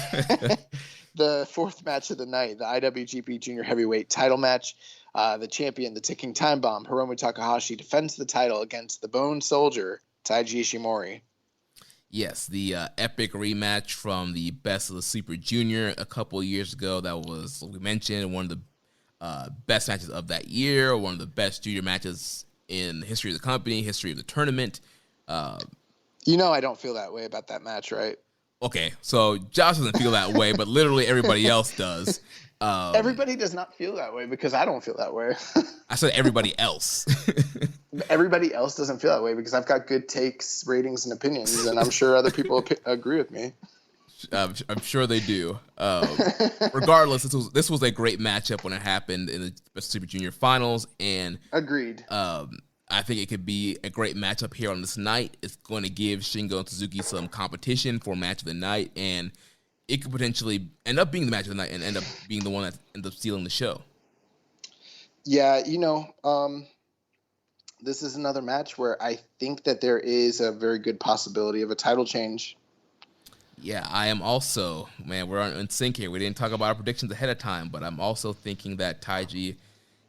The 4th match of the night, the IWGP Junior Heavyweight title match. The champion, the ticking time bomb, Hiromu Takahashi, defends the title against the Bone Soldier, Taiji Ishimori. Yes, the epic rematch from the Best of the Super Junior a couple of years ago. That was, like we mentioned, one of the best matches of that year, one of the best junior matches in the history of the company, history of the tournament. I don't feel that way about that match, right? Okay, so Josh doesn't feel that way, but literally everybody else does. Everybody does not feel that way because I don't feel that way. I said everybody else. Everybody else doesn't feel that way because I've got good takes, ratings, and opinions, and I'm sure other people agree with me. I'm sure they do. Regardless, this was a great matchup when it happened in the Super Junior Finals, and agreed. I think it could be a great matchup here on this night. It's going to give Shingo and Suzuki some competition for match of the night, and it could potentially end up being the match of the night and end up being the one that ends up stealing the show. Yeah, this is another match where I think that there is a very good possibility of a title change. Yeah, I am also, we're in sync here. We didn't talk about our predictions ahead of time, but I'm also thinking that Taiji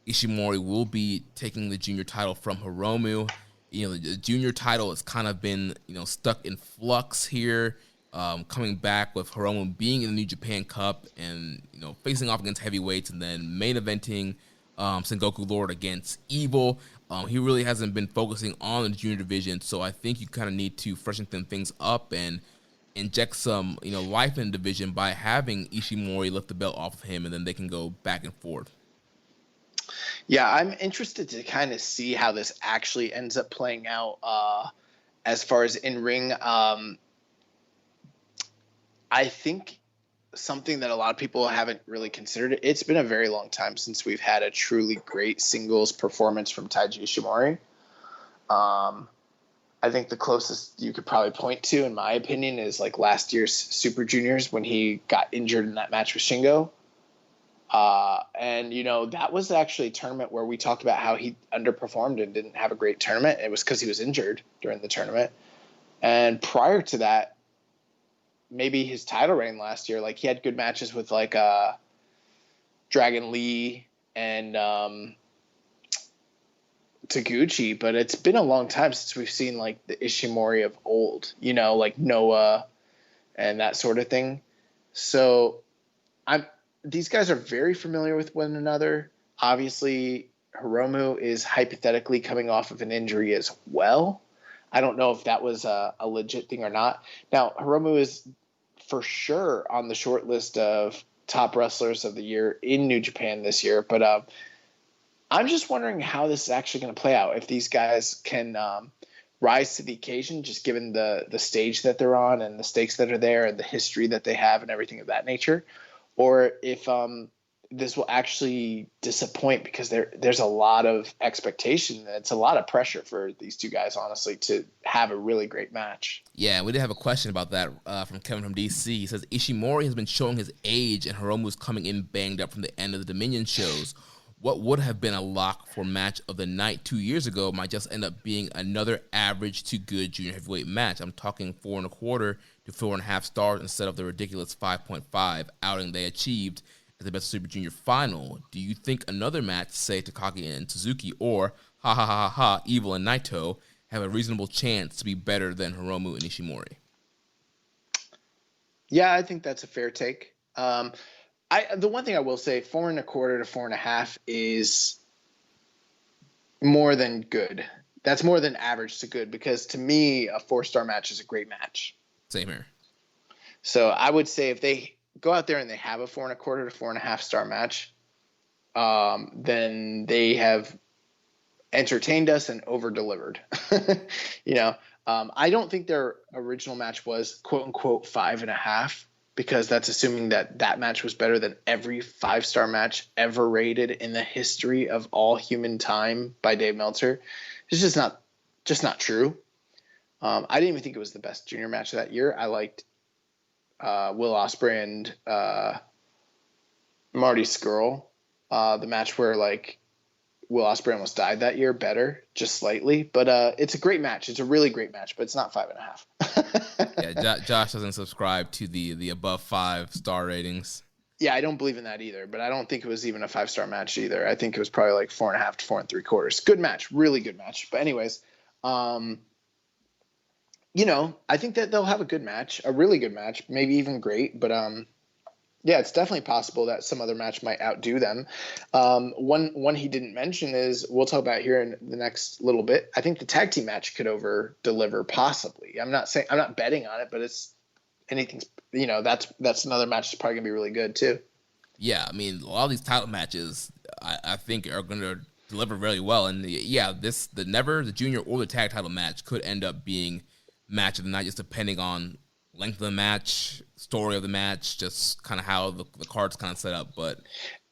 Ishimori will be taking the junior title from Hiromu. The junior title has kind of been, stuck in flux here, coming back with Hiromu being in the New Japan Cup and, facing off against heavyweights and then main eventing Sengoku Lord against Evil. He really hasn't been focusing on the junior division, so I think you kind of need to freshen things up and inject some, life in the division by having Ishimori lift the belt off of him, and then they can go back and forth. Yeah, I'm interested to kind of see how this actually ends up playing out as far as in-ring. I think something that a lot of people haven't really considered. It's been a very long time since we've had a truly great singles performance from Taiji Ishimori. I think the closest you could probably point to, in my opinion, is like last year's Super Juniors when he got injured in that match with Shingo. And that was actually a tournament where we talked about how he underperformed and didn't have a great tournament. It was because he was injured during the tournament. And prior to that, maybe his title reign last year, like he had good matches with like Dragon Lee and Taguchi, but it's been a long time since we've seen like the Ishimori of old, like Noah and that sort of thing. So these guys are very familiar with one another. Obviously, Hiromu is hypothetically coming off of an injury as well. I don't know if that was a legit thing or not. Now, Hiromu is for sure on the short list of top wrestlers of the year in New Japan this year. But I'm just wondering how this is actually going to play out. If these guys can rise to the occasion, just given the stage that they're on and the stakes that are there and the history that they have and everything of that nature. Or if this will actually disappoint because there's a lot of expectation. It's a lot of pressure for these two guys, honestly, to have a really great match. Yeah, we did have a question about that from Kevin from DC. He says, Ishimori has been showing his age and Hiromu's coming in banged up from the end of the Dominion shows. What would have been a lock for match of the night 2 years ago might just end up being another average to good junior heavyweight match. I'm talking 4.25 to 4.5 stars instead of the ridiculous 5.5 outing they achieved at the Best of Super Junior final. Do you think another match, say Takagi and Suzuki or Evil and Naito, have a reasonable chance to be better than Hiromu and Ishimori? Yeah, I think that's a fair take. The one thing I will say, 4.25 to 4.5 is more than good. That's more than average to good, because to me, a 4-star match is a great match. Same here. So I would say if they go out there and they have a 4.25 to 4.5 star match, then they have entertained us and over-delivered. I don't think their original match was quote unquote 5.5, because that's assuming that match was better than every 5-star match ever rated in the history of all human time by Dave Meltzer. It's just not true. I didn't even think it was the best junior match of that year. I liked Will Ospreay and Marty Scurll, the match where like Will Ospreay almost died that year, better, just slightly. But it's a great match. It's a really great match, but it's not 5.5. Yeah, Josh doesn't subscribe to the above 5-star ratings. Yeah, I don't believe in that either, but I don't think it was even a 5-star match either. I think it was probably like 4.5 to 4.75. Good match, really good match. But anyways, I think that they'll have a good match, a really good match, maybe even great. But yeah, it's definitely possible that some other match might outdo them. One he didn't mention is we'll talk about here in the next little bit. I think the tag team match could over deliver possibly. I'm not betting on it, but it's anything's. That's another match that's probably gonna be really good too. Yeah, I mean, a lot of these title matches, I think, are going to deliver really well. And the junior or the tag title match could end up being match of the night, just depending on length of the match, story of the match, just kind of how the card's kind of set up.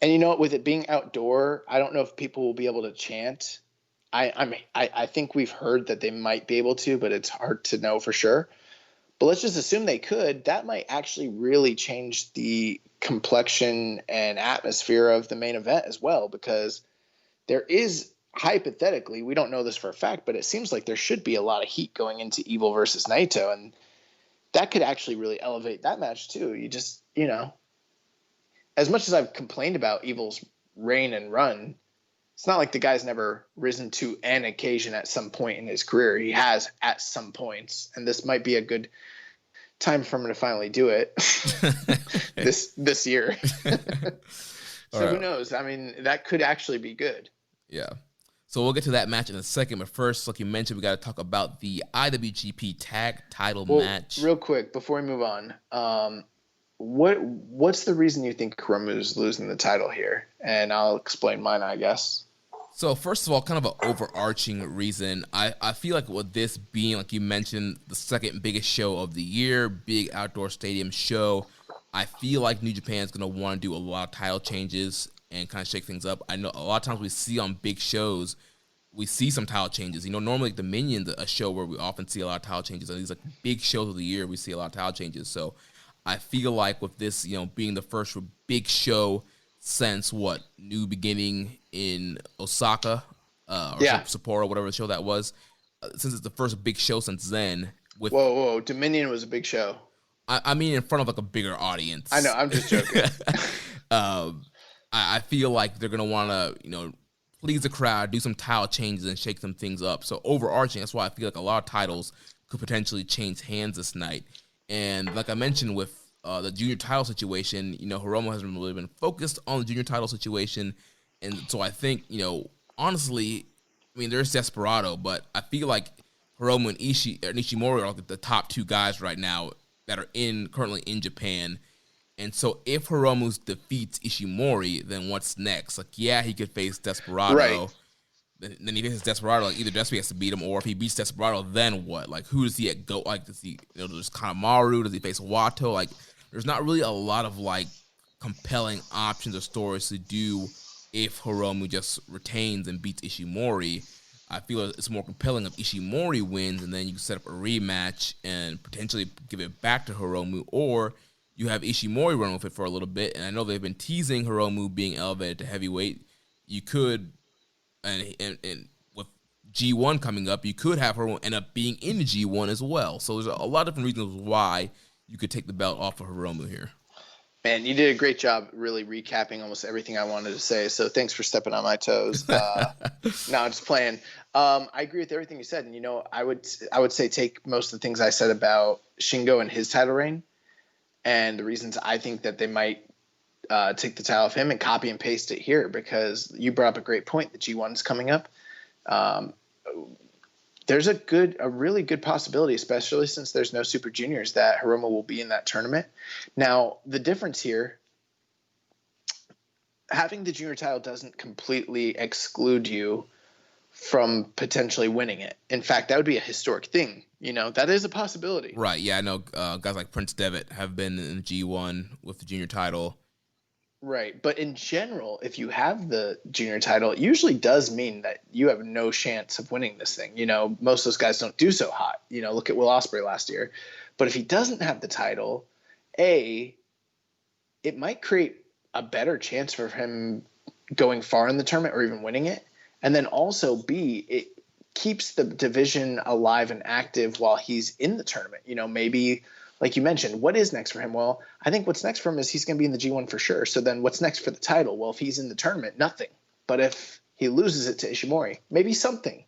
And with it being outdoor, I don't know if people will be able to chant. I think we've heard that they might be able to, but it's hard to know for sure. But let's just assume they could. That might actually really change the complexion and atmosphere of the main event as well, because there is, hypothetically, we don't know this for a fact, but it seems like there should be a lot of heat going into Evil versus Naito, and that could actually really elevate that match too. You just, as much as I've complained about Evil's reign and run, it's not like the guy's never risen to an occasion at some point in his career. He has at some points, and this might be a good time for him to finally do it this year. So who knows? I mean, that could actually be good. Yeah. So we'll get to that match in a second, but first, like you mentioned, we got to talk about the IWGP Tag Title match. Real quick before we move on, what's the reason you think Hiromu is losing the title here? And I'll explain mine, I guess. So first of all, kind of an overarching reason. I feel like with this being, like you mentioned, the second biggest show of the year, big outdoor stadium show, I feel like New Japan is going to want to do a lot of title changes and kind of shake things up. I know a lot of times we see on big shows, we see some title changes. Normally Dominion's a show where we often see a lot of title changes. And these like big shows of the year, we see a lot of title changes. So I feel like with this, being the first big show since New Beginning in Osaka, or Sapporo, whatever the show that was, since it's the first big show since then. Whoa, Dominion was a big show. I mean, in front of like a bigger audience. I know, I'm just joking. I feel like they're gonna want to, please the crowd, do some title changes and shake some things up. So overarching, that's why I feel like a lot of titles could potentially change hands this night. And like I mentioned with the junior title situation, Hiromu hasn't really been focused on the junior title situation. And so I think, honestly, I mean, there's Desperado, but I feel like Hiromu and Ishimori are like the top two guys right now that are currently in Japan. And so if Hiromu defeats Ishimori, then what's next? Like, yeah, he could face Desperado. Right. Then he faces Desperado. Like, either Desperado has to beat him, or if he beats Desperado, then what? Like, who does he go? Like, does he, does Kanemaru? Does he face Wato? Like, there's not really a lot of, like, compelling options or stories to do if Hiromu just retains and beats Ishimori. I feel it's more compelling if Ishimori wins, and then you can set up a rematch and potentially give it back to Hiromu, or you have Ishimori run with it for a little bit. And I know they've been teasing Hiromu being elevated to heavyweight. You could, and with G1 coming up, you could have Hiromu end up being in the G1 as well. So there's a lot of different reasons why you could take the belt off of Hiromu here. Man, you did a great job really recapping almost everything I wanted to say. So thanks for stepping on my toes. No, I'm just playing. I agree with everything you said. And, I would say take most of the things I said about Shingo and his title reign and the reasons I think that they might take the title off him and copy and paste it here, because you brought up a great point. The G1's coming up. There's a really good possibility, especially since there's no Super Juniors, that Hiromu will be in that tournament. Now, the difference here, having the junior title doesn't completely exclude you from potentially winning it. In fact, that would be a historic thing. That is a possibility. Right. Yeah, I know guys like Prince Devitt have been in G1 with the junior title. Right. But in general, if you have the junior title, it usually does mean that you have no chance of winning this thing. Most of those guys don't do so hot. Look at Will Ospreay last year. But if he doesn't have the title, it might create a better chance for him going far in the tournament or even winning it. And then also, B, it keeps the division alive and active while he's in the tournament. Maybe, like you mentioned, what is next for him? Well, I think what's next for him is he's going to be in the G1 for sure. So then what's next for the title? Well, if he's in the tournament, nothing. But if he loses it to Ishimori, maybe something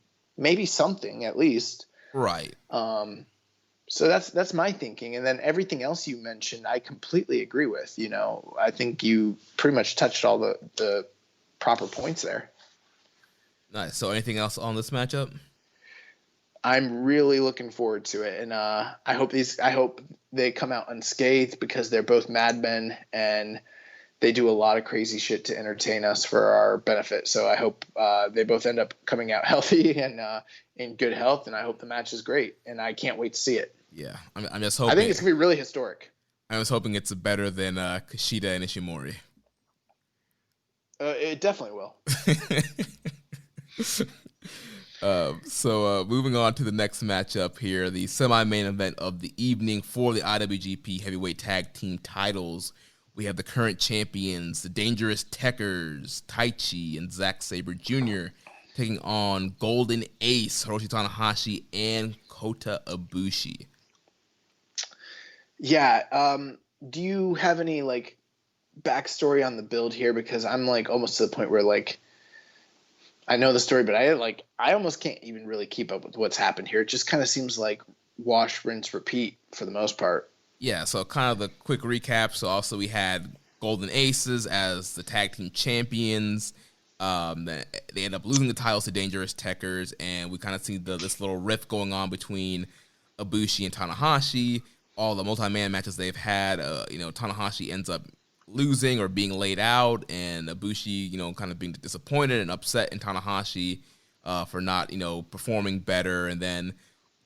at least. Right. So that's my thinking. And then everything else you mentioned, I completely agree with. I think you pretty much touched all the proper points there. Nice. So anything else on this matchup? I'm really looking forward to it, and I hope they come out unscathed, because they're both madmen and they do a lot of crazy shit to entertain us for our benefit. So I hope they both end up coming out healthy and in good health, and I hope the match is great, and I can't wait to see it. Yeah, I'm just hoping. I think it's gonna be really historic. I was hoping it's better than Kushida and Ishimori. It definitely will. So moving on to the next matchup here, the semi-main event of the evening for the IWGP Heavyweight Tag Team titles. We have the current champions, the Dangerous Tekkers, Taichi and Zack Sabre Jr., taking on Golden Ace, Hiroshi Tanahashi, and Kota Ibushi. Yeah. Do you have any backstory on the build here? Because I'm almost to the point where I know the story, but I almost can't even really keep up with what's happened here. It just kind of seems like wash, rinse, repeat for the most part. Yeah, so kind of the quick recap. So also we had Golden Aces as the tag team champions. They end up losing the titles to Dangerous Tekkers, and we kind of see this little rift going on between Ibushi and Tanahashi. All the multi-man matches they've had, Tanahashi ends up losing or being laid out, and Ibushi, kind of being disappointed and upset in Tanahashi for not, performing better. And then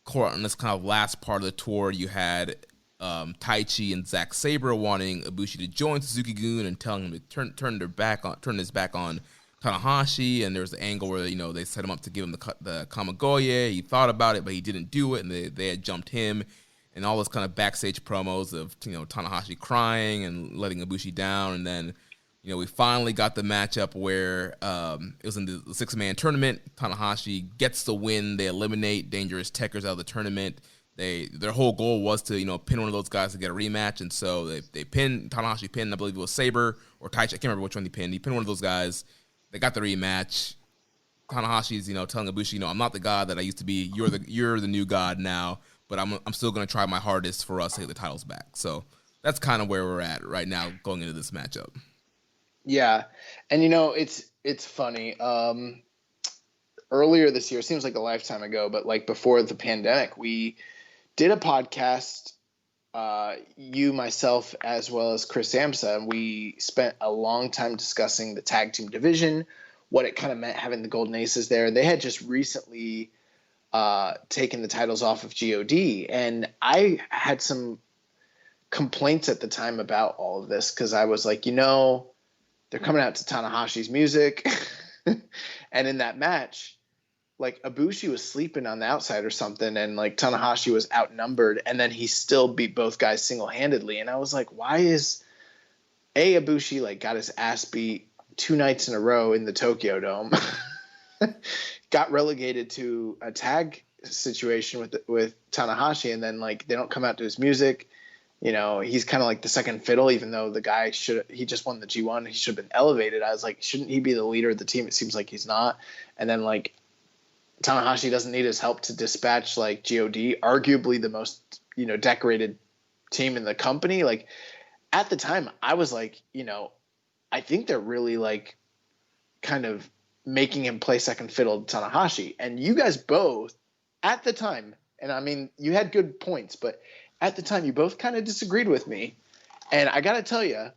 on this kind of last part of the tour, you had Taichi and Zack Sabre wanting Ibushi to join Suzuki-gun and telling him to turn his back on Tanahashi. And there was the angle where they set him up to give him the Kamigoye. He thought about it, but he didn't do it, and they had jumped him. And all those kind of backstage promos of Tanahashi crying and letting Ibushi down. And then we finally got the matchup where it was in the 6-man tournament. Tanahashi gets the win. They eliminate Dangerous Tekkers out of the tournament. Their whole goal was to pin one of those guys to get a rematch, and so they pinned Tanahashi. I believe it was Sabre or Taichi. I can't remember which one he pinned. He pinned one of those guys. They got the rematch. Tanahashi's telling Ibushi, I'm not the god that I used to be. You're the new god now, but I'm still going to try my hardest for us to get the titles back. So that's kind of where we're at right now going into this matchup. Yeah, and it's funny. Earlier this year, it seems like a lifetime ago, but before the pandemic, we did a podcast, you, myself, as well as Chris Samsa, and we spent a long time discussing the tag team division, what it kind of meant having the Golden Aces there. They had just recently taken the titles off of GOD, and I had some complaints at the time about all of this, because I was like, they're coming out to Tanahashi's music, and in that match, Ibushi was sleeping on the outside or something, and Tanahashi was outnumbered, and then he still beat both guys single-handedly. And I was like, why is Ibushi got his ass beat 2 nights in a row in the Tokyo Dome, got relegated to a tag situation with Tanahashi, and then they don't come out to his music. He's kind of the second fiddle, even though the guy he just won the G1. He should have been elevated. I was like, shouldn't he be the leader of the team? It seems like he's not. And then Tanahashi doesn't need his help to dispatch GOD, arguably the most, decorated team in the company. At the time, I was I think they're really kind of making him play second fiddle to Tanahashi. And you guys both at the time, and I mean, you had good points, but at the time you both kind of disagreed with me. And I got to tell you,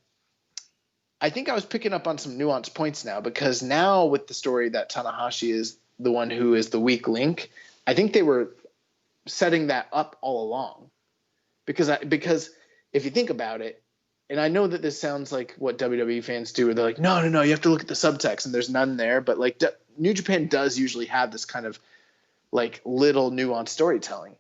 I think I was picking up on some nuanced points now, because now with the story that Tanahashi is the one who is the weak link, I think they were setting that up all along. Because if you think about it, and I know that this sounds like what WWE fans do, where they're like, no, you have to look at the subtext, and there's none there. But New Japan does usually have this kind of little nuanced storytelling.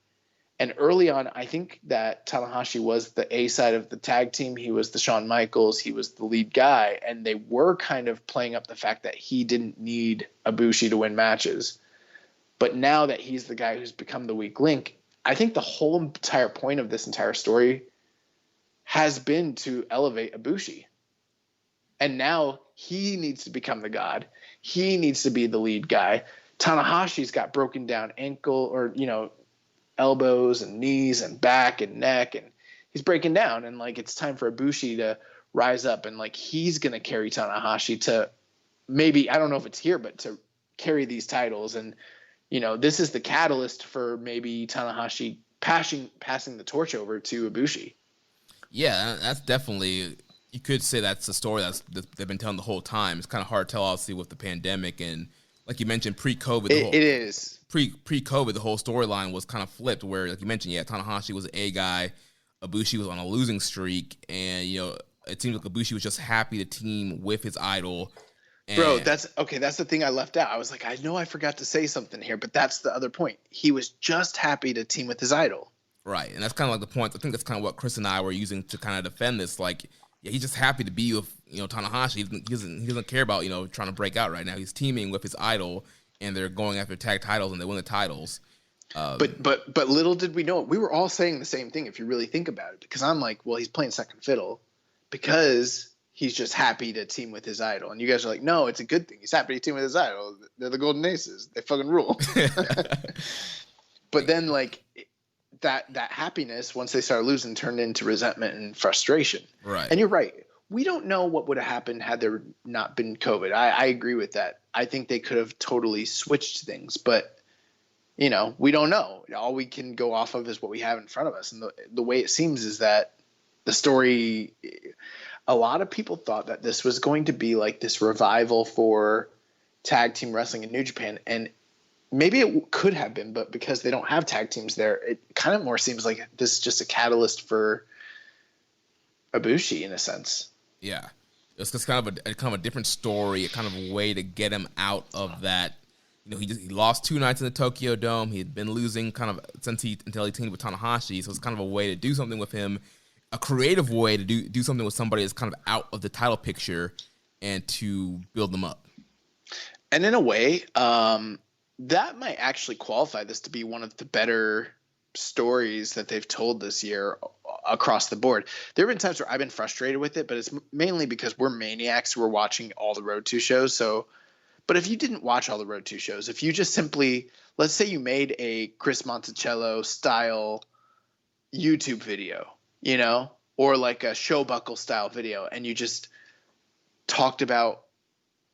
And early on, I think that Tanahashi was the A side of the tag team. He was the Shawn Michaels. He was the lead guy. And they were kind of playing up the fact that he didn't need Ibushi to win matches. But now that he's the guy who's become the weak link, I think the whole entire point of this entire story has been to elevate Ibushi. And now he needs to become the god. He needs to be the lead guy. Tanahashi's got broken down ankle, or, elbows and knees and back and neck, and he's breaking down. And like, it's time for Ibushi to rise up, and like, he's going to carry Tanahashi to maybe, I don't know if it's here, but to carry these titles. And, you know, this is the catalyst for maybe Tanahashi passing the torch over to Ibushi. Yeah, that's definitely, you could say that's the story that they've been telling the whole time. It's kind of hard to tell, obviously, with the pandemic. And like you mentioned, pre-COVID, it is. Pre-COVID, the whole storyline was kind of flipped where, like you mentioned, yeah, Tanahashi was an A guy, Ibushi was on a losing streak, and, you know, it seems like Ibushi was just happy to team with his idol. Bro, that's the thing I left out. I was like, I know I forgot to say something here, but that's the other point. He was just happy to team with his idol. Right, and that's kind of like the point. I think that's kind of what Chris and I were using to kind of defend this. Like, yeah, he's just happy to be with, you know, Tanahashi. He doesn't care about, you know, trying to break out right now. He's teaming with his idol, and they're going after tag titles, and they win the titles. But little did we know, we were all saying the same thing if you really think about it. Because I'm like, well, he's playing second fiddle because he's just happy to team with his idol. And you guys are like, no, it's a good thing. He's happy to team with his idol. They're the Golden Aces. They fucking rule. But then, like, that happiness, once they started losing, turned into resentment and frustration. Right. And you're right. We don't know what would have happened had there not been COVID. I agree with that. I think they could have totally switched things, but, you know, we don't know. All we can go off of is what we have in front of us. And the way it seems is that the story, a lot of people thought that this was going to be like this revival for tag team wrestling in New Japan. And maybe it could have been, but because they don't have tag teams there, it kind of more seems like this is just a catalyst for Ibushi in a sense. Yeah. It's just kind of a different story, a kind of a way to get him out of that. You know, he lost 2 nights in the Tokyo Dome. He had been losing kind of until he teamed with Tanahashi. So it's kind of a way to do something with him, a creative way to do something with somebody that's kind of out of the title picture and to build them up. And in a way, that might actually qualify this to be one of the better stories that they've told this year across the board. There have been times where I've been frustrated with it, but it's mainly because we're maniacs who are watching all the Road 2 shows. So, but if you didn't watch all the Road 2 shows, if you just simply, let's say you made a Chris Monticello style YouTube video, you know, or like a show buckle style video, and you just talked about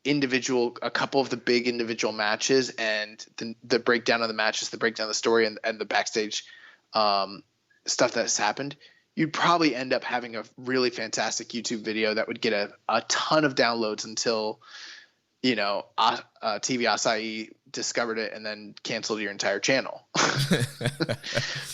a couple of the big individual matches and the breakdown of the matches, the breakdown of the story, and the backstage stuff that's happened, you'd probably end up having a really fantastic YouTube video that would get a ton of downloads until, you know, TV Asahi discovered it and then canceled your entire channel.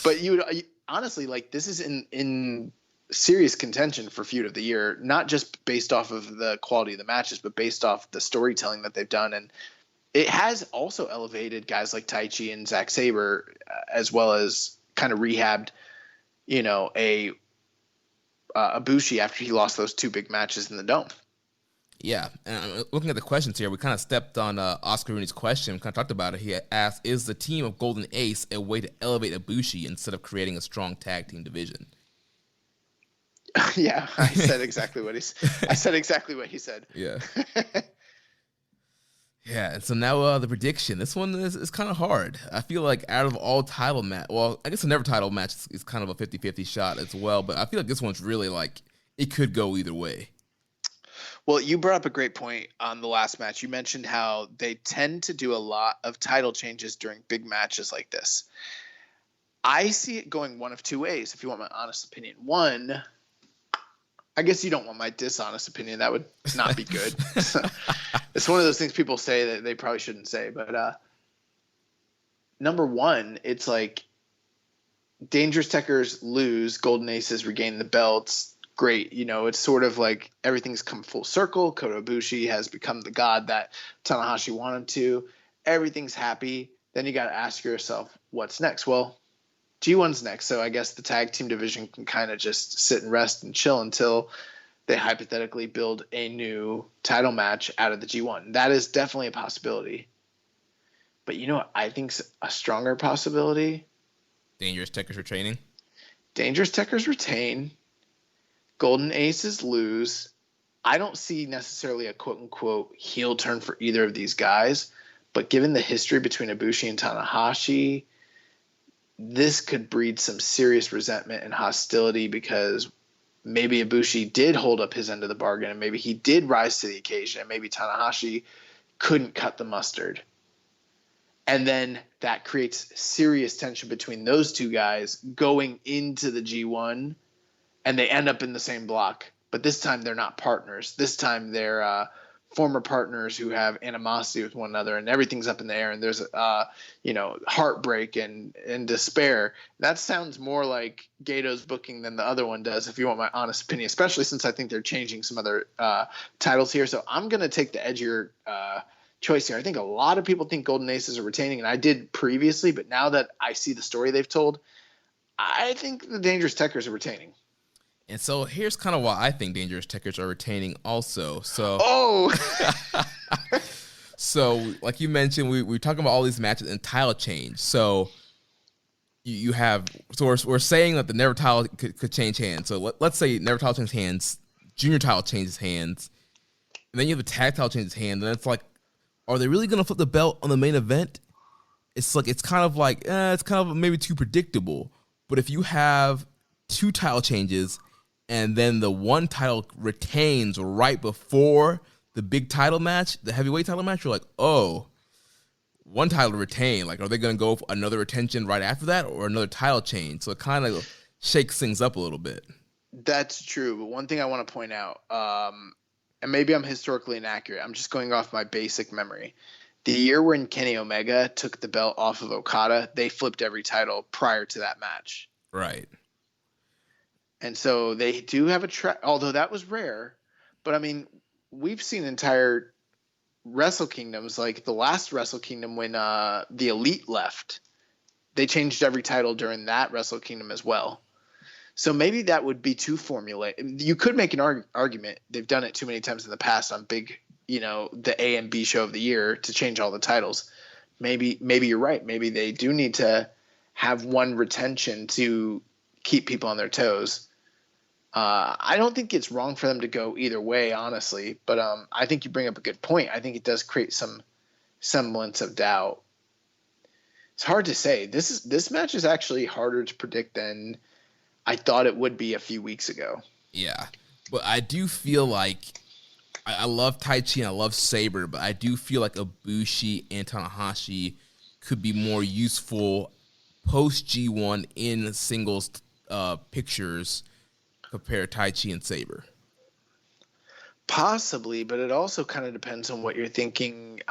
But you honestly, like, this is in serious contention for feud of the year, not just based off of the quality of the matches, but based off the storytelling that they've done. And it has also elevated guys like Taichi and Zack Sabre, as well as kind of rehabbed, you know, a Ibushi after he lost those 2 big matches in the Dome. Yeah, and looking at the questions here, we kind of stepped on Oscar Rooney's question, kind of talked about it. He asked, is the team of Golden Ace a way to elevate Ibushi instead of creating a strong tag team division? Yeah, I said exactly what he said. Yeah. Yeah, and so now the prediction. This one is kind of hard. I feel like out of all title match, well, I guess the never title match is kind of a 50-50 shot as well, but I feel like this one's really like, it could go either way. Well, you brought up a great point on the last match. You mentioned how they tend to do a lot of title changes during big matches like this. I see it going one of 2 ways, if you want my honest opinion. One, I guess you don't want my dishonest opinion. That would not be good. It's one of those things people say that they probably shouldn't say. But number one, it's like Dangerous Techers lose, Golden Aces regain the belts. Great. You know, it's sort of like everything's come full circle. Kota Ibushi has become the god that Tanahashi wanted to. Everything's happy. Then you got to ask yourself, what's next? Well, G1's next, so I guess the tag team division can kind of just sit and rest and chill until they hypothetically build a new title match out of the G1. That is definitely a possibility. But you know what I think's a stronger possibility? Dangerous Techers retaining. Dangerous Techers retain. Golden Aces lose. I don't see necessarily a quote-unquote heel turn for either of these guys, but given the history between Ibushi and Tanahashi, this could breed some serious resentment and hostility because maybe Ibushi did hold up his end of the bargain and maybe he did rise to the occasion and maybe Tanahashi couldn't cut the mustard. And then that creates serious tension between those two guys going into the G1, and they end up in the same block. But this time they're not partners. This time they're former partners who have animosity with one another, and everything's up in the air, and there's heartbreak and despair. That sounds more like Gato's booking than the other one does, if you want my honest opinion, especially since I think they're changing some other titles here. So I'm going to take the edgier choice here. I think a lot of people think Golden Aces are retaining, and I did previously, but now that I see the story they've told, I think the Dangerous Tekkers are retaining. And so here's kind of why I think Dangerous Tekkers are retaining also. So like you mentioned, we're talking about all these matches and title change. So you have, so we're saying that the Never title could change hands. So let's say Never title changes hands, Junior title changes hands, and then you have the Tag title changes hands, and it's like, are they really gonna flip the belt on the main event? It's kind of maybe too predictable. But if you have two title changes and then the one title retains right before the big title match, the heavyweight title match, you're like, oh, one title retain. Like, are they gonna go for another retention right after that or another title change? So it kind of shakes things up a little bit. That's true. But one thing I want to point out, and maybe I'm historically inaccurate, I'm just going off my basic memory. The year when Kenny Omega took the belt off of Okada, they flipped every title prior to that match. Right. And so they do have a track, although that was rare. But I mean, we've seen entire Wrestle Kingdoms, like the last Wrestle Kingdom when the Elite left. They changed every title during that Wrestle Kingdom as well. So maybe that would be too formulaic. You could make an argument. They've done it too many times in the past on big, the A and B show of the year to change all the titles. Maybe you're right. Maybe they do need to have one retention to keep people on their toes. I don't think it's wrong for them to go either way, honestly. But I think you bring up a good point. I think it does create some semblance of doubt. It's hard to say. This match is actually harder to predict than I thought it would be a few weeks ago. Yeah, but I do feel like I love Taichi and I love Sabre, but I do feel like Ibushi and Tanahashi could be more useful post G1 in singles pictures compared to Taichi and Sabre. Possibly, but it also kind of depends on what you're thinking.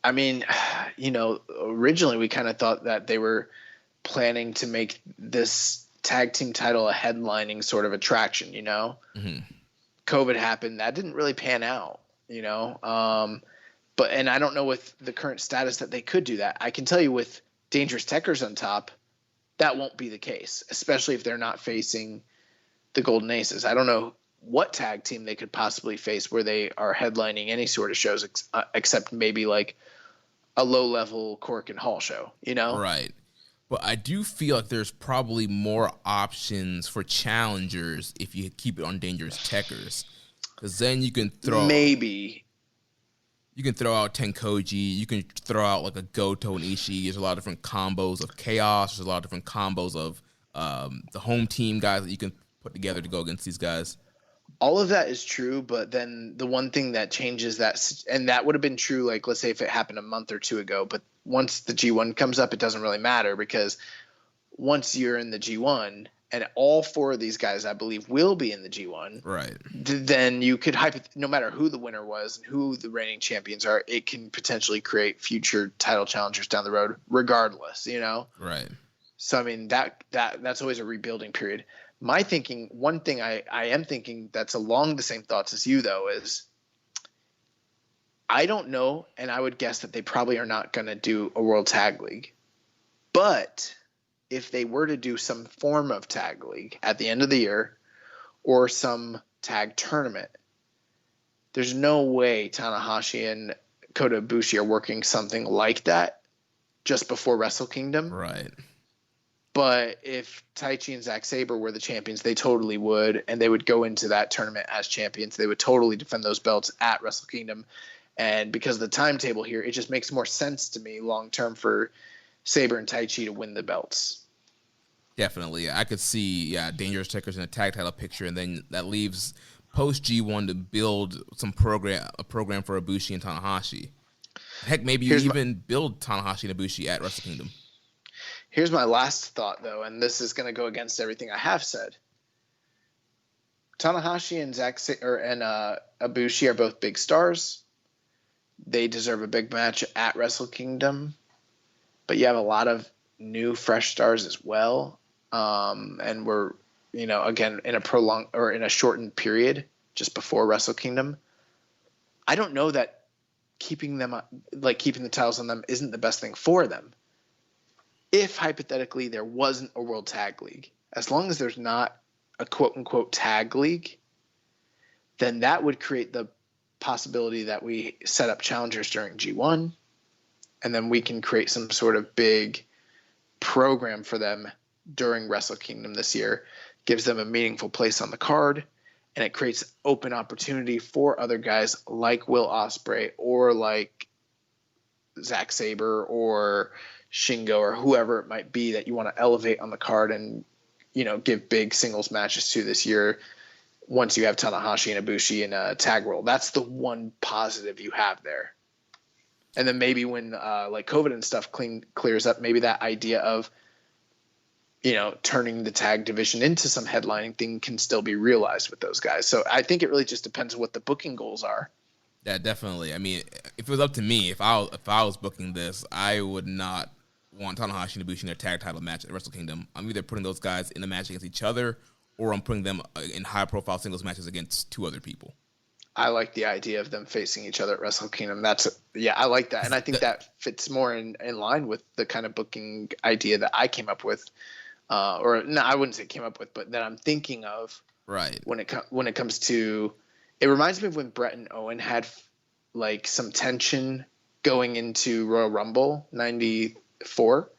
Originally we kind of thought that they were planning to make this tag team title a headlining sort of attraction, Mm-hmm. COVID happened. That didn't really pan out, but I don't know with the current status that they could do that. I can tell you with Dangerous Tekkers on top, that won't be the case, especially if they're not facing the Golden Aces. I don't know what tag team they could possibly face where they are headlining any sort of shows except maybe like a low-level Cork and Hall show, Right. But I do feel like there's probably more options for challengers if you keep it on Dangerous Tekkers. Because then you can throw... Maybe. You can throw out Tenkoji. You can throw out like a Goto and Ishii. There's a lot of different combos of Chaos. There's a lot of different combos of the home team guys that you can put together to go against these guys. All of that is true, but then the one thing that changes that, and that would have been true, like let's say if it happened a month or two ago, but once the G1 comes up, it doesn't really matter because once you're in the G1, and all four of these guys, I believe, will be in the G1, right? Then you could no matter who the winner was and who the reigning champions are, it can potentially create future title challengers down the road, regardless, Right. So I mean that's always a rebuilding period. My thinking, one thing I am thinking that's along the same thoughts as you, though, is I don't know, and I would guess that they probably are not going to do a World Tag League. But if they were to do some form of tag league at the end of the year or some tag tournament, there's no way Tanahashi and Kota Ibushi are working something like that just before Wrestle Kingdom. Right. But if Taichi and Zack Sabre were the champions, they totally would, and they would go into that tournament as champions. They would totally defend those belts at Wrestle Kingdom. And because of the timetable here, it just makes more sense to me long term for Saber and Taichi to win the belts. Definitely. I could see, Dangerous Tekkers in a tag title picture, and then that leaves post G1 to build a program for Ibushi and Tanahashi. Heck, maybe build Tanahashi and Ibushi at Wrestle Kingdom. Here's my last thought, though, and this is going to go against everything I have said. Tanahashi and Ibushi are both big stars. They deserve a big match at Wrestle Kingdom, but you have a lot of new, fresh stars as well. And we're, again, in a shortened period just before Wrestle Kingdom. I don't know that keeping the titles on them isn't the best thing for them. If hypothetically there wasn't a World Tag League, as long as there's not a quote unquote tag league, then that would create the possibility that we set up challengers during G1, and then we can create some sort of big program for them during Wrestle Kingdom this year. Gives them a meaningful place on the card, and it creates open opportunity for other guys like Will Ospreay or like Zack Sabre or Shingo or whoever it might be that you want to elevate on the card and, give big singles matches to this year once you have Tanahashi and Ibushi in a tag role. That's the one positive you have there. And then maybe when COVID and stuff clears up, maybe that idea of, turning the tag division into some headlining thing can still be realized with those guys. So I think it really just depends on what the booking goals are. Yeah, definitely. I mean, if it was up to me, if I was booking this, I would not want Tanahashi and Ibushi in their tag title match at Wrestle Kingdom. I'm either putting those guys in a match against each other, or I'm putting them in high-profile singles matches against two other people. I like the idea of them facing each other at Wrestle Kingdom. I like that. And I think that fits more in line with the kind of booking idea that I came up with. I wouldn't say came up with, but that I'm thinking of. Right. When it comes to, it reminds me of when Brett and Owen had some tension going into Royal Rumble 94.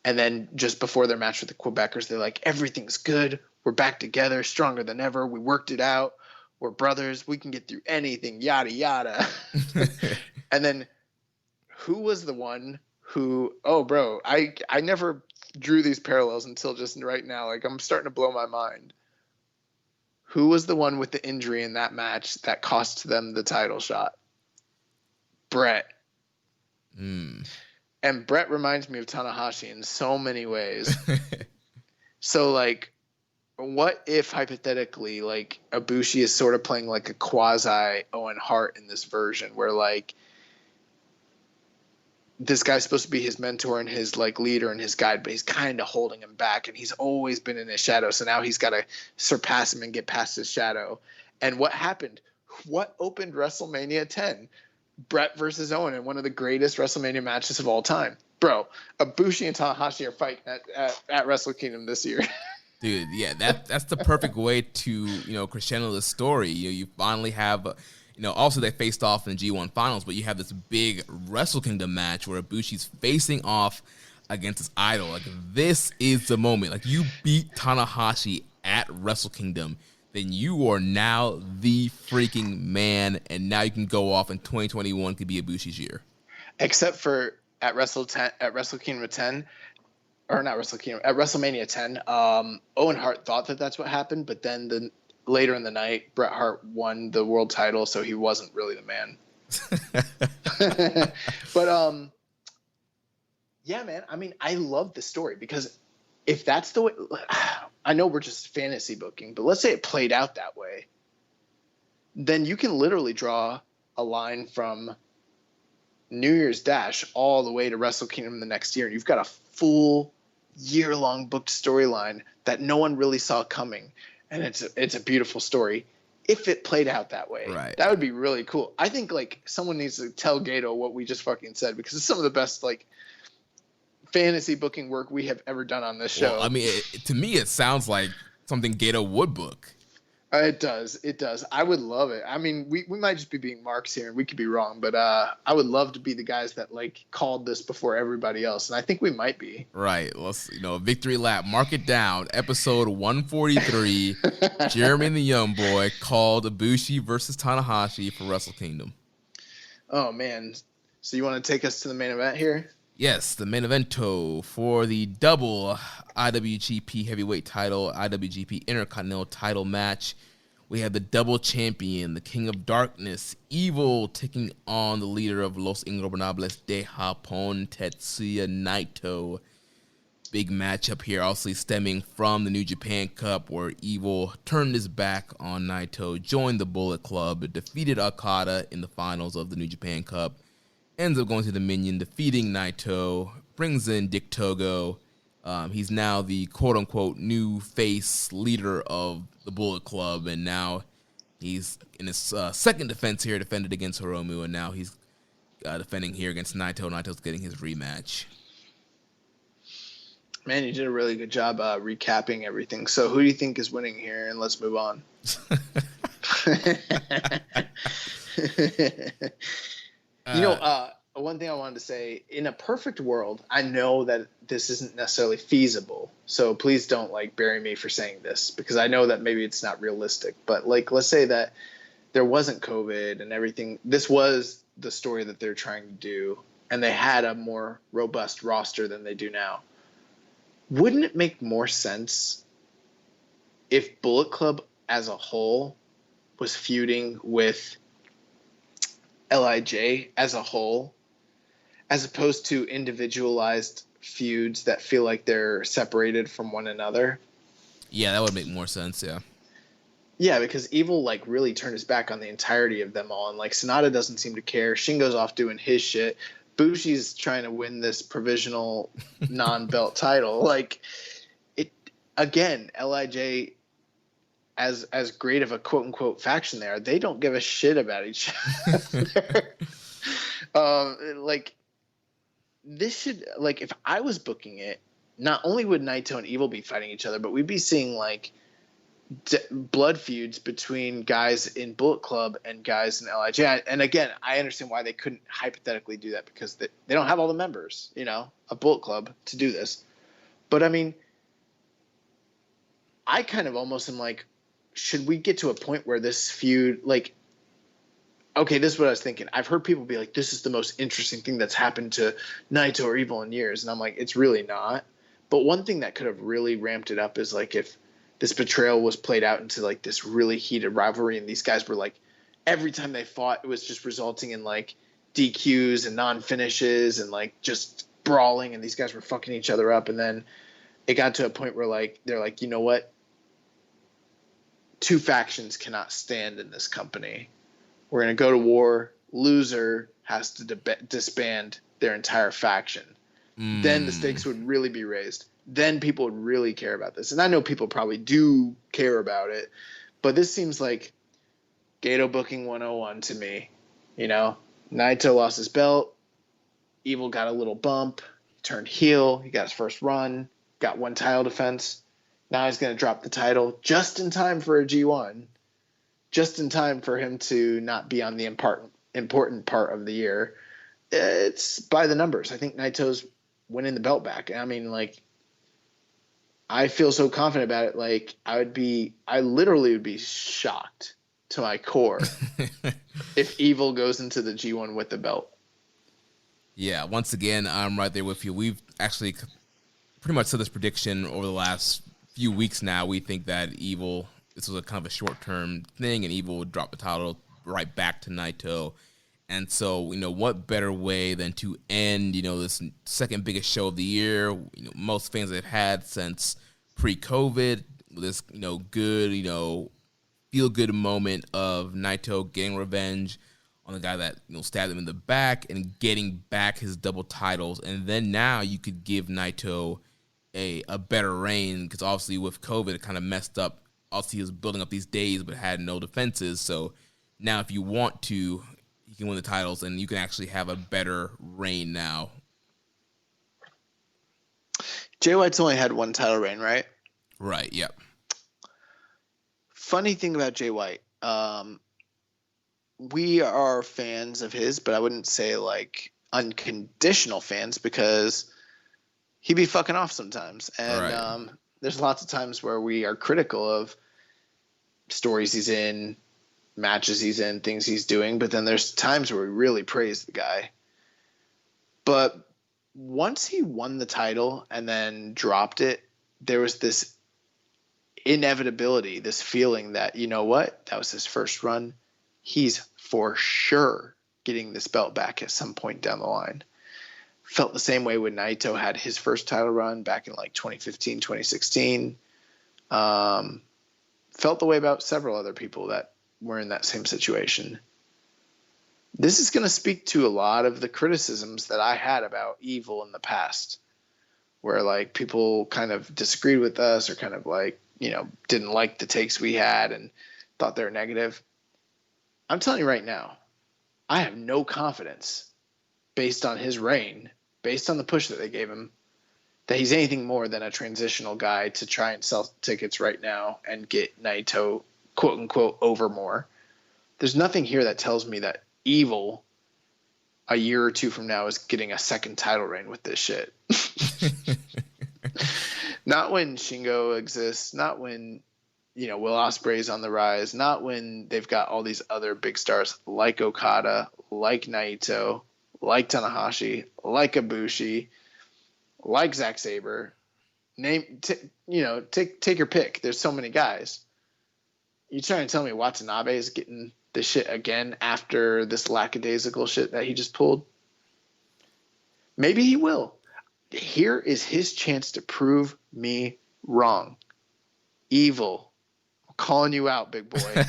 And then just before their match with the Quebecers, they're like, everything's good. We're back together, stronger than ever. We worked it out. We're brothers. We can get through anything, yada, yada. And then who was the one who, I never drew these parallels until just right now. I'm starting to blow my mind. Who was the one with the injury in that match that cost them the title shot? Brett. And Brett reminds me of Tanahashi in so many ways. So, what if hypothetically, Ibushi is sort of playing like a quasi Owen Hart in this version, where this guy's supposed to be his mentor and his leader and his guide, but he's kind of holding him back, and he's always been in his shadow. So now he's got to surpass him and get past his shadow. And what happened? What opened WrestleMania 10? Brett versus Owen in one of the greatest WrestleMania matches of all time. Bro, Ibushi and Tanahashi are fighting at Wrestle Kingdom this year. Dude, yeah, that's the perfect way to, crescendo the story. You finally have, also they faced off in the G1 finals, but you have this big Wrestle Kingdom match where Ibushi's facing off against his idol. This is the moment. You beat Tanahashi at Wrestle Kingdom, then you are now the freaking man, and now you can go off, and 2021 could be Ibushi's year. Except for at Wrestle Kingdom 10, or not Wrestle Kingdom, at WrestleMania 10, Owen Hart thought that that's what happened, but then later in the night, Bret Hart won the world title, so he wasn't really the man. But yeah, man. I mean, I love the story, because if that's the way, I know we're just fantasy booking, but let's say it played out that way, then you can literally draw a line from New Year's Dash all the way to Wrestle Kingdom the next year, and you've got a full year-long booked storyline that no one really saw coming, and it's a beautiful story. If it played out that way, right, that would be really cool. I think someone needs to tell Gato what we just fucking said, because it's some of the best fantasy booking work we have ever done on this show. Well, I mean, to me, it sounds like something Gato would book. It does. I would love it. I mean, we might just be being marks here, and we could be wrong, but I would love to be the guys that called this before everybody else, and I think we might be. Right. Let's victory lap. Mark it down. Episode 143. Jeremy and the Young Boy called Ibushi versus Tanahashi for Wrestle Kingdom. Oh man. So you want to take us to the main event here? Yes, the main evento for the double IWGP Heavyweight title, IWGP Intercontinental title match. We have the double champion, the King of Darkness, Evil, taking on the leader of Los Ingobernables de Japón, Tetsuya Naito. Big matchup here, also stemming from the New Japan Cup, where Evil turned his back on Naito, joined the Bullet Club, defeated Okada in the finals of the New Japan Cup, ends up going to Dominion, defeating Naito, brings in Dick Togo. He's now the quote-unquote new face leader of the Bullet Club, and now he's in his second defense here, defended against Hiromu, and now he's defending here against Naito. Naito's getting his rematch. Man, you did a really good job recapping everything. So who do you think is winning here? And let's move on. One thing I wanted to say, in a perfect world, I know that this isn't necessarily feasible. So please don't bury me for saying this, because I know that maybe it's not realistic. But let's say that there wasn't COVID and everything. This was the story that they're trying to do, and they had a more robust roster than they do now. Wouldn't it make more sense if Bullet Club as a whole was feuding with LIJ as a whole, as opposed to individualized feuds that feel like they're separated from one another? Yeah, that would make more sense, yeah. Yeah, because Evil really turned his back on the entirety of them all, and Sonata doesn't seem to care. Shingo's off doing his shit. Bushi's trying to win this provisional non-belt title. LIJ, as great of a quote-unquote faction they don't give a shit about each other. This should, if I was booking it, not only would Naito and Evil be fighting each other, but we'd be seeing blood feuds between guys in Bullet Club and guys in LIJ. And again, I understand why they couldn't hypothetically do that, because they don't have all the members, of Bullet Club to do this. But I mean, I kind of almost am should we get to a point where this feud, okay, this is what I was thinking. I've heard people be like, this is the most interesting thing that's happened to Naito or Evil in years. And I'm like, it's really not. But one thing that could have really ramped it up is if this betrayal was played out into this really heated rivalry, and these guys were every time they fought, it was just resulting in DQs and non-finishes and just brawling, and these guys were fucking each other up. And then it got to a point where they're you know what? Two factions cannot stand in this company. We're going to go to war. Loser has to disband their entire faction. Then the stakes would really be raised. Then people would really care about this. And I know people probably do care about it, but this seems like Gato booking 101 to me. Naito lost his belt. Evil got a little bump, turned heel. He got his first run, got one title defense. Now he's going to drop the title just in time for a G1, just in time for him to not be on the important part of the year. It's by the numbers. I think Naito's winning the belt back. I mean, I feel so confident about it. I literally would be shocked to my core if Evil goes into the G1 with the belt. Yeah, once again, I'm right there with you. We've actually pretty much said this prediction over the last few weeks now. We think that this was a kind of a short-term thing, and Evil would drop the title right back to Naito. And so, what better way than to end, this second biggest show of the year, most fans have had since pre-COVID, this, good, feel-good moment of Naito getting revenge on the guy that, stabbed him in the back and getting back his double titles. And then now you could give Naito a better reign, because obviously with COVID, it kind of messed up. Obviously, he was building up these days but had no defenses. So now if you want to, you can win the titles, and you can actually have a better reign now. Jay White's only had one title reign, right? Right, yep. Funny thing about Jay White, we are fans of his, but I wouldn't say unconditional fans, because he be fucking off sometimes. And right. There's lots of times where we are critical of stories he's in, matches he's in, things he's doing, but then there's times where we really praise the guy. But once he won the title and then dropped it, there was this inevitability, this feeling that, you know what, that was his first run. He's for sure getting this belt back at some point down the line. Felt the same way when Naito had his first title run back in like 2015, 2016. Felt the way about several other people that were in that same situation. This is going to speak to a lot of the criticisms that I had about Evil in the past, where like people kind of disagreed with us or kind of like, you know, didn't like the takes we had and thought they were negative. I'm telling you right now, I have no confidence based on his reign, based on the push that they gave him, that he's anything more than a transitional guy to try and sell tickets right now and get Naito, quote unquote, over more. There's nothing here that tells me that Evil a year or two from now is getting a second title reign with this shit. Not when Shingo exists, not when, you know, Will Ospreay's on the rise, not when they've got all these other big stars like Okada, like Naito, like Tanahashi, like Ibushi, like Zack Sabre. Take your pick. There's so many guys. You trying to tell me Watanabe is getting this shit again after this lackadaisical shit that he just pulled? Maybe he will. Here is his chance to prove me wrong. Evil. I'm calling you out, big boy.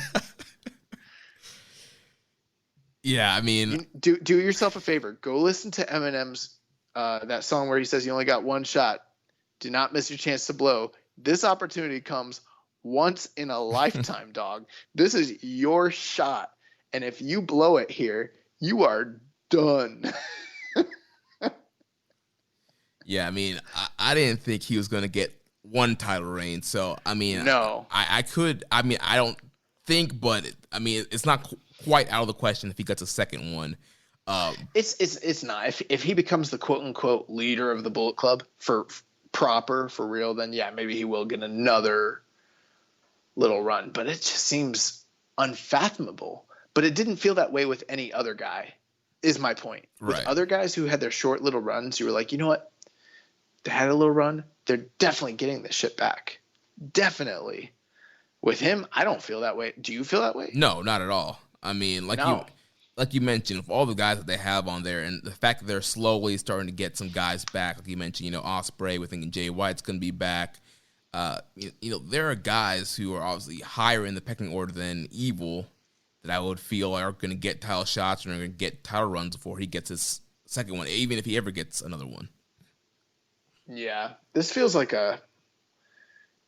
Yeah, I mean, do yourself a favor. Go listen to Eminem's that song where he says you only got one shot. Do not miss your chance to blow. This opportunity comes once in a lifetime, dog. This is your shot. And if you blow it here, you are done. yeah, I mean, I didn't think he was going to get one title reign. So, I mean, no. I don't think, but it's not quite out of the question if he gets a second one. It's not. If he becomes the quote unquote leader of the Bullet Club for real, then yeah, maybe he will get another little run. But it just seems unfathomable. But it didn't feel that way with any other guy, is my point. With other guys who had their short little runs, you were like, you know what? They had a little run. They're definitely getting this shit back. Definitely. With him, I don't feel that way. Do you feel that way? No, not at all. I mean, like you mentioned, of all the guys that they have on there, and the fact that they're slowly starting to get some guys back, like you mentioned, you know, Ospreay, we're thinking Jay White's going to be back. There are guys who are obviously higher in the pecking order than Evil that I would feel are going to get title shots and are going to get title runs before he gets his second one, even if he ever gets another one. Yeah, this feels like a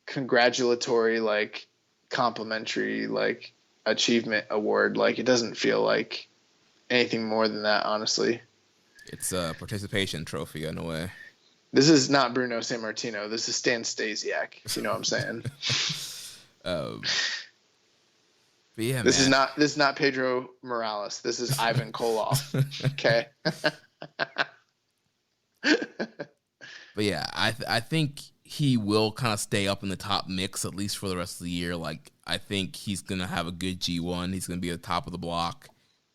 congratulatory, like complimentary, like achievement award. Like it doesn't feel like anything more than that, honestly. It's a participation trophy in a way. This is not Bruno Sammartino. This is Stan Stasiak. If you know what I'm saying. But yeah, this is not Pedro Morales. This is Ivan Koloff. Okay. But yeah, I think he will kind of stay up in the top mix at least for the rest of the year. Like I think he's gonna have a good G1. He's gonna be at the top of the block.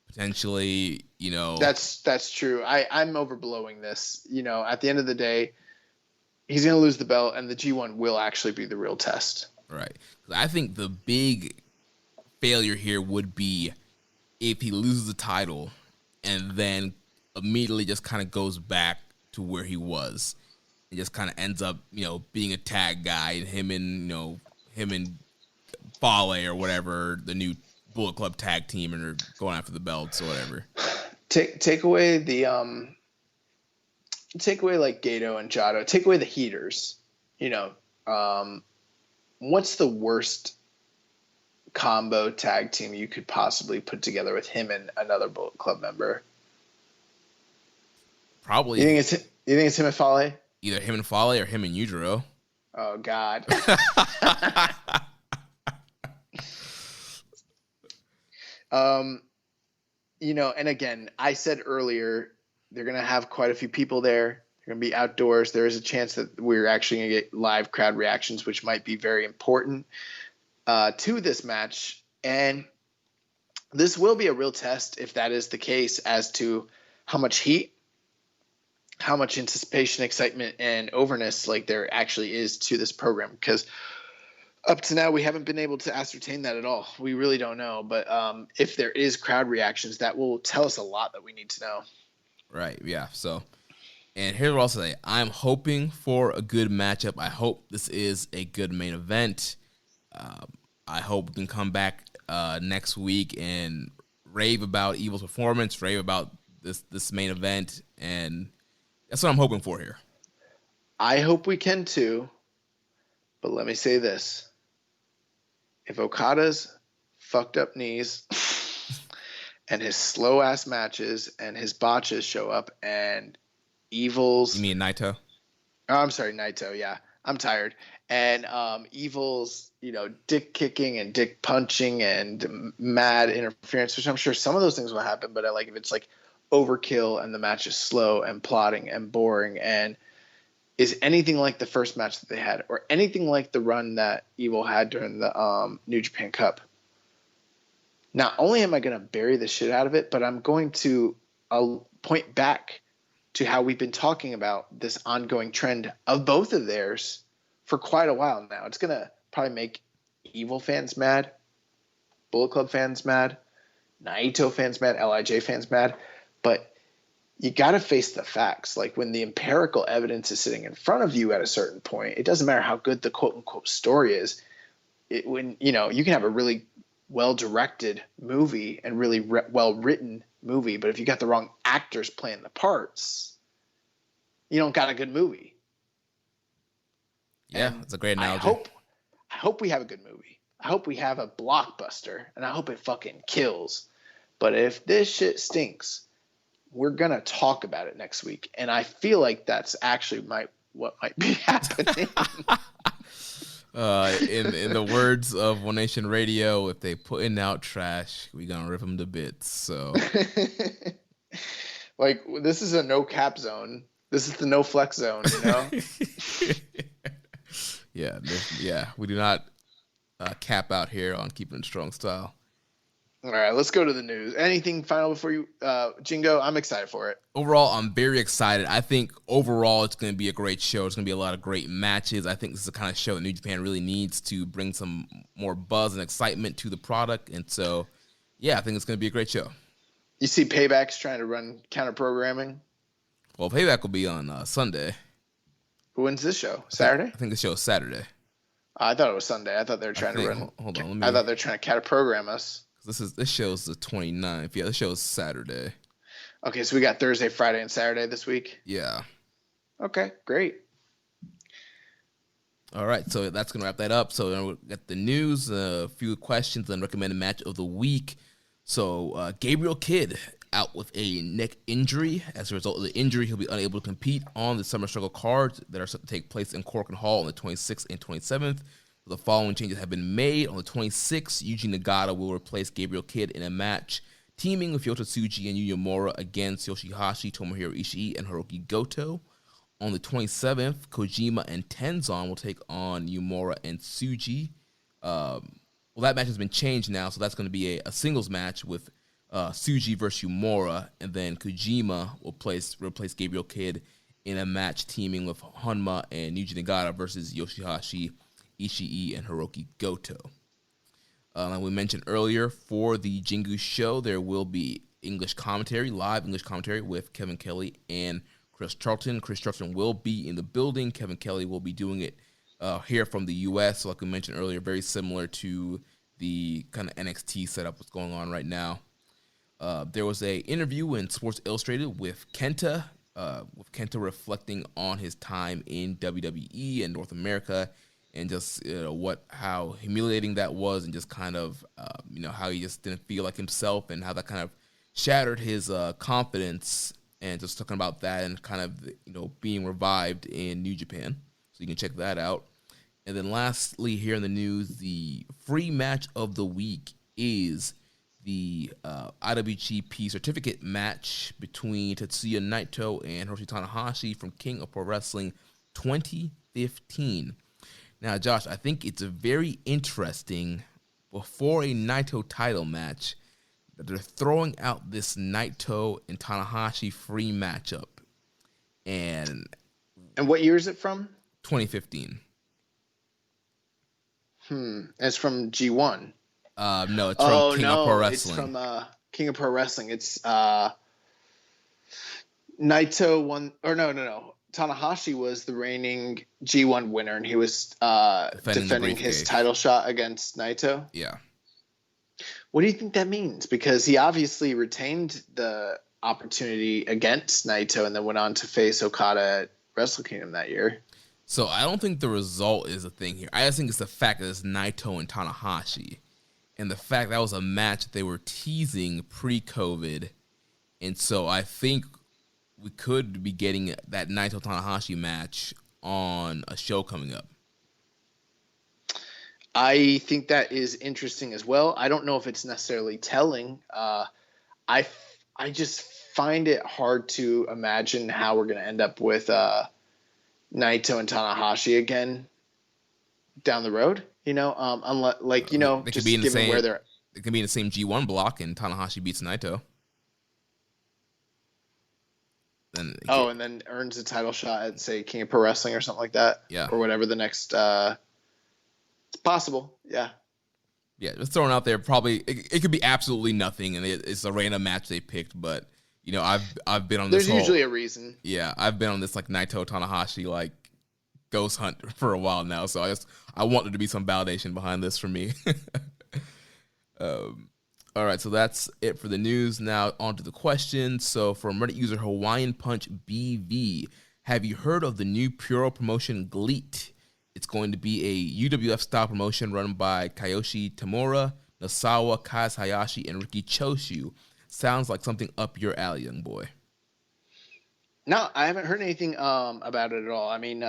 Potentially, you know. That's true. I'm overblowing this. You know, at the end of the day, he's gonna lose the belt, and the G1 will actually be the real test. Right. I think the big failure here would be if he loses the title and then immediately just kind of goes back to where he was. He just kind of ends up, you know, being a tag guy, and him and Fale or whatever, the new Bullet Club tag team, and are going after the belts or whatever. Take away like Gato and Jado. Take away the heaters. You know, what's the worst combo tag team you could possibly put together with him and another Bullet Club member? Probably. You think it's him and Fale? Either him and Fale or him and Yujiro. Oh God. You know, and again, I said earlier, they're going to have quite a few people there. They're going to be outdoors. There is a chance that we're actually going to get live crowd reactions, which might be very important to this match. And this will be a real test, if that is the case, as to how much heat how much anticipation, excitement, and overness like there actually is to this program, because up to now we haven't been able to ascertain that at all. We really don't know, but if there is crowd reactions, that will tell us a lot that we need to know. Right, yeah. So, and here's what I'll say. I'm hoping for a good matchup. I hope this is a good main event. I hope we can come back next week and rave about Evil's performance, rave about this main event, and that's what I'm hoping for here. I hope we can too, but let me say this. If Okada's fucked up knees and his slow ass matches and his botches show up and Evil's... You mean Naito? Oh, I'm sorry, Naito, yeah. I'm tired. And Evil's, dick kicking and dick punching and mad interference, which I'm sure some of those things will happen, but if it's like overkill and the match is slow and plotting and boring and is anything like the first match that they had or anything like the run that Evil had during the New Japan Cup, not only am I going to bury the shit out of it, but I'm going to point back to how we've been talking about this ongoing trend of both of theirs for quite a while now. It's going to probably make Evil fans mad, Bullet Club fans mad, Naito fans mad, LIJ fans mad, but you got to face the facts. Like when the empirical evidence is sitting in front of you at a certain point, it doesn't matter how good the quote unquote story is. You can have a really well-directed movie and really well-written movie, but if you got the wrong actors playing the parts, you don't got a good movie. Yeah, that's a great analogy. I hope we have a good movie. I hope we have a blockbuster, and I hope it fucking kills. But if this shit stinks, we're gonna talk about it next week, and I feel like that's actually what might be happening. In the words of One Nation Radio, if they putting out trash, we gonna rip them to bits. So, this is a no cap zone. This is the no flex zone. Yeah. We do not cap out here on Keeping It Strong Style. All right, let's go to the news. Anything final before you, Jingo? I'm excited for it. Overall, I'm very excited. I think overall it's going to be a great show. It's going to be a lot of great matches. I think this is the kind of show that New Japan really needs to bring some more buzz and excitement to the product. And so, yeah, I think it's going to be a great show. You see Payback's trying to run counter-programming? Well, Payback will be on Sunday. When's this show? Saturday? I think the show is Saturday. I thought it was Sunday. I thought they were trying to run. Hold on. I thought they were trying to counter-program us. This show's the 29th. Yeah, this show is Saturday. Okay, so we got Thursday, Friday, and Saturday this week? Yeah. Okay, great. All right, so that's going to wrap that up. So then we'll get the news, a few questions, and recommended match of the week. So Gabriel Kidd out with a neck injury. As a result of the injury, he'll be unable to compete on the Summer Struggle cards that are set to take place in Cork and Hall on the 26th and 27th. The following changes have been made. On the 26th, Yuji Nagata will replace Gabriel Kidd in a match teaming with Yota Tsuji and Yuya Uemura against Yoshihashi, Tomohiro Ishii, and Hiroki Goto. On the 27th, Kojima and Tenzan will take on Uemura and Tsuji. That match has been changed now, so that's going to be a singles match with Tsuji versus Uemura, and then Kojima will replace Gabriel Kidd in a match teaming with Honma and Yuji Nagata versus Yoshihashi, Ishii, and Hiroki Goto. Like we mentioned earlier, for the Jingu show, there will be live English commentary with Kevin Kelly and Chris Charlton. Chris Charlton will be in the building. Kevin Kelly will be doing it here from the U.S. So like we mentioned earlier, very similar to the kind of NXT setup that's going on right now. There was a interview in Sports Illustrated with Kenta reflecting on his time in WWE and North America, and just how humiliating that was, and just kind of how he just didn't feel like himself, and how that kind of shattered his confidence, and just talking about that and kind of being revived in New Japan. So you can check that out. And then lastly, here in the news, the free match of the week is the IWGP certificate match between Tetsuya Naito and Hiroshi Tanahashi from King of Pro Wrestling 2015. Now, Josh, I think it's a very interesting, before a Naito title match, that they're throwing out this Naito and Tanahashi free matchup. And what year is it from? 2015. It's from G1. No, it's from King of Pro Wrestling. It's from King of Pro Wrestling. It's Naito won, or no. Tanahashi was the reigning G1 winner, and he was defending his title shot against Naito. Yeah. What do you think that means? Because he obviously retained the opportunity against Naito and then went on to face Okada at Wrestle Kingdom that year. So I don't think the result is a thing here. I just think it's the fact that it's Naito and Tanahashi, and the fact that was a match that they were teasing pre-COVID, and so I think we could be getting that Naito Tanahashi match on a show coming up. I think that is interesting as well. I don't know if it's necessarily telling. I just find it hard to imagine how we're going to end up with Naito and Tanahashi again down the road. Unless just given where they're. It could be in the same G1 block, and Tanahashi beats Naito. And then earns a title shot at, say, King of Pro Wrestling or something like that. Yeah. Or whatever the next. It's possible. Yeah. Yeah, just throwing out there. Probably it could be absolutely nothing, and it's a random match they picked. But I've been on this. There's usually a reason. Yeah, I've been on this like Naito Tanahashi ghost hunt for a while now. So I want there to be some validation behind this for me. All right, so that's it for the news. Now on to the questions. So from Reddit user Hawaiian Punch BV, have you heard of the new Puro promotion GLEAT? It's going to be a UWF style promotion run by Kiyoshi Tamura, Nosawa, Kaz Hayashi, and Riki Choshu. Sounds like something up your alley, young boy. No, I haven't heard anything about it at all. I mean,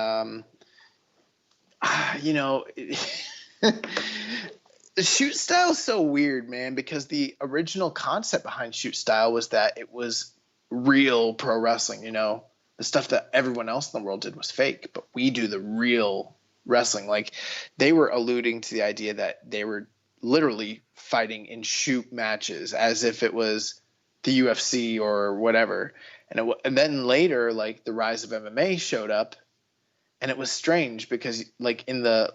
the shoot style is so weird, man, because the original concept behind shoot style was that it was real pro wrestling. The stuff that everyone else in the world did was fake, but we do the real wrestling. Like, they were alluding to the idea that they were literally fighting in shoot matches as if it was the UFC or whatever. And then later, like, the rise of MMA showed up, and it was strange because, like, in the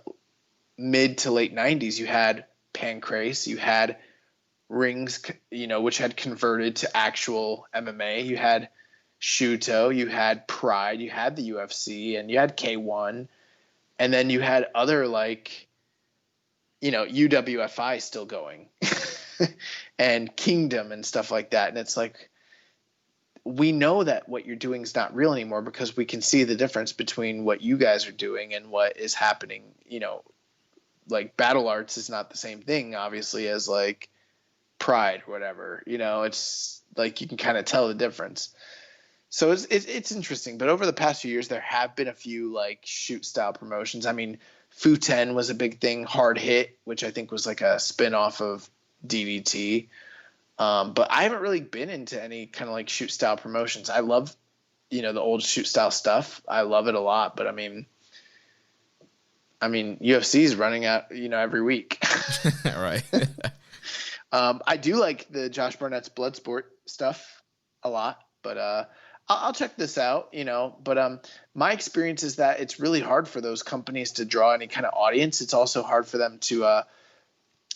mid to late 90s, you had Pancrase, you had Rings, which had converted to actual MMA. You had Shuto, you had Pride, you had the UFC, and you had K1. And then you had other, UWFI still going and Kingdom and stuff like that. And it's like, we know that what you're doing is not real anymore because we can see the difference between what you guys are doing and what is happening. Like, Battle Arts is not the same thing, obviously, as like Pride or whatever. It's like you can kind of tell the difference. So it's interesting. But over the past few years, there have been a few like shoot style promotions. I mean, Futen was a big thing. Hard Hit, which I think was like a spin-off of DDT. But I haven't really been into any kind of like shoot style promotions. I love, the old shoot style stuff. I love it a lot. But I mean, UFC is running out, every week. Right. I do like the Josh Barnett's Bloodsport stuff a lot, but I'll check this out, But my experience is that it's really hard for those companies to draw any kind of audience. It's also hard for them to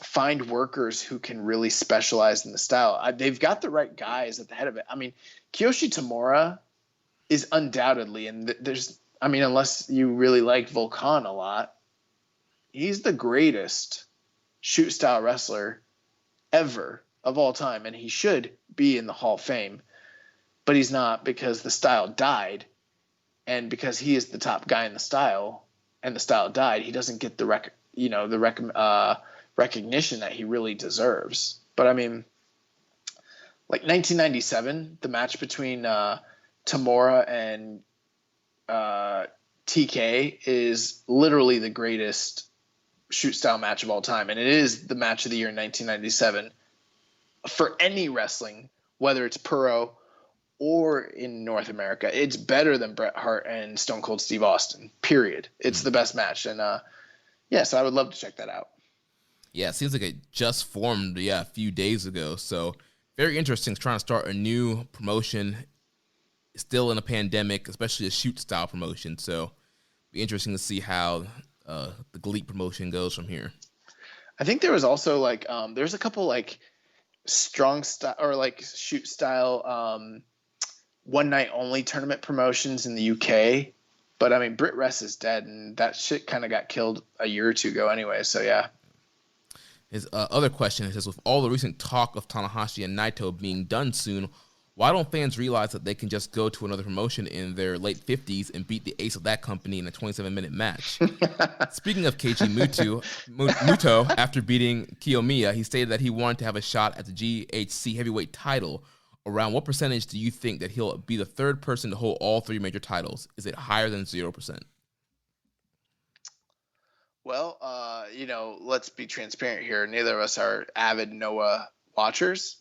find workers who can really specialize in the style. They've got the right guys at the head of it. I mean, Kiyoshi Tamura is undoubtedly, and unless you really like Volkan a lot, he's the greatest shoot style wrestler ever of all time, and he should be in the Hall of Fame, but he's not because the style died, and because he is the top guy in the style, and the style died, he doesn't get the recognition that he really deserves. But I mean, like 1997, the match between Tamura and TK is literally the greatest shoot style match of all time, and it is the match of the year in 1997 for any wrestling, whether it's Puro or in North America. It's better than Bret Hart and Stone Cold Steve Austin, period. It's the best match. And so I would love to check that out. Yeah, it seems like it just formed a few days ago, so very interesting trying to start a new promotion still in a pandemic, especially a shoot style promotion. So be interesting to see how the GLEAT promotion goes from here. I think there was also like there's a couple like strong style or like shoot style one night only tournament promotions in the UK. But I mean, Britt Rest is dead, and that shit kind of got killed a year or two ago anyway. So yeah. His other question is, with all the recent talk of Tanahashi and Naito being done soon, why don't fans realize that they can just go to another promotion in their late 50s and beat the ace of that company in a 27-minute match? Speaking of Keiji Muto, after beating Kiyomiya, he stated that he wanted to have a shot at the GHC heavyweight title. Around what percentage do you think that he'll be the third person to hold all 3 major titles? Is it higher than 0%? Well, let's be transparent here. Neither of us are avid Noah watchers,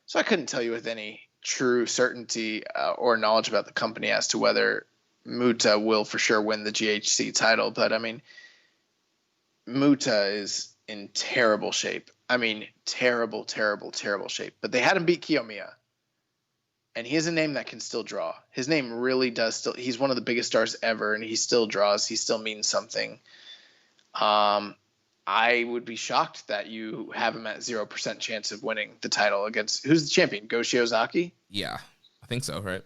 so I couldn't tell you with any true certainty or knowledge about the company as to whether Muta will for sure win the GHC title. But I mean, Muta is in terrible shape. I mean, terrible, terrible, terrible shape. But they had him beat Kiyomiya. And he is a name that can still draw. His name really does still. He's one of the biggest stars ever, and he still draws. He still means something. I would be shocked that you have him at 0% chance of winning the title against who's the champion? Go Shiozaki? Yeah, I think so, right?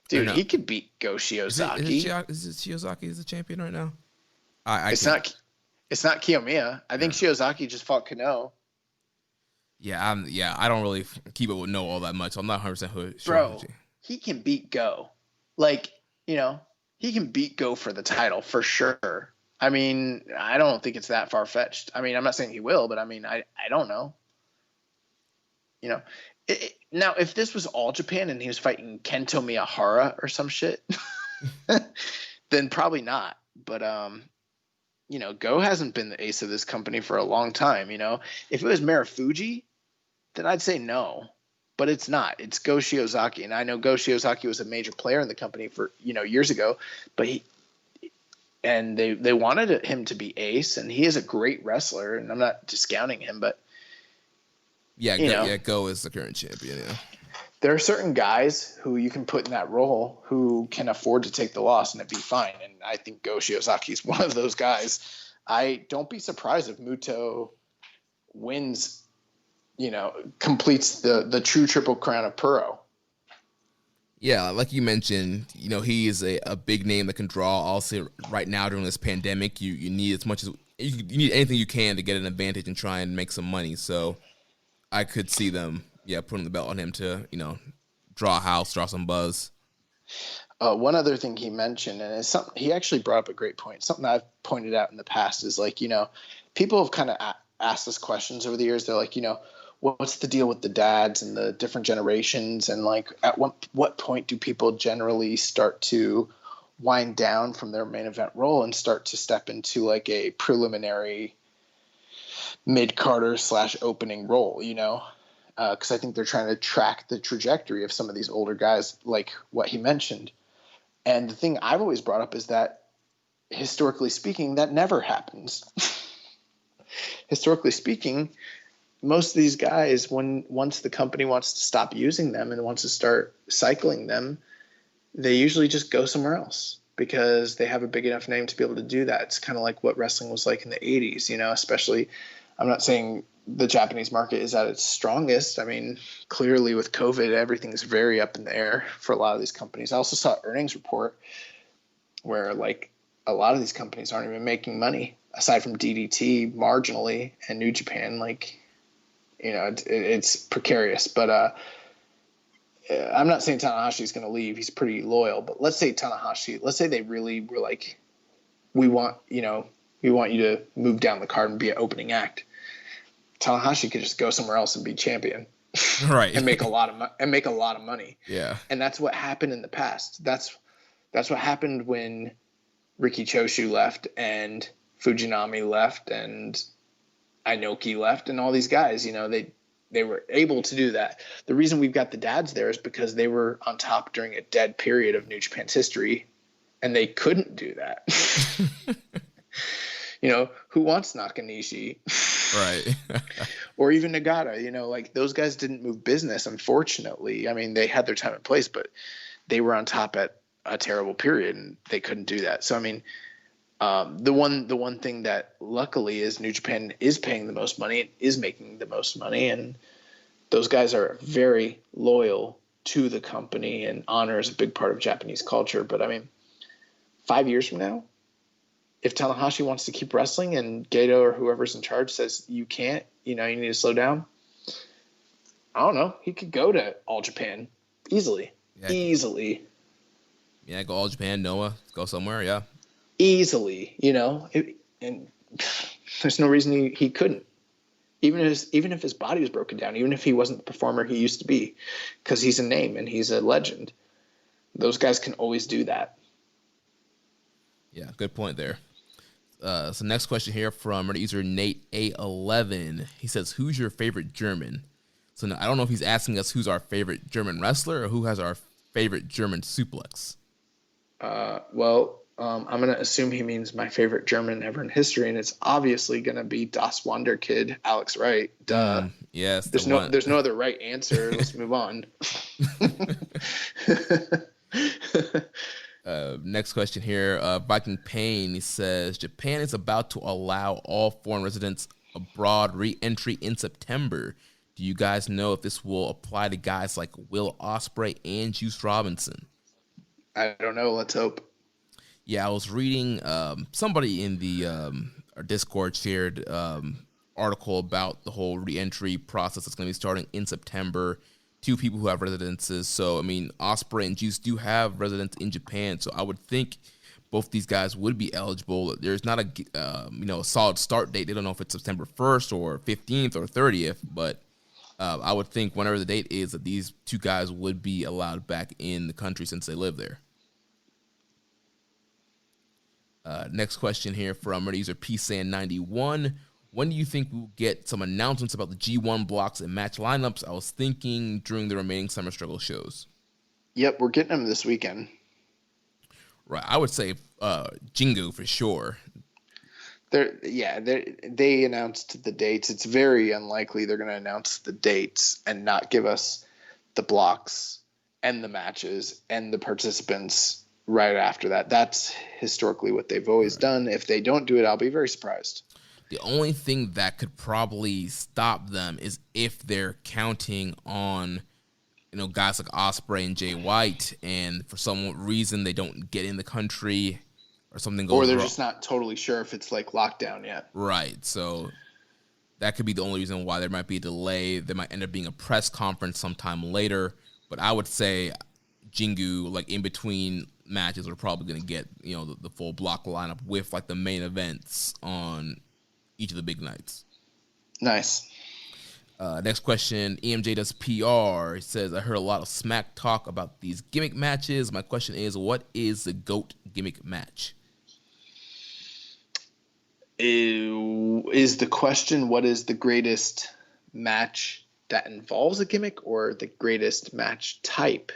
Dude, he could beat Go Shiozaki. Is it Shiozaki is the champion right now? It's not Kiyomiya. I think Shiozaki just fought Kano. Yeah, I don't really keep it with know all that much. I'm not 100% sure. Bro, he can beat Go. Like, he can beat Go for the title for sure. I mean, I don't think it's that far-fetched. I mean, I'm not saying he will, but I mean, I don't know. Now, if this was All Japan and he was fighting Kento Miyahara or some shit, then probably not. But, Go hasn't been the ace of this company for a long time, If it was Marufuji, then I'd say no. But it's not. It's Go Shiozaki. And I know Go Shiozaki was a major player in the company for, years ago. But they wanted him to be ace, and he is a great wrestler, and I'm not discounting him, but Go is the current champion. Yeah, there are certain guys who you can put in that role who can afford to take the loss and it'd be fine, and I think Go Shiozaki is one of those guys. I don't be surprised if Muto wins, completes the true Triple Crown of Puro. Yeah, like you mentioned, he is a big name that can draw. Also, right now during this pandemic, you need as much as you need anything you can to get an advantage and try and make some money. So I could see them, putting the belt on him to, draw a house, draw some buzz. One other thing he mentioned, and it's something he actually brought up a great point. Something I've pointed out in the past is like, people have kind of asked us questions over the years. They're like, what's the deal with the dads and the different generations? And like, at what point do people generally start to wind down from their main event role and start to step into like a preliminary mid-carder / opening role, because I think they're trying to track the trajectory of some of these older guys, like what he mentioned. And the thing I've always brought up is that historically speaking, that never happens. Historically speaking, most of these guys, once the company wants to stop using them and wants to start cycling them, they usually just go somewhere else because they have a big enough name to be able to do that. It's kind of like what wrestling was like in the 80s, especially, I'm not saying the Japanese market is at its strongest. I mean, clearly with COVID, everything's very up in the air for a lot of these companies. I also saw an earnings report where like a lot of these companies aren't even making money aside from DDT marginally and New Japan, like, it's precarious, but I'm not saying Tanahashi's going to leave. He's pretty loyal, but let's say they really were like, we want you to move down the card and be an opening act. Tanahashi could just go somewhere else and be champion, right? and make a lot of money. Yeah, and that's what happened in the past. That's what happened when Riki Choshu left and Fujinami left and Inoki left and all these guys, they were able to do that. The reason we've got the dads there is because they were on top during a dead period of New Japan's history and they couldn't do that. Who wants Nakanishi? Right. Or even Nagata, like those guys didn't move business, unfortunately. I mean, they had their time and place, but they were on top at a terrible period and they couldn't do that. So, I mean, the one thing that luckily is New Japan is paying the most money, it is making the most money, and those guys are very loyal to the company, and honor is a big part of Japanese culture. But I mean, 5 years from now, if Tanahashi wants to keep wrestling and Gato or whoever's in charge says you can't, you need to slow down, I don't know. He could go to All Japan easily. Easily. Yeah, go All Japan, Noah, go somewhere, yeah. Easily, and there's no reason he couldn't. Even if his body was broken down, even if he wasn't the performer he used to be, because he's a name and he's a legend. Those guys can always do that. Yeah, good point there. So next question here from user Nate A11. He says, "Who's your favorite German?" So now, I don't know if he's asking us who's our favorite German wrestler or who has our favorite German suplex. I'm going to assume he means my favorite German ever in history, and it's obviously going to be Das Wonder Kid, Alex Wright. Duh. Yes. There's no other right answer. Let's move on. Next question here. Viking Payne, he says, "Japan is about to allow all foreign residents abroad re-entry in September. Do you guys know if this will apply to guys like Will Ospreay and Juice Robinson?" I don't know. Let's hope. Yeah, I was reading somebody in the our Discord shared article about the whole re-entry process that's going to be starting in September. 2 people who have residences. So, I mean, Ospreay and Juice do have residence in Japan. So I would think both these guys would be eligible. There's not a solid start date. They don't know if it's September 1st or 15th or 30th, but I would think whenever the date is that these 2 guys would be allowed back in the country since they live there. Next question here from user PSAN91. When do you think we'll get some announcements about the G1 blocks and match lineups? I was thinking during the remaining Summer Struggle shows. Yep, we're getting them this weekend. Right, I would say Jingu for sure. They announced the dates. It's very unlikely they're going to announce the dates and not give us the blocks and the matches and the participants right after that. That's historically what they've always done. If they don't do it, I'll be very surprised. The only thing that could probably stop them is if they're counting on, guys like Ospreay and Jay White, and for some reason they don't get in the country or something goes wrong. Or they're just not totally sure if it's like lockdown yet. Right. So that could be the only reason why there might be a delay. There might end up being a press conference sometime later. But I would say Jingu, like in between matches, we're probably going to get, the full block lineup with like the main events on each of the big nights. Nice. Next question, EMJ does PR. It says, "I heard a lot of smack talk about these gimmick matches. My question is, what is the GOAT gimmick match?" Is the question, what is the greatest match that involves a gimmick, or the greatest match type?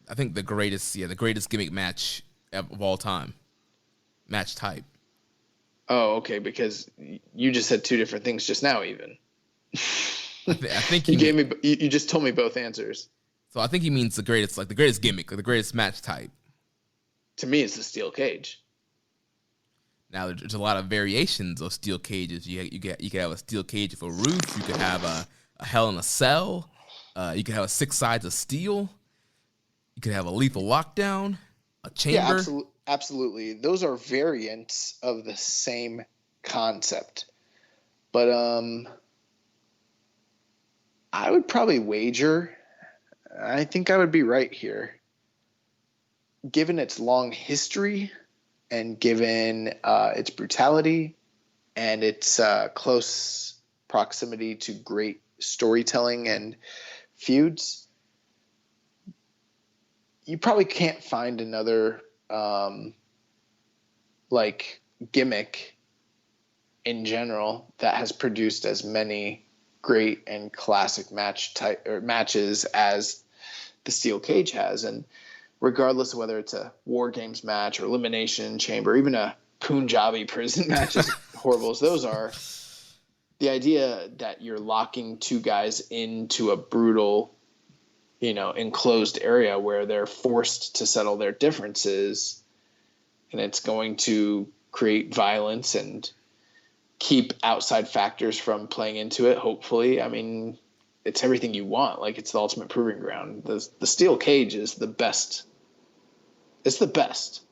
I think the greatest gimmick match of all time. Match type. Oh, okay, because you just said 2 different things just now even. I think you just told me both answers. So I think he means the greatest gimmick, or the greatest match type. To me, it's the steel cage. Now, there's a lot of variations of steel cages. You could have a steel cage with a roof. You could have a Hell in a Cell. You could have 6 sides of steel. You could have a lethal lockdown, a chamber. Yeah, absolutely. Those are variants of the same concept. But I would probably wager, I think I would be right here, given its long history and given its brutality and its close proximity to great storytelling and feuds, you probably can't find another gimmick in general that has produced as many great and classic matches as the steel cage has. And regardless of whether it's a War Games match or Elimination Chamber, even a Punjabi prison match, as horrible as those are, the idea that you're locking two guys into a brutal, enclosed area where they're forced to settle their differences, and it's going to create violence and keep outside factors from playing into it, hopefully. I mean, it's everything you want. Like, it's the ultimate proving ground. The steel cage is the best. It's the best.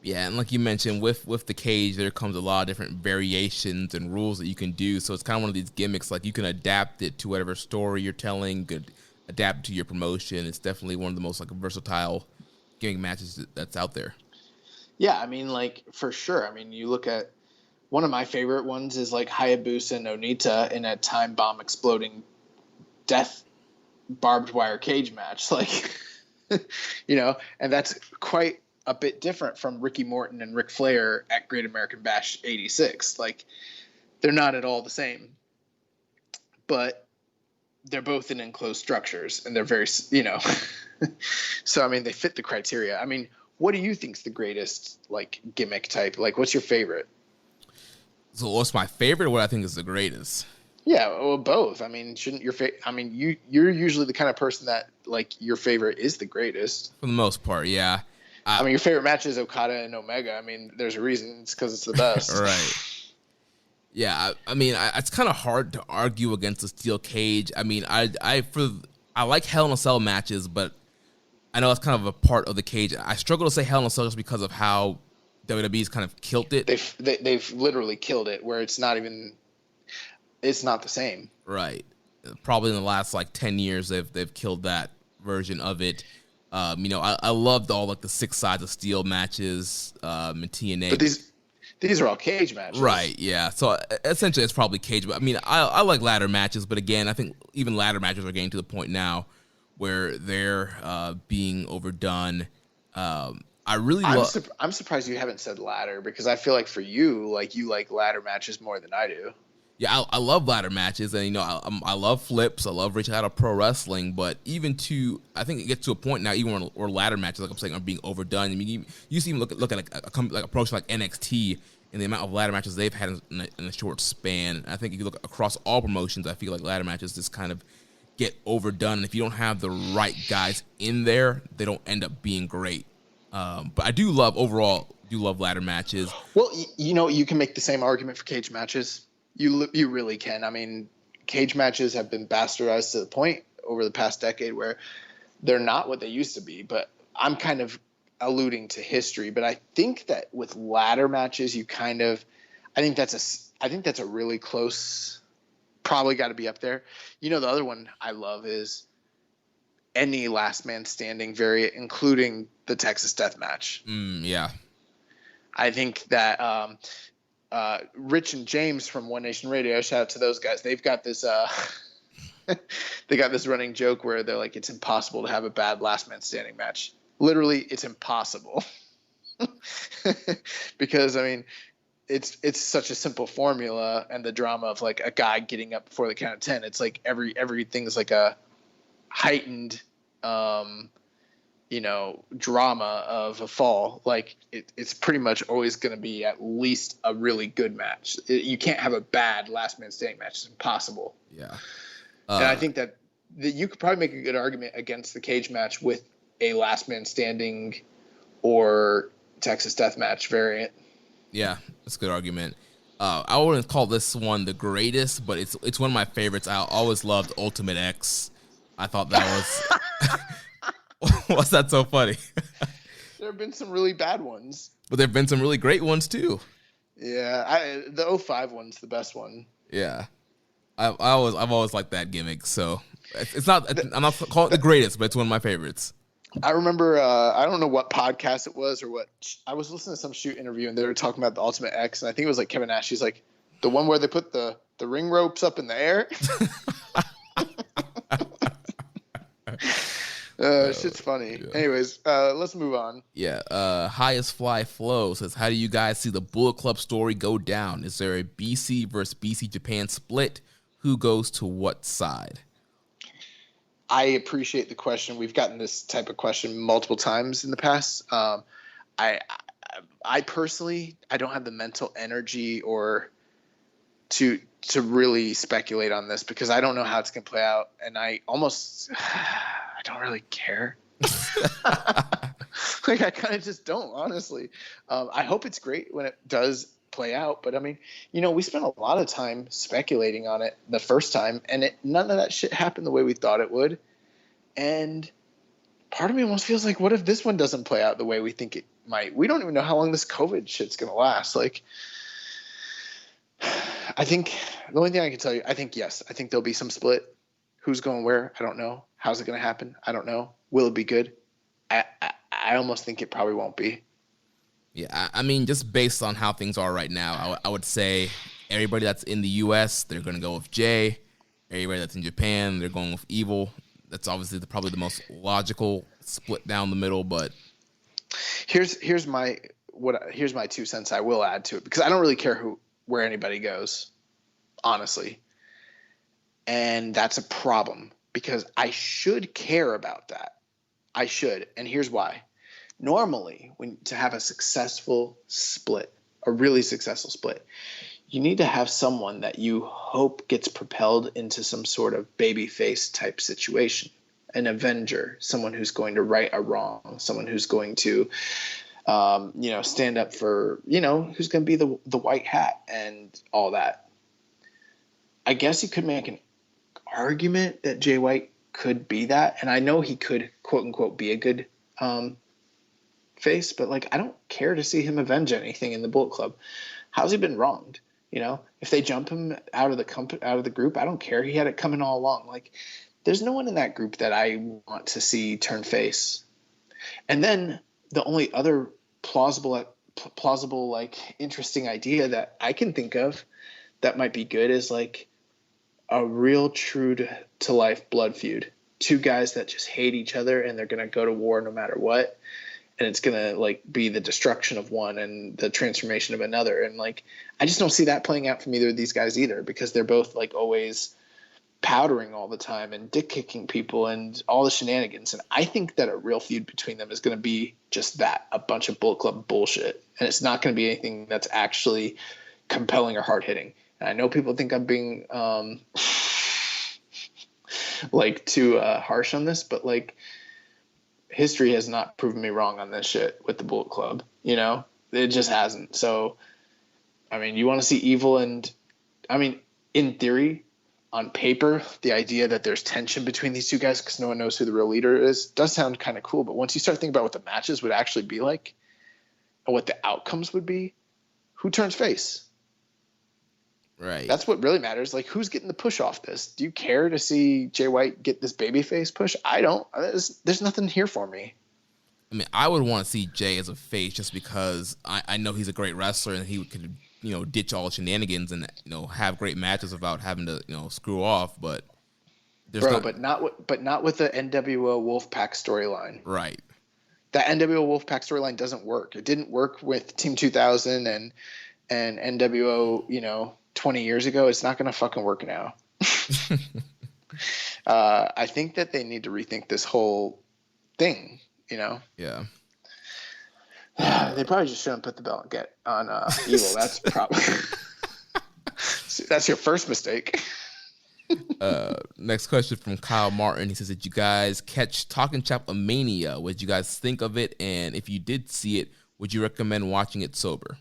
Yeah, and like you mentioned, with the cage, there comes a lot of different variations and rules that you can do. So it's kind of one of these gimmicks. Like, you can adapt it to whatever story you're telling. You could adapt it to your promotion. It's definitely one of the most versatile gimmick matches that's out there. Yeah, I mean, for sure. I mean, you look at one of my favorite ones is Hayabusa and Onita in a time bomb exploding death barbed wire cage match. And that's quite a bit different from Ricky Morton and Ric Flair at Great American Bash 86. They're not at all the same, but they're both in enclosed structures, and they're very, so, I mean, they fit the criteria. I mean, what do you think's the greatest, gimmick type? What's your favorite? So what's my favorite? What I think is the greatest? Yeah, well, both. I mean, shouldn't your you're usually the kind of person that your favorite is the greatest for the most part. Yeah. I mean, your favorite match is Okada and Omega. I mean, there's a reason. It's because it's the best. Right. Yeah, I mean, it's kind of hard to argue against the steel cage. I mean, I like Hell in a Cell matches, but I know that's kind of a part of the cage. I struggle to say Hell in a Cell just because of how WWE's kind of killed it. They've literally killed it, where it's not the same. Right. Probably in the last 10 years, they've killed that version of it. I loved all the 6 sides of steel matches in TNA. But these are all cage matches. Right, yeah. So essentially it's probably cage. But I mean, I like ladder matches, but again, I think even ladder matches are getting to the point now where they're being overdone. I'm surprised you haven't said ladder, because I feel like for you, you like ladder matches more than I do. Yeah, I love ladder matches, and I love flips. I love reaching out of pro wrestling, but I think it gets to a point now, even when ladder matches, like I'm saying, are being overdone. I mean, you see, look at a promotion like NXT and the amount of ladder matches they've had in a short span. I think if you look across all promotions, I feel like ladder matches just kind of get overdone. And if you don't have the right guys in there, they don't end up being great. But I do love ladder matches. Well, you can make the same argument for cage matches. You really can. I mean, cage matches have been bastardized to the point over the past decade where they're not what they used to be. But I'm kind of alluding to history. But I think that with ladder matches, I think that's a really close. Probably got to be up there. The other one I love is any last man standing variant, including the Texas Death Match. Yeah. I think that Rich and James from One Nation Radio, shout out to those guys. They've got this they got this running joke where they're like, it's impossible to have a bad last man standing match. Literally, it's impossible. Because I mean, it's such a simple formula, and the drama of a guy getting up before the count of 10. It's everything's a heightened drama of a fall. It's pretty much always going to be at least a really good match. You can't have a bad last man standing match. It's impossible. Yeah. And I think that you could probably make a good argument against the cage match with a last man standing or Texas Death Match variant. Yeah, that's a good argument. I wouldn't call this one the greatest, but it's one of my favorites. I always loved Ultimate X. I thought that was... What's that so funny? There have been some really bad ones. But there have been some really great ones, too. Yeah, the 05 one's the best one. Yeah. I've always liked that gimmick, so I'm not calling it the greatest, but it's one of my favorites. I remember, I don't know what podcast it was or what. I was listening to some shoot interview, and they were talking about the Ultimate X, and I think it was Kevin Nash. He's like, the one where they put the ring ropes up in the air. Shit's funny. Yeah. Anyways, let's move on. Yeah. Highest Fly Flow says, how do you guys see the Bullet Club story go down? Is there a BC versus BC Japan split? Who goes to what side? I appreciate the question. We've gotten this type of question multiple times in the past. I personally, I don't have the mental energy or to really speculate on this because I don't know how it's going to play out, and I don't really care. Like I kind of just don't, honestly. I hope it's great when it does play out, but I mean, we spent a lot of time speculating on it the first time, and none of that shit happened the way we thought it would. And part of me almost feels like, what if this one doesn't play out the way we think it might? We don't even know how long this COVID shit's gonna last. Like, I think the only thing I can tell you, I think there'll be some split. Who's going where? I don't know. How's it gonna happen? I don't know. Will it be good? I almost think it probably won't be. Yeah, I mean, just based on how things are right now, I would say everybody that's in the U.S., they're going to go with Jay. Everybody that's in Japan, they're going with Evil. That's obviously probably the most logical split down the middle. But here's my 2 cents I will add to it, because I don't really care where anybody goes, honestly, and that's a problem because I should care about that. I should, and here's why. Normally, to have a successful split, a really successful split, you need to have someone that you hope gets propelled into some sort of babyface type situation, an avenger, someone who's going to right a wrong, someone who's going to, stand up for, who's going to be the white hat and all that. I guess you could make an argument that Jay White could be that, and I know he could, quote unquote, be a good face, but like I don't care to see him avenge anything in the Bullet Club. How's he been wronged? If they jump him out of the group, I don't care. He had it coming all along. Like, there's no one in that group that I want to see turn face. And then the only other plausible, like interesting idea that I can think of that might be good is like a real true to life blood feud. Two guys that just hate each other and they're gonna go to war no matter what. And it's going to like be the destruction of one and the transformation of another. And like, I just don't see that playing out from either of these guys either, because they're both like always powdering all the time and dick kicking people and all the shenanigans. And I think that a real feud between them is going to be just that, a bunch of Bullet Club bullshit. And it's not going to be anything that's actually compelling or hard hitting. And I know people think I'm being like too harsh on this, but like, history has not proven me wrong on this shit with the Bullet Club. It just hasn't. So, I mean, you want to see Evil and, I mean, in theory, on paper, the idea that there's tension between these two guys because no one knows who the real leader is does sound kind of cool. But once you start thinking about what the matches would actually be like and what the outcomes would be, who turns face? right, That's what really matters. Like, who's getting the push off this? Do you care to see Jay White get this babyface push? I don't. There's nothing here for me. I mean, I would want to see Jay as a face just because I know he's a great wrestler and he could, ditch all the shenanigans and, have great matches without having to, screw off. But but not with the NWO Wolfpack storyline. Right. That NWO Wolfpack storyline doesn't work. It didn't work with Team 2000 and NWO, 20 years ago. It's not going to fucking work now. I think that they need to rethink this whole thing, Yeah. They probably just shouldn't put the belt on Evil. That's probably that's your first mistake. Next question from Kyle Martin. He says, did you guys catch Talking Chop Mania? What did you guys think of it? And if you did see it, would you recommend watching it sober?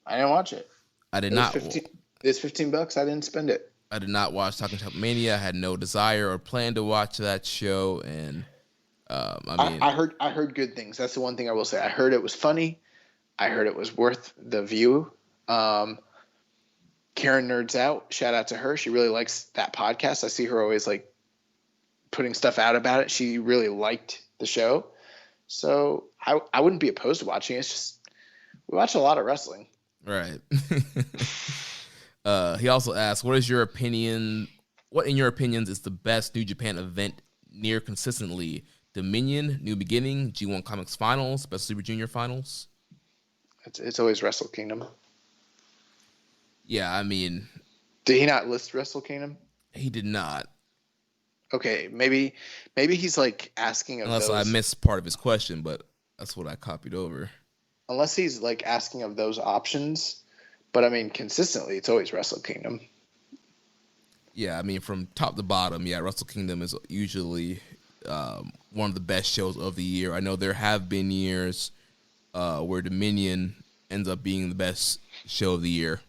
I didn't watch it. I did not. It's $15. I didn't spend it. I did not watch Talking Chop Mania. I had no desire or plan to watch that show. And I heard good things. That's the one thing I will say. I heard it was funny. I heard it was worth the view. Karen Nerds Out. Shout out to her. She really likes that podcast. I see her always like putting stuff out about it. She really liked the show. So I wouldn't be opposed to watching it. It's just we watch a lot of wrestling. Right. He also asked, what in your opinions is the best New Japan event near consistently? Dominion, New Beginning, G1 Comics Finals, Best Super Junior Finals? It's always Wrestle Kingdom. Yeah, I mean... Did he not list Wrestle Kingdom? He did not. Okay, maybe he's like asking of Unless those... I missed part of his question, but that's what I copied over. Unless he's like asking of those options, But I mean, consistently, it's always Wrestle Kingdom. Yeah, I mean, from top to bottom, yeah, Wrestle Kingdom is usually one of the best shows of the year. I know there have been years where Dominion ends up being the best show of the year.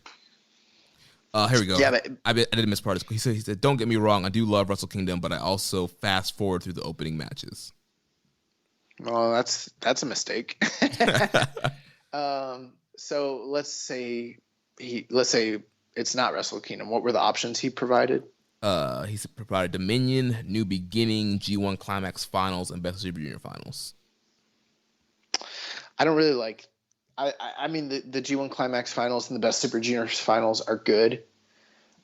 Here we go. Yeah, but, I didn't miss part of this. He said, don't get me wrong, I do love Wrestle Kingdom, but I also fast forward through the opening matches. well, that's a mistake. So let's say it's not Wrestle Kingdom. What were the options he provided? He provided Dominion, New Beginning, G1 Climax Finals, and Best of Super Junior Finals. I don't really like. I mean, the G1 Climax Finals and the Best Super Juniors Finals are good.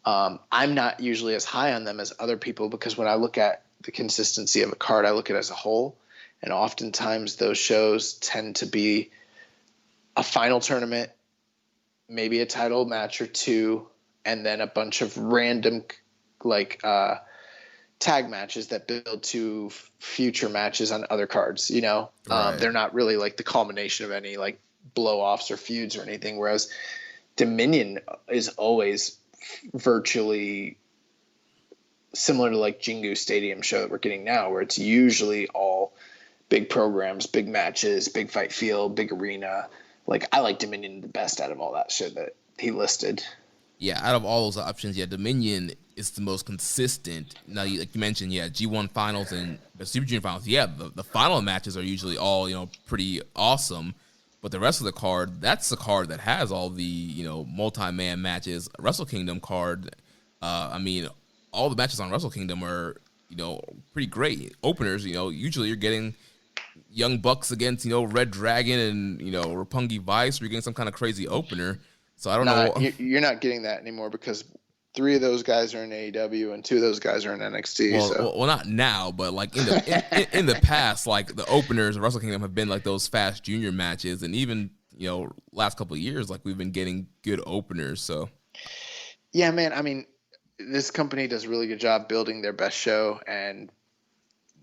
I'm not usually as high on them as other people because when I look at the consistency of a card, I look at it as a whole. And oftentimes those shows tend to be a final tournament, maybe a title match or two, and then a bunch of random tag matches that build to future matches on other cards. Right. They're not really like the culmination of any like blow-offs or feuds or anything, whereas Dominion is always virtually similar to like Jingu Stadium show that we're getting now, where it's usually all big programs, big matches, big fight field, big arena. Like, I like Dominion the best out of all that shit that he listed. Yeah, out of all those options, yeah, Dominion is the most consistent. Now, like you mentioned, yeah, G1 Finals and the Super Junior Finals, yeah, the final matches are usually all, pretty awesome. But the rest of the card, that's the card that has all the, multi-man matches. Wrestle Kingdom card, I mean, all the matches on Wrestle Kingdom are, pretty great. Openers, usually you're getting Young Bucks against, Red Dragon and, Roppongi Vice. You're getting some kind of crazy opener. So I don't know. You're not getting that anymore because 3 of those guys are in AEW and 2 of those guys are in NXT. Well, not now, but like in the past, like the openers of Wrestle Kingdom have been like those fast junior matches, and even last couple of years, like we've been getting good openers. So yeah, man. I mean, this company does a really good job building their best show, and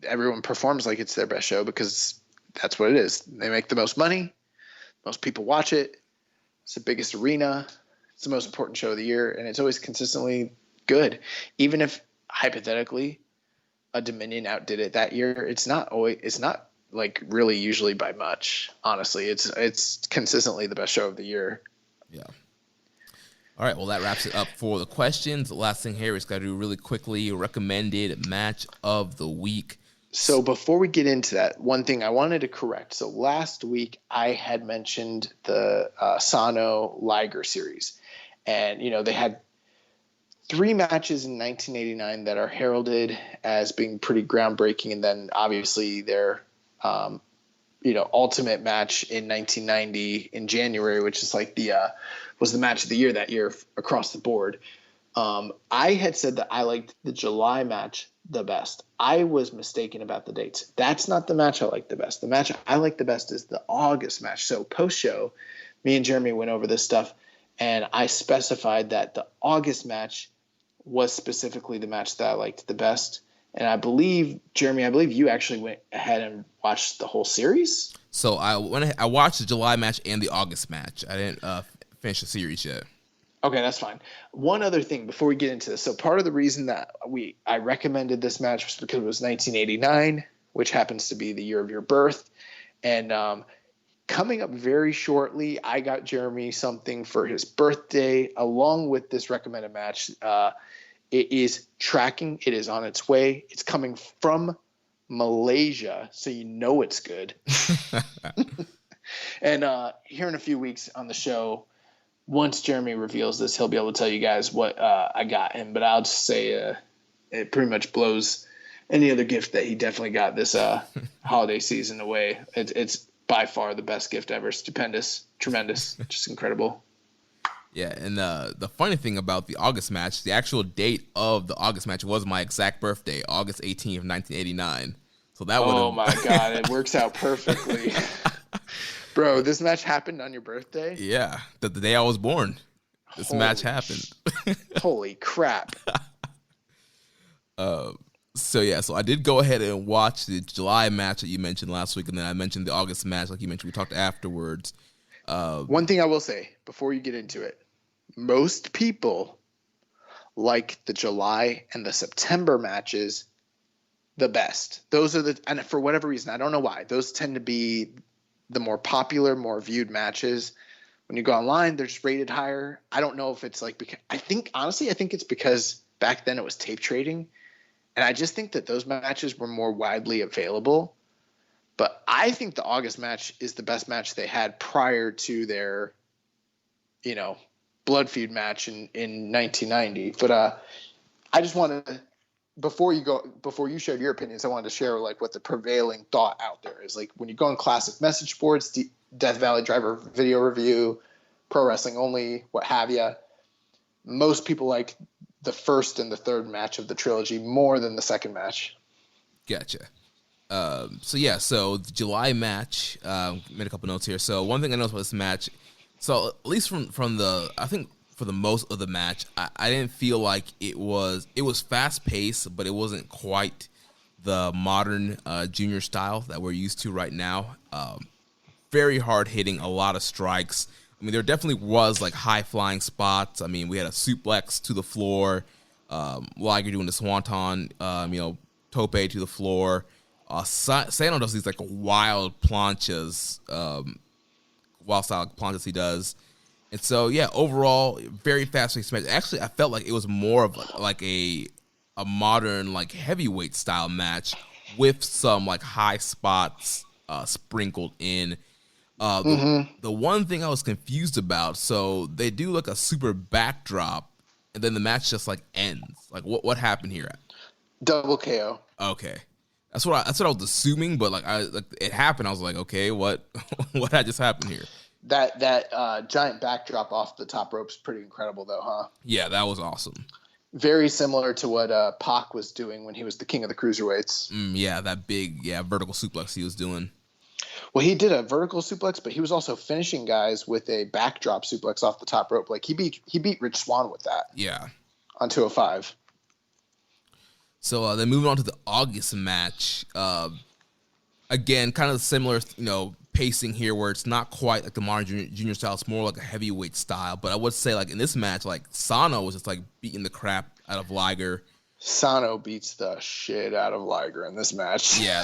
everyone performs like it's their best show because that's what it is. They make the most money, most people watch it. It's the biggest arena. It's the most important show of the year, and it's always consistently good. Even if hypothetically a Dominion outdid it that year, it's not like really usually by much. Honestly, it's consistently the best show of the year. Yeah. All right, well, that wraps it up for the questions. The last thing here is got to do really quickly, recommended match of the week. So before we get into that, one thing I wanted to correct. So last week I had mentioned the Sano Liger series. And, they had 3 matches in 1989 that are heralded as being pretty groundbreaking. And then obviously their, ultimate match in 1990 in January, which is like was the match of the year that year across the board. I had said that I liked the July match the best. I was mistaken about the dates. That's not the match I like the best. The match I like the best is the August match. So post-show, me and Jeremy went over this stuff, and I specified that the August match was specifically the match that I liked the best. And I believe, Jeremy, you actually went ahead and watched the whole series. So I watched the July match and the August match. I didn't finish the series yet. Okay, that's fine. One other thing before we get into this. So part of the reason that I recommended this match was because it was 1989, which happens to be the year of your birth. And coming up very shortly, I got Jeremy something for his birthday along with this recommended match. It is tracking. It is on its way. It's coming from Malaysia, so it's good. And here in a few weeks on the show, once Jeremy reveals this, he'll be able to tell you guys what I got him. But I'll just say it pretty much blows any other gift that he definitely got this holiday season away. It's by far the best gift ever. Stupendous, tremendous, just incredible. Yeah, and the funny thing about the August match, the actual date of the August match was my exact birthday, August 18th, 1989. So that would. Oh my God, it works out perfectly. Bro, this match happened on your birthday? Yeah, the day I was born. This match happened. Holy crap. So I did go ahead and watch the July match that you mentioned last week, and then I mentioned the August match, like you mentioned. We talked afterwards. One thing I will say before you get into it, most people like the July and the September matches the best. Those are and for whatever reason, I don't know why, those tend to be the more popular, more viewed matches. When you go online, they're just rated higher. I don't know if it's like, because I think it's because back then it was tape trading. And I just think that those matches were more widely available. But I think the August match is the best match they had prior to their, blood feud match in 1990. But I just wanted to, before you shared your opinions, I wanted to share like what the prevailing thought out there is. Like when you go on classic message boards, Death Valley Driver video review, Pro Wrestling Only, what have you, most people like the first and the third match of the trilogy more than the second match. Gotcha. So the July match, made a couple notes here. So one thing I noticed about this match, so at least from I think for the most of the match, I didn't feel like it was fast paced, but it wasn't quite the modern junior style that we're used to right now. Very hard hitting, a lot of strikes. I mean, there definitely was like high flying spots. I mean, we had a suplex to the floor, Liger doing the swanton, tope to the floor. Sano does these like wild planchas, wild style planchas he does. And so, yeah, overall, very fast-paced match. Actually, I felt like it was more of like a modern, like heavyweight style match with some like high spots sprinkled in. The one thing I was confused about, so they do like a super backdrop, and then the match just like ends. Like, what happened here? Double KO. Okay. That's what I was assuming, but like it happened. I was like, okay, what had just happened here? That giant backdrop off the top rope is pretty incredible, though, huh? Yeah, that was awesome. Very similar to what Pac was doing when he was the king of the cruiserweights. Yeah, that big vertical suplex he was doing. Well, he did a vertical suplex, but he was also finishing guys with a backdrop suplex off the top rope. Like he beat Rich Swann with that. Yeah, on 205. So then moving on to the August match, again, kind of similar, pacing here where it's not quite like the modern junior style. It's more like a heavyweight style. But I would say like in this match, like Sano was just like beating the crap out of Liger. Sano beats the shit out of Liger in this match. Yeah,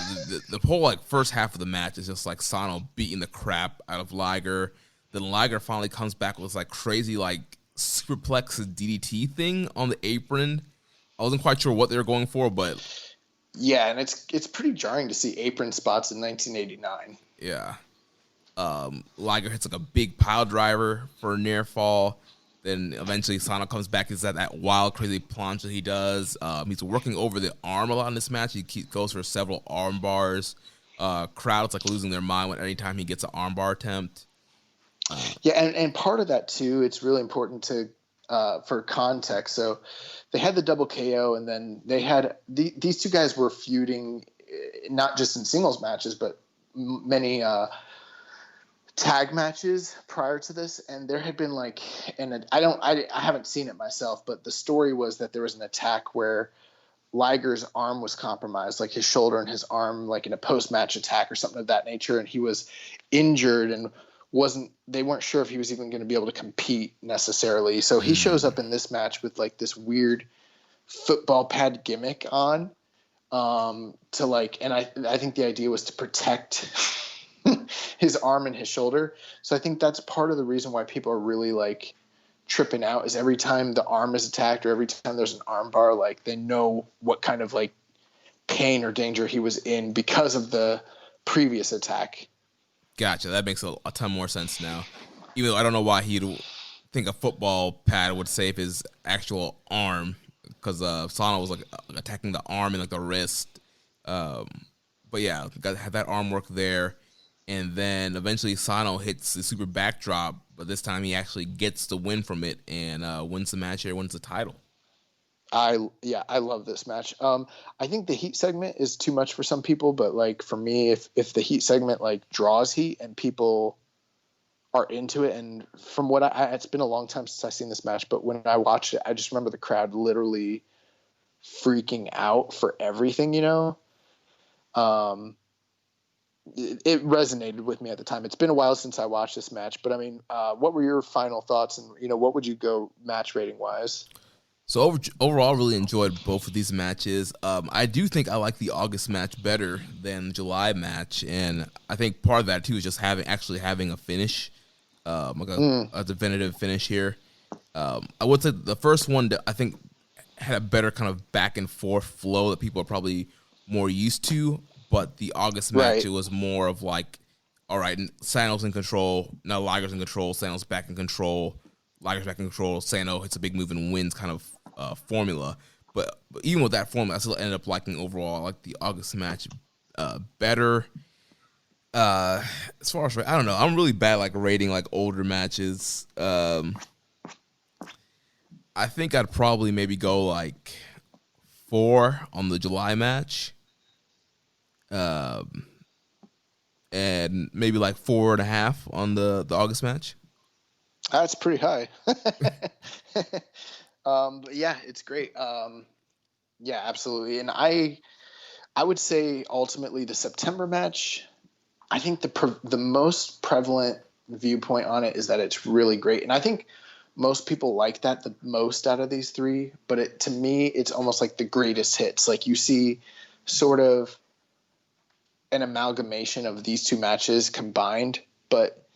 the whole like first half of the match is just like Sano beating the crap out of Liger. Then Liger finally comes back with this like crazy like superplex DDT thing on the apron. I wasn't quite sure what they were going for, but yeah, and it's pretty jarring to see apron spots in 1989. Yeah. Liger hits like a big pile driver for a near fall. Then eventually Sano comes back. Is that wild, crazy planche that he does. He's working over the arm a lot in this match. He goes for several arm bars. Crowd's like losing their mind anytime he gets an arm bar attempt. Yeah, and part of that too, it's really important to for context. So they had the double KO, and then they had these two guys were feuding not just in singles matches, but many tag matches prior to this. And there had been like, and I haven't seen it myself, but the story was that there was an attack where Liger's arm was compromised, like his shoulder and his arm, like in a post-match attack or something of that nature, and he was injured and they weren't sure if he was even going to be able to compete necessarily. So he shows up in this match with like this weird football pad gimmick on, to like, and I think the idea was to protect his arm and his shoulder. So I think that's part of the reason why people are really like tripping out, is every time the arm is attacked or every time there's an arm bar, like they know what kind of like pain or danger he was in because of the previous attack. Gotcha. That makes a ton more sense now. Even though I don't know why he'd think a football pad would save his actual arm, because Sano was like attacking the arm and like the wrist. But yeah, had that arm work there. And then eventually Sano hits the super backdrop, but this time he actually gets the win from it and wins the match here, wins the title. I love this match. I think the heat segment is too much for some people, but like for me, if the heat segment like draws heat and people are into it, and from what it's been a long time since I've seen this match, but when I watched it, I just remember the crowd literally freaking out for everything, it resonated with me at the time. It's been a while since I watched this match, but I mean, what were your final thoughts, and what would you go match rating wise? So overall, really enjoyed both of these matches. I do think I like the August match better than the July match, and I think part of that too is just having a finish, a definitive finish here. I would say the first one I think had a better kind of back and forth flow that people are probably more used to, but the August match, it was more of like, all right, Sano's in control, now Liger's in control, Sano's back in control, Liger's back in control, Sano hits a big move and wins kind of formula. But even with that formula, I still ended up liking overall. I like the August match better. As far as, I don't know, I'm really bad like rating like older matches. I think I'd probably maybe go like 4 on the July match. And maybe like 4.5 on the August match. That's pretty high. But yeah, it's great. Yeah, absolutely. And I would say ultimately the September match, I think the most prevalent viewpoint on it is that it's really great. And I think most people like that the most out of these three, but to me, it's almost like the greatest hits. Like you see sort of an amalgamation of these two matches combined, but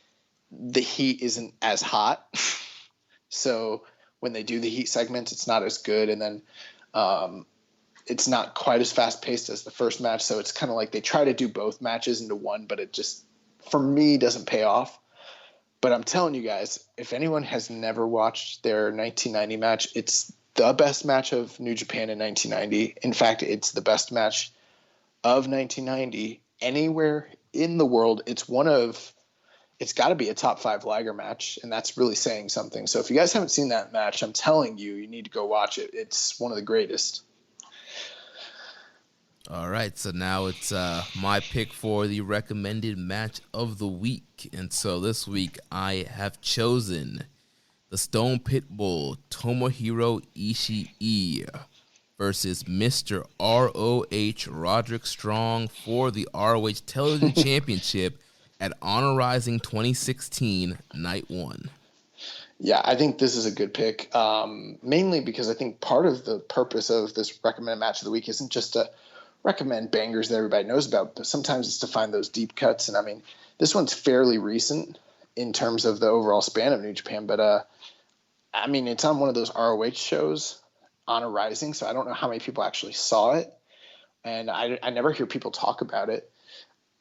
the heat isn't as hot. So when they do the heat segments, it's not as good. And then it's not quite as fast paced as the first match. So it's kind of like they try to do both matches into one, but it just, for me, doesn't pay off. But I'm telling you guys, if anyone has never watched their 1990 match, it's the best match of New Japan in 1990. In fact, it's the best match of 1990 anywhere in the world. It's got to be a top 5 Liger match, and that's really saying something. So if you guys haven't seen that match, I'm telling you, you need to go watch it. It's one of the greatest. All right, so now it's my pick for the recommended match of the week. And so this week I have chosen the Stone Pitbull Tomohiro Ishii versus Mr. ROH Roderick Strong for the ROH Television Championship at Honor Rising 2016, Night 1. Yeah, I think this is a good pick, mainly because I think part of the purpose of this recommended match of the week isn't just to recommend bangers that everybody knows about, but sometimes it's to find those deep cuts. And I mean, this one's fairly recent in terms of the overall span of New Japan, but I mean, it's on one of those ROH shows, Honor Rising, so I don't know how many people actually saw it, and I never hear people talk about it.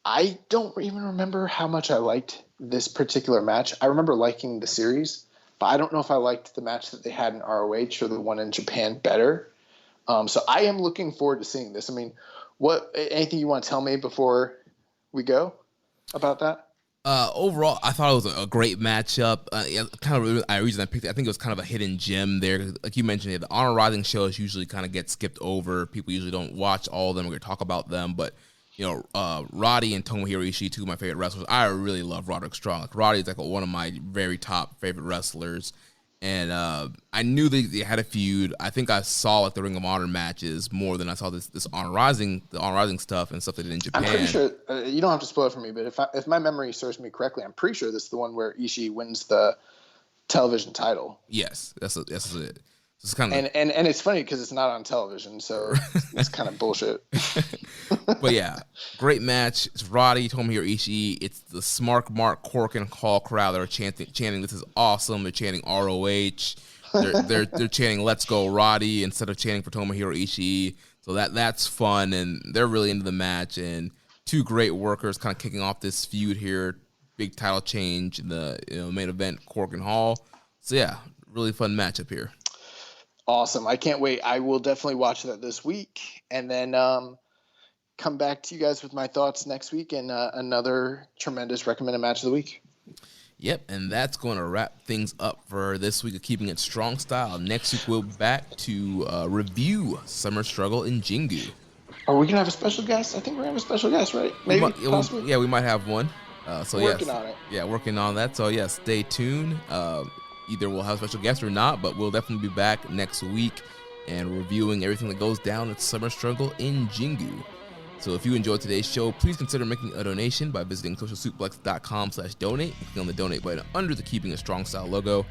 I don't even remember how much I liked this particular match. I remember liking the series, but I don't know if I liked the match that they had in ROH or the one in Japan better. So I am looking forward to seeing this. I mean, anything you want to tell me before we go about that? Overall, I thought it was a great matchup. Reason I picked it, I think it was kind of a hidden gem there. Like you mentioned, the Honor Rising shows usually kind of get skipped over. People usually don't watch all of them. We're going to talk about them, but Roddy and Tomohiro Ishii, two of my favorite wrestlers. I really love Roderick Strong. Like, Roddy is like one of my very top favorite wrestlers. And I knew they had a feud. I think I saw like the Ring of Honor matches more than I saw the Honor Rising stuff and stuff they did in Japan. I'm pretty sure you don't have to spoil it for me, but if my memory serves me correctly, I'm pretty sure this is the one where Ishii wins the television title. Yes, that's it. It's kind of and it's funny because it's not on television, so it's kind of bullshit. But yeah, great match. It's Roddy, Tomohiro Ishii. It's the Smart Mark Corkin Hall crowd that are chanting "This is awesome." They're chanting ROH. They're chanting "Let's go Roddy" instead of chanting for Tomohiro Ishii. So that's fun, and they're really into the match. And two great workers, kind of kicking off this feud here. Big title change in the main event, Corkin Hall. So yeah, really fun matchup here. Awesome. I can't wait. I will definitely watch that this week, and then come back to you guys with my thoughts next week and another tremendous recommended match of the week. Yep, and that's going to wrap things up for this week of Keeping It Strong Style. Next week, we'll be back to review Summer Struggle in Jingu. Are we going to have a special guest? I think we're going to have a special guest, right? Maybe, possibly? We might have one. Working on it. Yeah, working on that. So, yeah, stay tuned. Either we'll have a special guest or not, but we'll definitely be back next week and reviewing everything that goes down at Summer Struggle in Jingu. So if you enjoyed today's show, please consider making a donation by visiting socialsuplex.com/donate. Click on the donate button under the Keeping It Strong Style logo.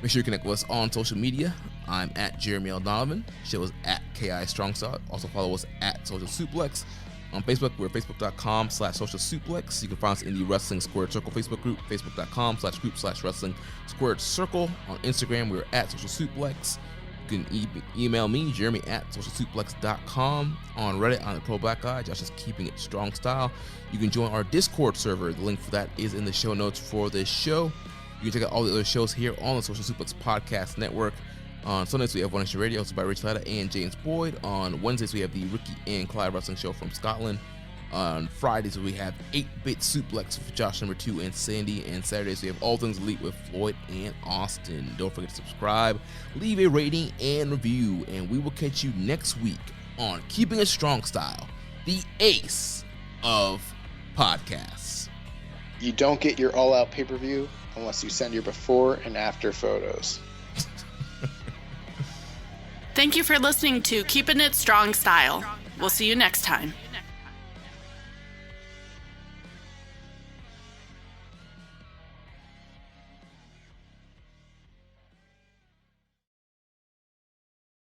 Make sure you connect with us on social media. I'm at Jeremy L. Donovan. Show is at KI Strong Style. Also follow us at Social Suplex. On Facebook, we're facebook.com/Social Suplex. You can find us in the Wrestling Squared Circle Facebook group, facebook.com/group/Wrestling Squared Circle. On Instagram, we're at Social Suplex. You can email me, Jeremy at socialsuplex.com. On Reddit, I'm the Pro Black Guy. Josh is Keeping It Strong Style. You can join our Discord server. The link for that is in the show notes for this show. You can check out all the other shows here on the Social Suplex Podcast Network. On Sundays, we have One Nation Radio, hosted by Rich Latta and James Boyd. On Wednesdays, we have the Ricky and Clyde Wrestling Show from Scotland. On Fridays, we have 8-Bit Suplex with Josh number 2 and Sandy. And Saturdays, we have All Things Elite with Floyd and Austin. Don't forget to subscribe, leave a rating and review, and we will catch you next week on Keeping It Strong Style, the ace of podcasts. You don't get your all-out pay-per-view unless you send your before and after photos. Thank you for listening to Keepin' It Strong Style. We'll see you next time.